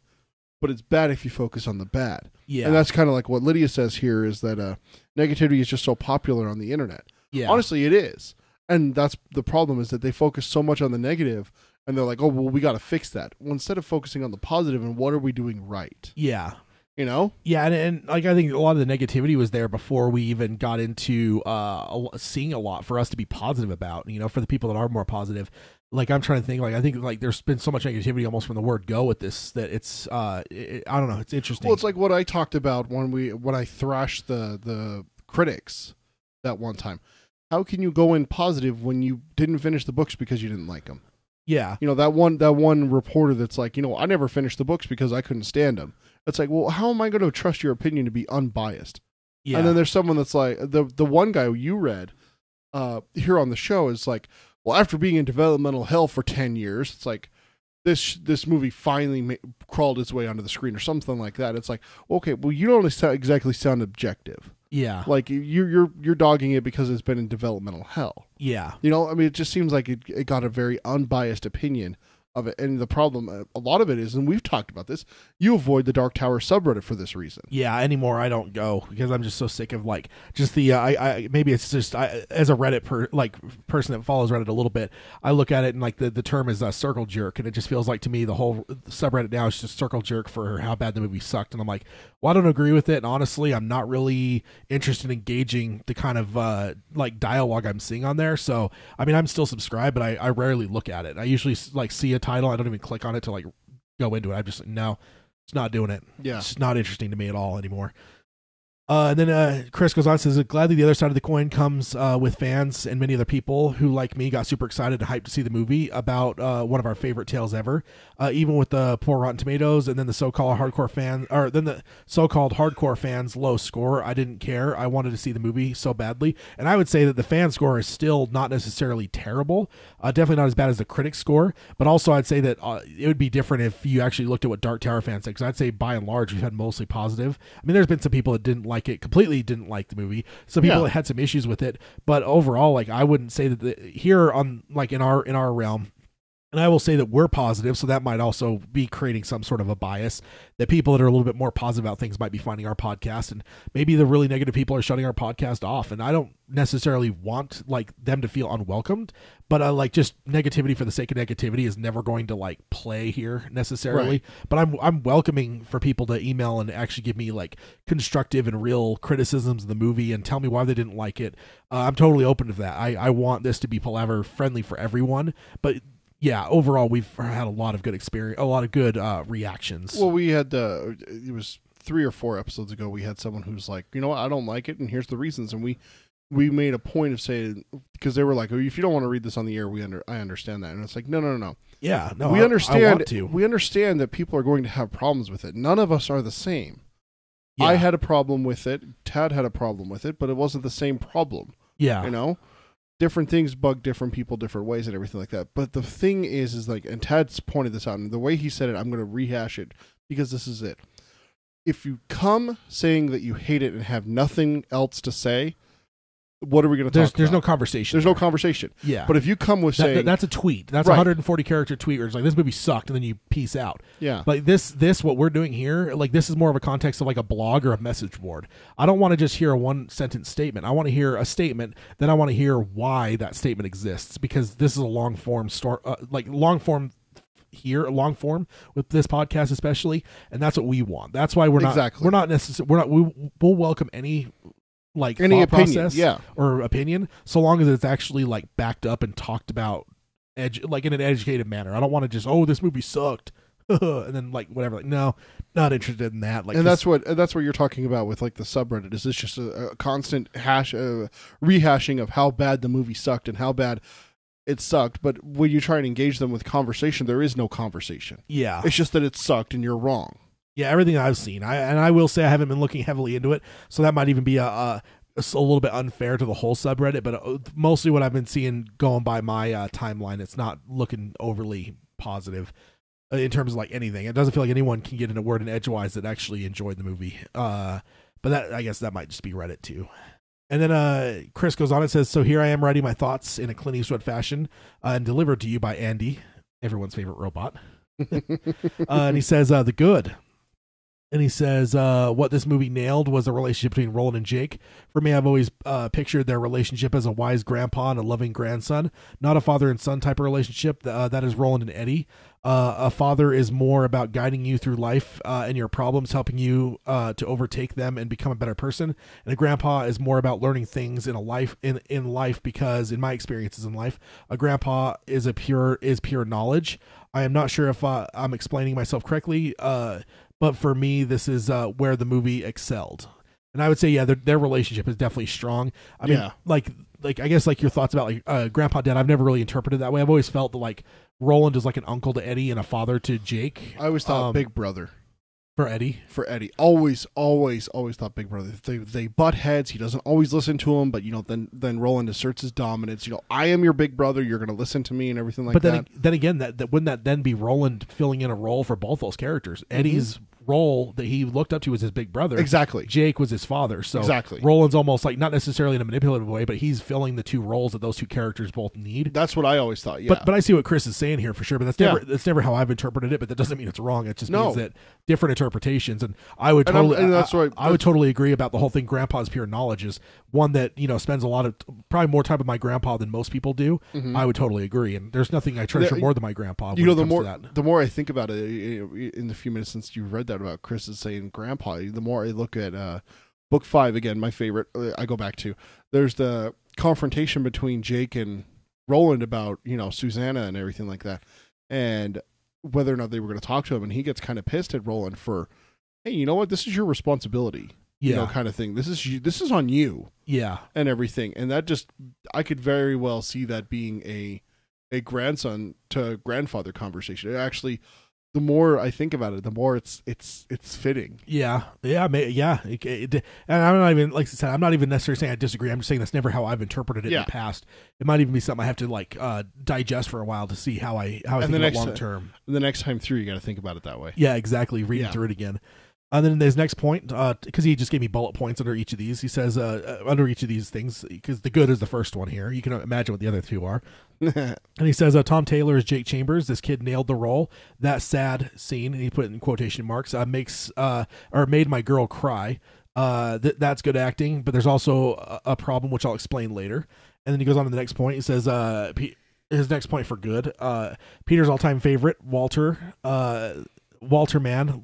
but it's bad if you focus on the bad. Yeah. And that's kind of like what Lydia says here is that negativity is just so popular on the internet. Yeah. Honestly, it is. And that's the problem, is that they focus so much on the negative, and they're like, oh, well, we got to fix that. Well, instead of focusing on the positive and what are we doing right? Yeah. You know? Yeah, and like I think a lot of the negativity was there before we even got into seeing a lot for us to be positive about, you know, for the people that are more positive. Like, I'm trying to think, like, I think, like, there's been so much negativity almost from the word go with this that it's, I don't know, it's interesting. Well, it's like what I talked about when I thrashed the critics that one time. How can you go in positive when you didn't finish the books because you didn't like them? Yeah. You know, that one reporter that's like, you know, I never finished the books because I couldn't stand them. It's like, well, how am I going to trust your opinion to be unbiased? Yeah. And then there's someone that's like, the one guy you read here on the show is like, well, after being in developmental hell for 10 years, it's like this movie finally crawled its way onto the screen or something like that. It's like, okay, well, you don't exactly sound objective. Yeah. Like you're dogging it because it's been in developmental hell. Yeah. You know, I mean, it just seems like it got a very unbiased opinion of it. And the problem, a lot of it is, and we've talked about this, you avoid the Dark Tower subreddit for this reason. Yeah, anymore I don't go because I'm just so sick of like just the I maybe it's just as a Reddit person that follows Reddit a little bit, I look at it and like the term is circle jerk, and it just feels like to me the whole subreddit now is just circle jerk for how bad the movie sucked, and I'm like, well, I don't agree with it, and honestly I'm not really interested in engaging the kind of like dialogue I'm seeing on there. So I mean, I'm still subscribed, but I rarely look at it. I usually like see a title, I don't even click on it to like go into it. I just no, it's not doing it. Yeah, it's not interesting to me at all anymore. And then Chris goes on and says, gladly the other side of the coin comes with fans and many other people who, like me, got super excited and hyped to see the movie about one of our favorite tales ever. Even with the poor Rotten Tomatoes and then the so-called hardcore fans' low score, I didn't care. I wanted to see the movie so badly. And I would say that the fan score is still not necessarily terrible. Definitely not as bad as the critic score. But also I'd say that it would be different if you actually looked at what Dark Tower fans said. Because I'd say by and large we've had mostly positive. I mean, there's been some people that didn't like it, completely didn't like the movie. Some people that had some issues with it, but overall, like, I wouldn't say that here on like in our realm, and I will say that we're positive, so that might also be creating some sort of a bias that people that are a little bit more positive about things might be finding our podcast, and maybe the really negative people are shutting our podcast off. And I don't necessarily want like them to feel unwelcomed, but like just negativity for the sake of negativity is never going to like play here necessarily. Right. But I'm welcoming for people to email and actually give me like constructive and real criticisms of the movie and tell me why they didn't like it. I'm totally open to that. I want this to be Palaver friendly for everyone, but yeah, overall we've had a lot of good experience, a lot of good reactions. Well, we had it was 3 or 4 episodes ago. We had someone who's like, you know what, I don't like it, and here's the reasons. And we made a point of saying, because they were like, oh, if you don't want to read this on the air, I understand that. And it's like, no. Yeah, no, we understand. I want to. We understand that people are going to have problems with it. None of us are the same. Yeah. I had a problem with it. Tad had a problem with it, but it wasn't the same problem. Yeah, you know. Different things bug different people different ways and everything like that. But the thing is like, and Tad's pointed this out, and the way he said it, I'm going to rehash it because this is it. If you come saying that you hate it and have nothing else to say, what are we going to talk about? There's no conversation. There's no conversation. Yeah. But if you come with saying... That's a tweet. That's a 140 character tweet where it's like, this movie sucked, and then you peace out. Yeah. Like this, what we're doing here, like this is more of a context of like a blog or a message board. I don't want to just hear a one sentence statement. I want to hear a statement, then I want to hear why that statement exists, because this is a long form story, long form with this podcast especially, and that's what we want. That's why we'll welcome any opinion process or opinion, so long as it's actually like backed up and talked about in an educated manner. I don't want to just, this movie sucked. and then like whatever, like no, not interested in that. Like, and that's what you're talking about with like the subreddit. Is it's just a constant rehashing of how bad the movie sucked and how bad it sucked. But when you try and engage them with conversation, there is no conversation. Yeah, it's just that it sucked and you're wrong. Yeah, everything I've seen, I will say I haven't been looking heavily into it, so that might even be a little bit unfair to the whole subreddit. But mostly what I've been seeing going by my timeline, it's not looking overly positive in terms of like anything. It doesn't feel like anyone can get in a word in edgewise that actually enjoyed the movie. But that, I guess that might just be Reddit too. And then Chris goes on and says, so here I am writing my thoughts in a Clint Eastwood fashion and delivered to you by Andy, everyone's favorite robot. And he says, The Good. And he says, what this movie nailed was the relationship between Roland and Jake. For me, I've always pictured their relationship as a wise grandpa and a loving grandson, not a father and son type of relationship. That is Roland and Eddie. A father is more about guiding you through life and your problems, helping you to overtake them and become a better person. And a grandpa is more about learning things in life, because in my experiences in life, a grandpa is pure knowledge. I am not sure if I'm explaining myself correctly, but for me, this is where the movie excelled. And I would say, yeah, their relationship is definitely strong. I mean, like I guess like your thoughts about like grandpa dad, I've never really interpreted that way. I've always felt that like Roland is like an uncle to Eddie and a father to Jake. I always thought big brother. For Eddie? For Eddie. Always thought big brother. They butt heads. He doesn't always listen to him, but, you know, then Roland asserts his dominance. You know, I am your big brother. You're going to listen to me and everything like that. But then again, that wouldn't that then be Roland filling in a role for both those characters? Eddie's role that he looked up to was his big brother. Exactly. Jake was his father. So exactly. Roland's almost like, not necessarily in a manipulative way, but he's filling the two roles that those two characters both need. That's what I always thought, yeah. But I see what Chris is saying here for sure, but that's never how I've interpreted it, but that doesn't mean it's wrong. It just means that different interpretations, and I would totally agree about the whole thing. Grandpa's pure knowledge is one that, you know, spends a lot of, probably more time with my grandpa than most people do. I would totally agree, and there's nothing I treasure more than my grandpa. You know, the more I think about it, in the few minutes since you read that about Chris is saying grandpa, the more I look at book 5 again, my favorite. I go back to, there's the confrontation between Jake and Roland about, you know, Susanna and everything like that, and whether or not they were going to talk to him, and he gets kind of pissed at Roland for, hey, you know what, this is your responsibility, you know, kind of thing. This is on you, and everything. And that just, I could very well see that being a grandson to grandfather conversation. It actually, the more I think about it, the more it's fitting. And I'm not even, like I said, I'm not even necessarily saying I disagree. I'm just saying that's never how I've interpreted it in the past. It might even be something I have to like digest for a while to see how I think about long term. The next time through, you got to think about it that way. Yeah, exactly. Reading through it again. And then his next point, because he just gave me bullet points under each of these. He says, under each of these things, because the good is the first one here. You can imagine what the other two are. And he says, Tom Taylor is Jake Chambers. This kid nailed the role. That sad scene, and he put it in quotation marks, made my girl cry. That's good acting, but there's also a problem, which I'll explain later. And then he goes on to the next point. He says, his next point for good, Peter's all-time favorite, Walter man,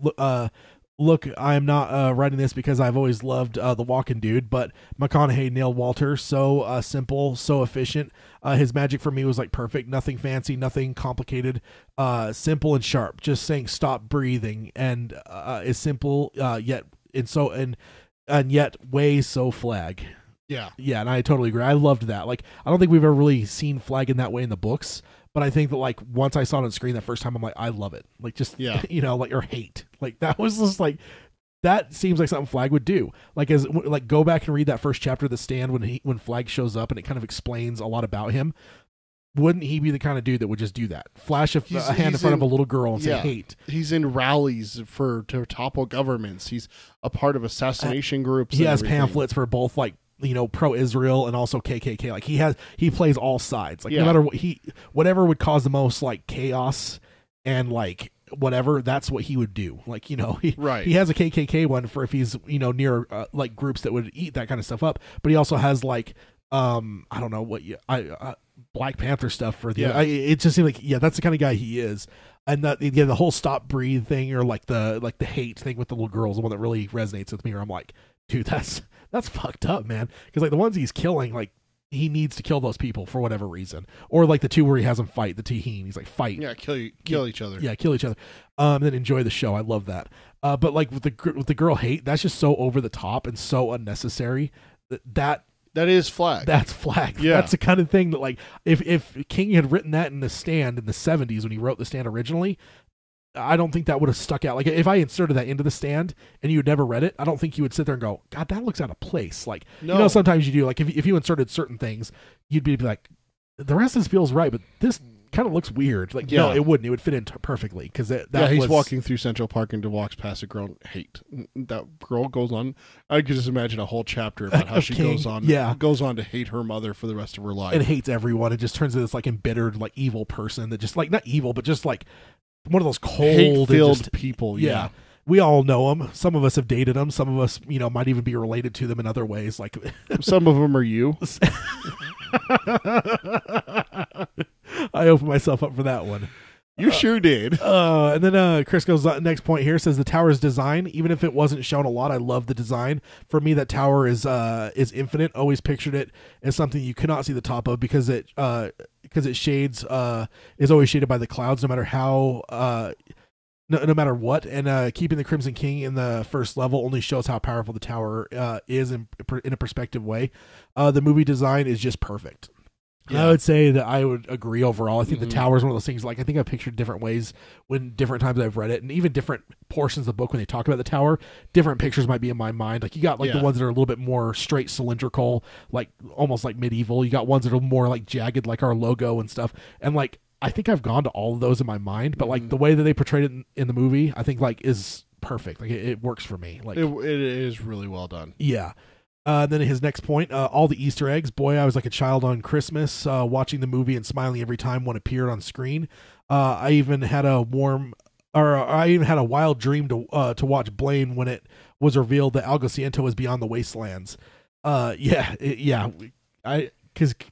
look, I am not writing this because I've always loved The Walking Dude, but McConaughey nailed Walter. So simple, so efficient. His magic for me was like perfect. Nothing fancy, nothing complicated. Simple and sharp. Just saying stop breathing, and is simple yet way so flag. Yeah, and I totally agree. I loved that. Like, I don't think we've ever really seen Flag in that way in the books. But I think that, like, once I saw it on screen that first time, I'm like, I love it. Like, just, you know, like, or hate. Like, that was just like, that seems like something Flag would do. Like, go back and read that first chapter of The Stand when Flag shows up and it kind of explains a lot about him. Wouldn't he be the kind of dude that would just do that? Flash a hand in front of a little girl and say hate. He's in rallies to topple governments. He's a part of assassination groups. He has pamphlets for both, like, you know, pro-Israel and also KKK. Like, he plays all sides. Like, no matter what, whatever would cause the most, like, chaos and, like, whatever, that's what he would do. Like, you know, he has a KKK one for if he's, you know, near like groups that would eat that kind of stuff up. But he also has, like, I don't know what Black Panther stuff for the. It just seemed like that's the kind of guy he is. And the whole stop breathe thing, or like the hate thing with the little girls, the one that really resonates with me. Where I'm like, dude, that's fucked up, man. Because like the ones he's killing, like, he needs to kill those people for whatever reason, or like the two where he has them fight the Taheen. He's like, fight, Yeah, kill each other. yeah, kill each other. Then enjoy the show. I love that. But like with the girl hate, that's just so over the top and so unnecessary. That is Flag. That's Flag. Yeah. That's the kind of thing that, like, if King had written that in The Stand in the 70s when he wrote The Stand originally, I don't think that would have stuck out. Like, if I inserted that into The Stand and you had never read it, I don't think you would sit there and go, God, that looks out of place. Like, No. you know, sometimes you do. Like, if you inserted certain things, you'd be like, the rest of this feels right, but this kind of looks weird. Like, no, it wouldn't. It would fit in perfectly because he's walking through Central Park and walks past a girl hate. That girl goes on. I could just imagine a whole chapter about how she goes on to hate her mother for the rest of her life and hates everyone. It just turns into this like embittered, like evil person that just like not evil, but just like one of those cold, hate-filled people. Yeah. We all know them. Some of us have dated them. Some of us, you know, might even be related to them in other ways. Like some of them are you. I opened myself up for that one. You sure did. And then Chris goes, next point here says the tower's design, even if it wasn't shown a lot, I love the design. For me, that tower is infinite. Always pictured it as something you cannot see the top of because it shades is always shaded by the clouds, no matter how no matter what. And keeping the Crimson King in the first level only shows how powerful the tower is in a perspective way. The movie design is just perfect. Yeah. I would say that I would agree overall. I think the tower is one of those things, like, I think I've pictured different ways when different times I've read it, and even different portions of the book when they talk about the tower, different pictures might be in my mind. Like, you got like the ones that are a little bit more straight cylindrical, like almost like medieval. You got ones that are more like jagged, like our logo and stuff. And like, I think I've gone to all of those in my mind, but like the way that they portrayed it in the movie, I think like is perfect. Like it works for me. Like it is really well done. Yeah. Then his next point, all the Easter eggs. Boy, I was like a child on Christmas, watching the movie and smiling every time one appeared on screen. I even had a wild dream to watch Blaine when it was revealed that Algociento was beyond the wastelands. Because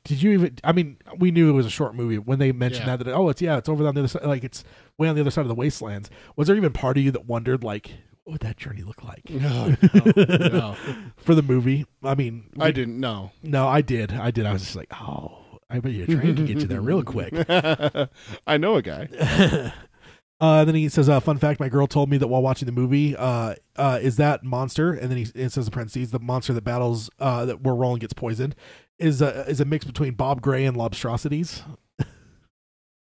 did you even? I mean, we knew it was a short movie when they mentioned that it's over on the other side, like it's way on the other side of the wastelands. Was there even part of you that wondered, like, what would that journey look like? No. For the movie? I mean, I didn't know. No, I did. I was just like, oh, I bet you a train can get you there real quick. I know a guy. Then he says, fun fact, my girl told me that while watching the movie, is that monster, and then it says in parentheses, the monster that battles, where Roland gets poisoned, is a mix between Bob Gray and Lobstrosities.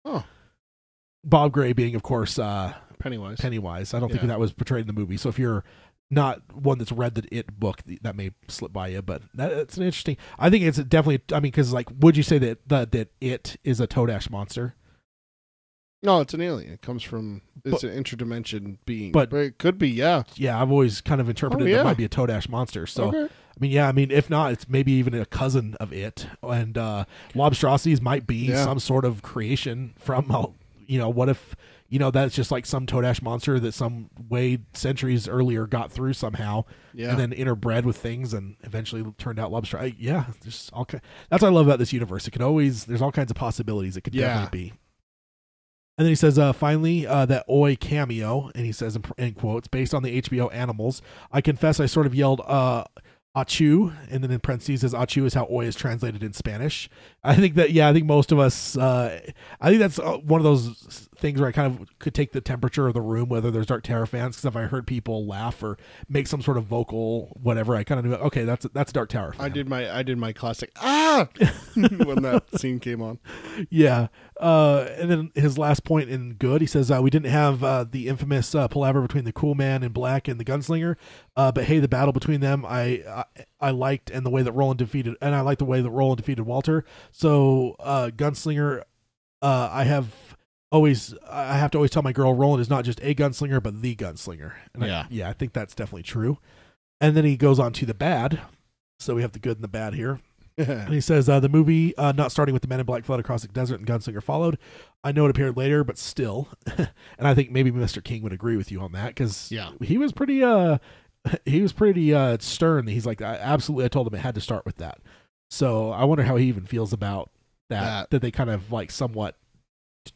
Oh. Bob Gray being, of course, Pennywise. I don't think that was portrayed in the movie. So if you're not one that's read the It book, that may slip by you. But that's an interesting. I think it's definitely. I mean, because like, would you say that It is a Toadash monster? No, it's an alien. It comes from. It's an interdimension being. But it could be. Yeah. Yeah, I've always kind of interpreted it might be a Toadash monster. So. Okay. I mean, if not, it's maybe even a cousin of It, and Lobstrosities might be some sort of creation from. What if that's just like some Toadash monster that some way centuries earlier got through somehow, and then interbred with things and eventually turned out Lobster. There's all that's what I love about this universe. It could always there's all kinds of possibilities. It could definitely be. And then he says, finally, that Oi cameo, and he says in quotes, based on the HBO Animals, I confess I sort of yelled, Achu, and then in parentheses says Achu is how Oi is translated in Spanish. I think most of us, I think that's one of those things where I kind of could take the temperature of the room, whether there's Dark Tower fans, because if I heard people laugh or make some sort of vocal whatever, I kind of knew, okay, that's a Dark Tower fan. I did my classic when that scene came on. Yeah. And then his last point in good, he says, we didn't have the infamous palaver between the cool man in black and the gunslinger, but hey, the battle between them I liked, and the way that Roland defeated Walter. So gunslinger, I have to always tell my girl Roland is not just a gunslinger but the gunslinger. And I think that's definitely true. And then he goes on to the bad. So we have the good and the bad here. And he says, the movie, not starting with the Men in Black fled across the desert and Gunslinger followed. I know it appeared later, but still. And I think maybe Mr. King would agree with you on that, because he was pretty stern. He's like, absolutely, I told him it had to start with that. So I wonder how he even feels about that they kind of like somewhat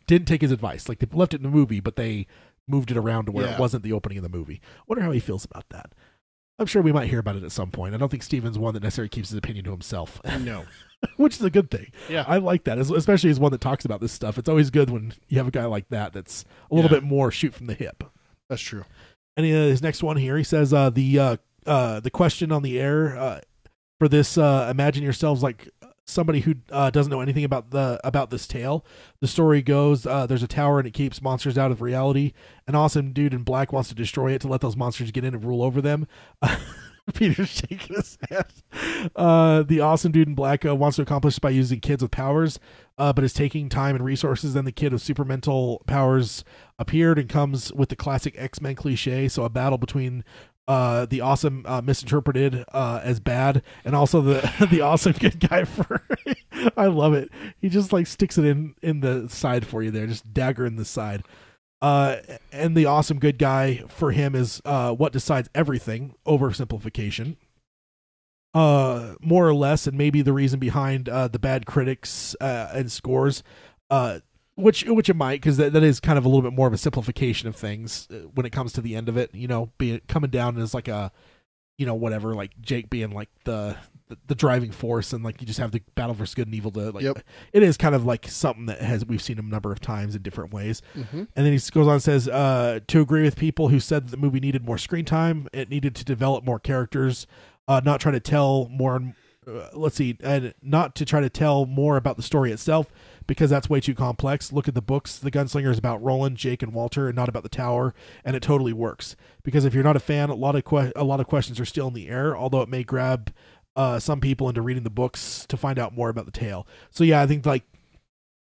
didn't take his advice. Like, they left it in the movie, but they moved it around to where it wasn't the opening of the movie. Wonder how he feels about that. I'm sure we might hear about it at some point. I don't think Steven's one that necessarily keeps his opinion to himself. No. Which is a good thing. Yeah. I like that, especially as one that talks about this stuff. It's always good when you have a guy like that that's a little bit more shoot from the hip. That's true. And his next one here, he says, the question on the air for this, imagine yourselves like somebody who doesn't know anything about this tale. The story goes, there's a tower and it keeps monsters out of reality. An awesome dude in black wants to destroy it to let those monsters get in and rule over them. Peter's shaking his head. The awesome dude in black wants to accomplish this by using kids with powers, but is taking time and resources. Then the kid with supermental powers appeared and comes with the classic X-Men cliche. So a battle between the awesome misinterpreted as bad and also the awesome good guy for I love it. He just like sticks it in the side for you there, just dagger in the side. And the awesome good guy for him is what decides everything, oversimplification. More or less, and maybe the reason behind the bad critics and scores, which it might, because that is kind of a little bit more of a simplification of things when it comes to the end of it. Being coming down as like a, whatever, like Jake being like the driving force, and like you just have the battle versus good and evil to like. Yep. It is kind of like something that we've seen a number of times in different ways. Mm-hmm. And then he goes on and says, to agree with people who said that the movie needed more screen time, it needed to develop more characters. Not try to tell more. And not to try to tell more about the story itself, because that's way too complex. Look at the books. The Gunslinger is about Roland, Jake, and Walter, and not about the tower, and it totally works. Because if you're not a fan, a lot of questions are still in the air. Although it may grab some people into reading the books to find out more about the tale. So yeah, I think like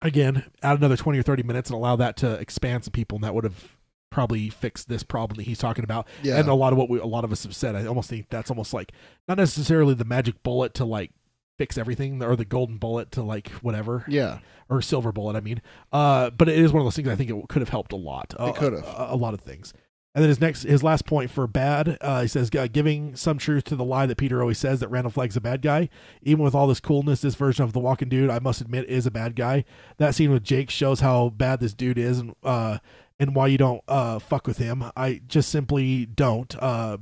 again, add another 20 or 30 minutes and allow that to expand some people, and that would have probably fix this problem that he's talking about. Yeah. And a lot of us have said, I almost think that's almost like not necessarily the magic bullet to like fix everything, or the golden bullet to like whatever. Yeah. Or silver bullet, I mean. But it is one of those things I think it could have helped a lot. It could have. A lot of things. And then his last point for bad, he says, giving some truth to the lie that Peter always says that Randall Flagg's a bad guy. Even with all this coolness, this version of the Walking Dude, I must admit, is a bad guy. That scene with Jake shows how bad this dude is, and why you don't fuck with him. I just simply don't.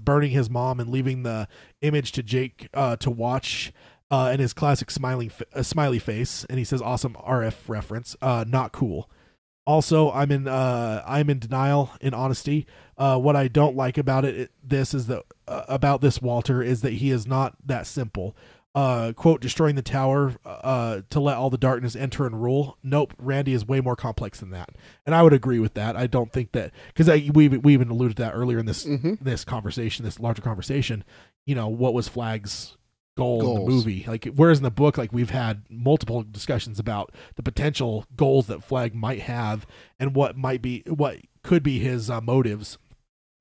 Burning his mom and leaving the image to Jake to watch, and his classic smiley face. And he says, awesome RF reference. Not cool. Also, I'm in denial, in honesty. What I don't like about this is that about this Walter is that he is not that simple. Quote, destroying the tower to let all the darkness enter and rule. Nope, Randy is way more complex than that, and I would agree with that. I don't think that, because we even alluded to that earlier in this this conversation, this larger conversation. What was Flagg's goal in the movie? Like, whereas in the book, like we've had multiple discussions about the potential goals that Flagg might have and what could be his motives.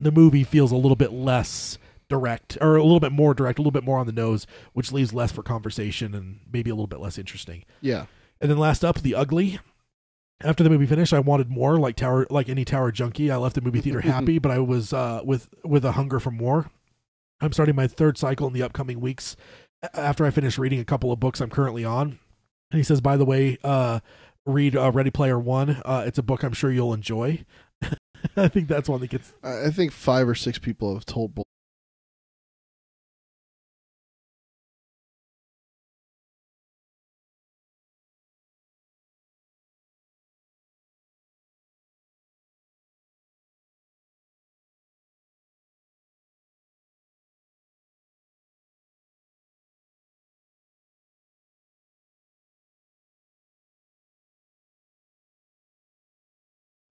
The movie feels a little bit less direct, or a little bit more direct, a little bit more on the nose, which leaves less for conversation and maybe a little bit less interesting. Yeah. And then last up, The Ugly. After the movie finished, I wanted more. Like any Tower junkie, I left the movie theater happy, but I was with a hunger for more. I'm starting my third cycle in the upcoming weeks after I finish reading a couple of books I'm currently on. And he says, by the way, read Ready Player One. It's a book I'm sure you'll enjoy. I think that's one that gets... I think 5 or 6 people have told...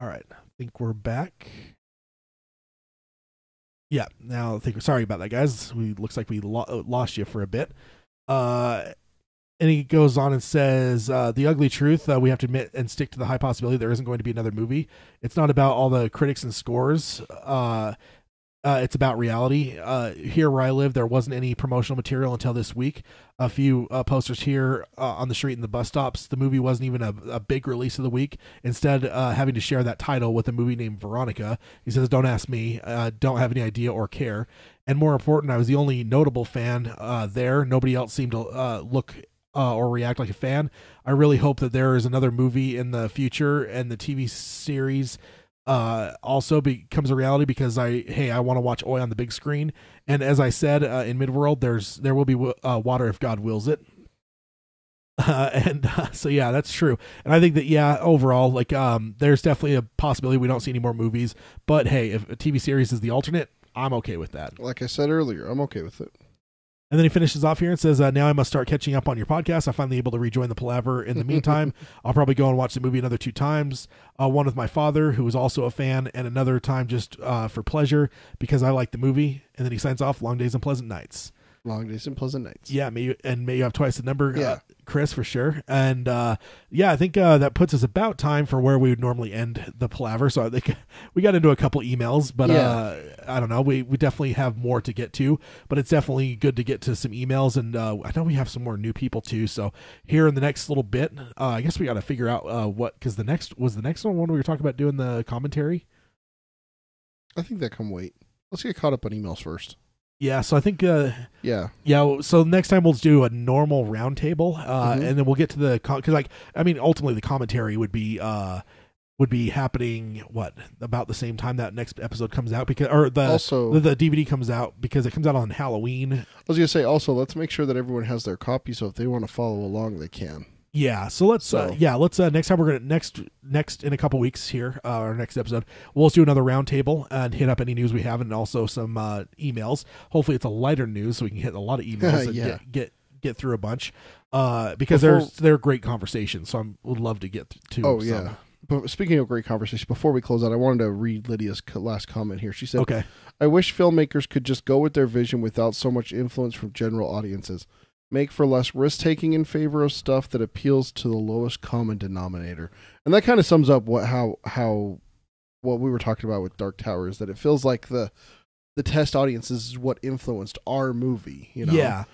All right, I think we're back. Yeah, now I think. Sorry about that, guys. Looks like we lost you for a bit. And he goes on and says, the ugly truth, we have to admit and stick to the high possibility there isn't going to be another movie. It's not about all the critics and scores. It's about reality. Here where I live, there wasn't any promotional material until this week. A few posters here on the street and the bus stops. The movie wasn't even a big release of the week. Instead, having to share that title with a movie named Veronica. He says, don't ask me. Don't have any idea or care. And more important, I was the only notable fan there. Nobody else seemed to look or react like a fan. I really hope that there is another movie in the future and the TV series also becomes a reality because I want to watch Oi on the big screen. And as I said, in Midworld, there will be water if God wills it. So yeah, that's true. And I think that, overall, like, there's definitely a possibility we don't see any more movies, but hey, if a TV series is the alternate, I'm okay with that. Like I said earlier, I'm okay with it. And then he finishes off here and says, now I must start catching up on your podcast. I'm finally able to rejoin the Palaver. In the meantime, I'll probably go and watch the movie another 2 times. One with my father, who is also a fan, and another time just for pleasure because I like the movie. And then he signs off, long days and pleasant nights. Long days and pleasant nights. Yeah, may you have twice the number, Chris, for sure. And I think that puts us about time for where we would normally end the Palaver. So I think we got into a couple emails, but I don't know. We definitely have more to get to, but it's definitely good to get to some emails. And I know we have some more new people too. So here in the next little bit, I guess we got to figure out because the next one when we were talking about doing the commentary. I think that can wait. Let's get caught up on emails first. Yeah, so I think yeah. So next time we'll do a normal roundtable, and then we'll get to the because ultimately the commentary would be happening about the same time that next episode comes out the DVD comes out because it comes out on Halloween. I was gonna say also let's make sure that everyone has their copy so if they want to follow along they can. Yeah, so let's next time we're gonna next in a couple weeks here, our next episode, we'll do another roundtable and hit up any news we have and also some emails. Hopefully it's a lighter news so we can hit a lot of emails and get through a bunch because they're great conversations. So I would love to get to. Oh yeah. But speaking of great conversation, before we close out, I wanted to read Lydia's last comment here. She said, "Okay, I wish filmmakers could just go with their vision without so much influence from general audiences. Make for less risk-taking in favor of stuff that appeals to the lowest common denominator." And that kind of sums up what we were talking about with Dark Tower is that it feels like the test audience is what influenced our movie. You know? Yeah.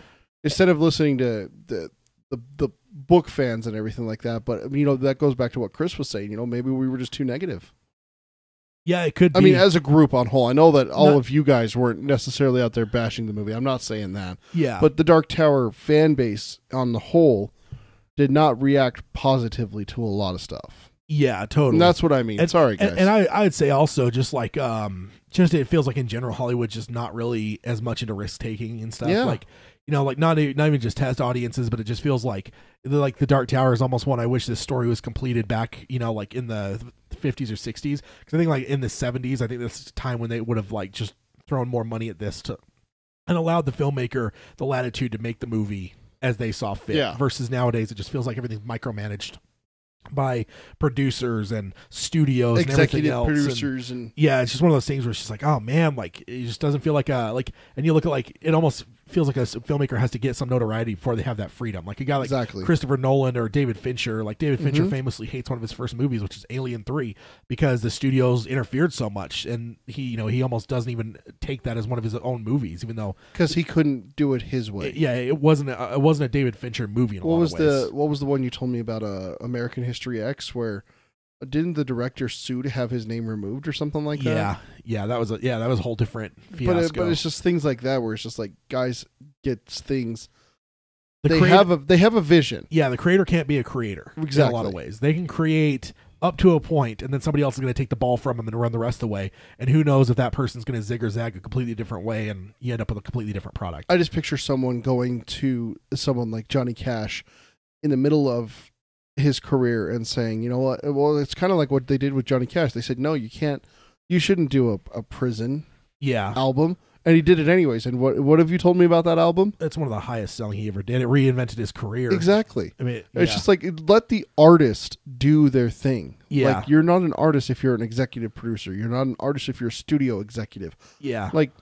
Instead of listening to the book fans and everything like that, but that goes back to what Chris was saying. Maybe we were just too negative. Yeah, it could be. I mean, as a group on whole, I know that all of you guys weren't necessarily out there bashing the movie. I'm not saying that. Yeah. But the Dark Tower fan base on the whole did not react positively to a lot of stuff. Yeah, totally. And that's what I mean. Sorry, guys. And I'd say also just like it feels like in general Hollywood's just not really as much into risk taking and stuff. Yeah. Like like not even just test audiences, but it just feels like the Dark Tower is almost one I wish this story was completed back, like in the 50s or 60s. Because I think like in the 70s, I think that's a time when they would have like just thrown more money at this and allowed the filmmaker the latitude to make the movie as they saw fit. Yeah. Versus nowadays, it just feels like everything's micromanaged by producers and studios and everything else. Producers and it's just one of those things where it's just like, oh man, like it just doesn't feel like and you look at like it almost feels like a filmmaker has to get some notoriety before they have that freedom. Like a guy like Christopher Nolan or David Fincher. Like David Fincher famously hates one of his first movies, which is Alien 3, because the studios interfered so much, and he almost doesn't even take that as one of his own movies, even though because he couldn't do it his way. It wasn't a David Fincher movie. In a lot of ways. What was the one you told me about? American History X, where didn't the director sue to have his name removed or something like that? Yeah, that was a whole different fiasco. But it's just things like that where it's just like guys get things. They have a vision. Yeah, the creator can't be a creator. Exactly. In a lot of ways, they can create up to a point, and then somebody else is going to take the ball from them and run the rest of the way. And who knows if that person's going to zig or zag a completely different way, and you end up with a completely different product. I just picture someone going to someone like Johnny Cash in the middle of his career and saying, you know what? Well, it's kind of like what they did with Johnny Cash. They said, no, you can't. You shouldn't do a prison album. And he did it anyways. And what have you told me about that album? It's one of the highest selling he ever did. It reinvented his career. Exactly. I mean, it's just like, let the artist do their thing. Yeah. Like, you're not an artist if you're an executive producer. You're not an artist if you're a studio executive. Yeah. Like,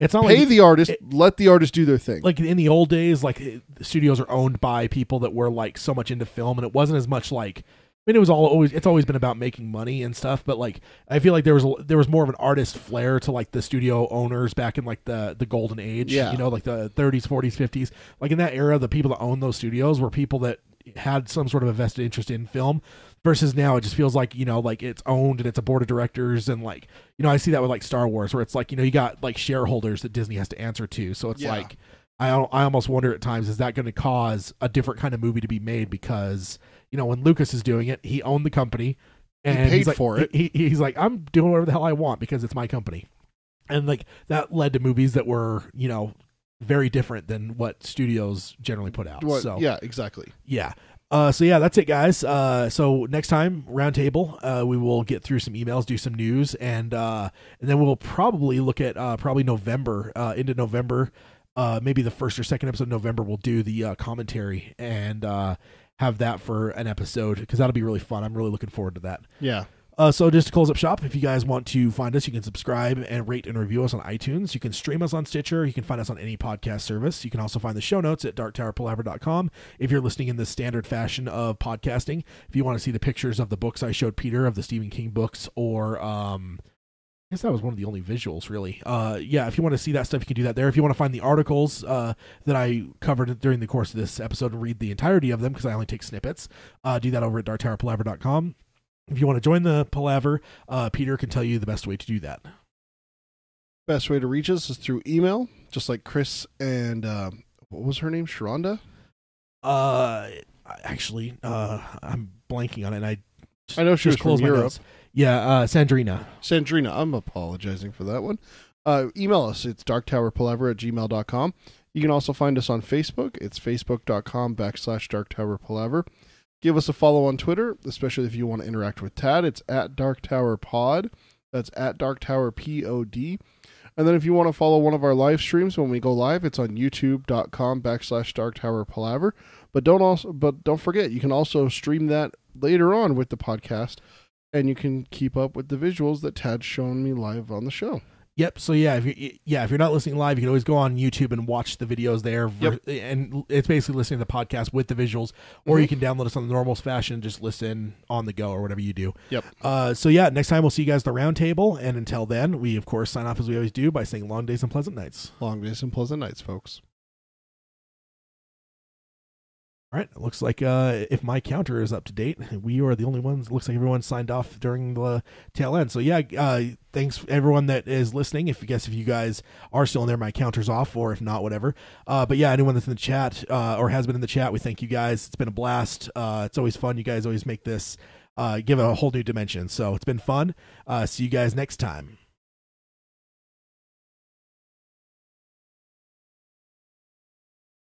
it's not pay the artist, let the artist do their thing. Like in the old days, like the studios are owned by people that were like so much into film, and it wasn't as much like, I mean, it's always been about making money and stuff, but like I feel like there was more of an artist flair to like the studio owners back in like the golden age, like the 30s, 40s, 50s. Like in that era, the people that owned those studios were people that had some sort of a vested interest in film. Versus now, it just feels like, like it's owned and it's a board of directors, and like, I see that with like Star Wars, where it's like, you got like shareholders that Disney has to answer to. So it's like, I almost wonder at times, is that going to cause a different kind of movie to be made? Because, when Lucas is doing it, he owned the company. And paid he's like, for it. He's like, I'm doing whatever the hell I want because it's my company. And like that led to movies that were, very different than what studios generally put out. So yeah, exactly. Yeah. So yeah, that's it, guys. So next time, roundtable, we will get through some emails, do some news, and then we'll probably look at probably November, into November, maybe the first or second episode of November. We'll do the commentary and have that for an episode because that'll be really fun. I'm really looking forward to that. Yeah. So just to close up shop, if you guys want to find us, you can subscribe and rate and review us on iTunes. You can stream us on Stitcher. You can find us on any podcast service. You can also find the show notes at darktowerpalaver.com. If you're listening in the standard fashion of podcasting, if you want to see the pictures of the books I showed Peter of the Stephen King books, or I guess that was one of the only visuals, really. Yeah, if you want to see that stuff, you can do that there. If you want to find the articles that I covered during the course of this episode and read the entirety of them, because I only take snippets, do that over at darktowerpalaver.com. If you want to join the Palaver, Peter can tell you the best way to do that. Best way to reach us is through email, just like Chris and what was her name? Sharonda? Actually, I'm blanking on it. And I know she was from Europe. Notes. Yeah, Sandrina. Sandrina, I'm apologizing for that one. Email us. It's darktowerpalaver@gmail.com. You can also find us on Facebook. It's facebook.com/darktowerpalaver. Give us a follow on Twitter, especially if you want to interact with Tad. It's at DarkTowerPod. That's at DarkTowerPod. And then if you want to follow one of our live streams when we go live, it's on youtube.com/DarkTowerPalaver. But don't forget, you can also stream that later on with the podcast, and you can keep up with the visuals that Tad's showing me live on the show. Yep. So if you're not listening live, you can always go on YouTube and watch the videos there. Yep. And it's basically listening to the podcast with the visuals, or you can download us on the normal fashion and just listen on the go or whatever you do. Yep. So next time we'll see you guys at the round table. And until then, we of course sign off as we always do by saying long days and pleasant nights. Long days and pleasant nights, folks. All right. It looks like if my counter is up to date, we are the only ones. It looks like everyone signed off during the tail end. So thanks everyone that is listening. If you guys are still in there, my counter's off, or if not, whatever. But anyone that's in the chat or has been in the chat, we thank you guys. It's been a blast. It's always fun. You guys always make this give a whole new dimension. So it's been fun. See you guys next time.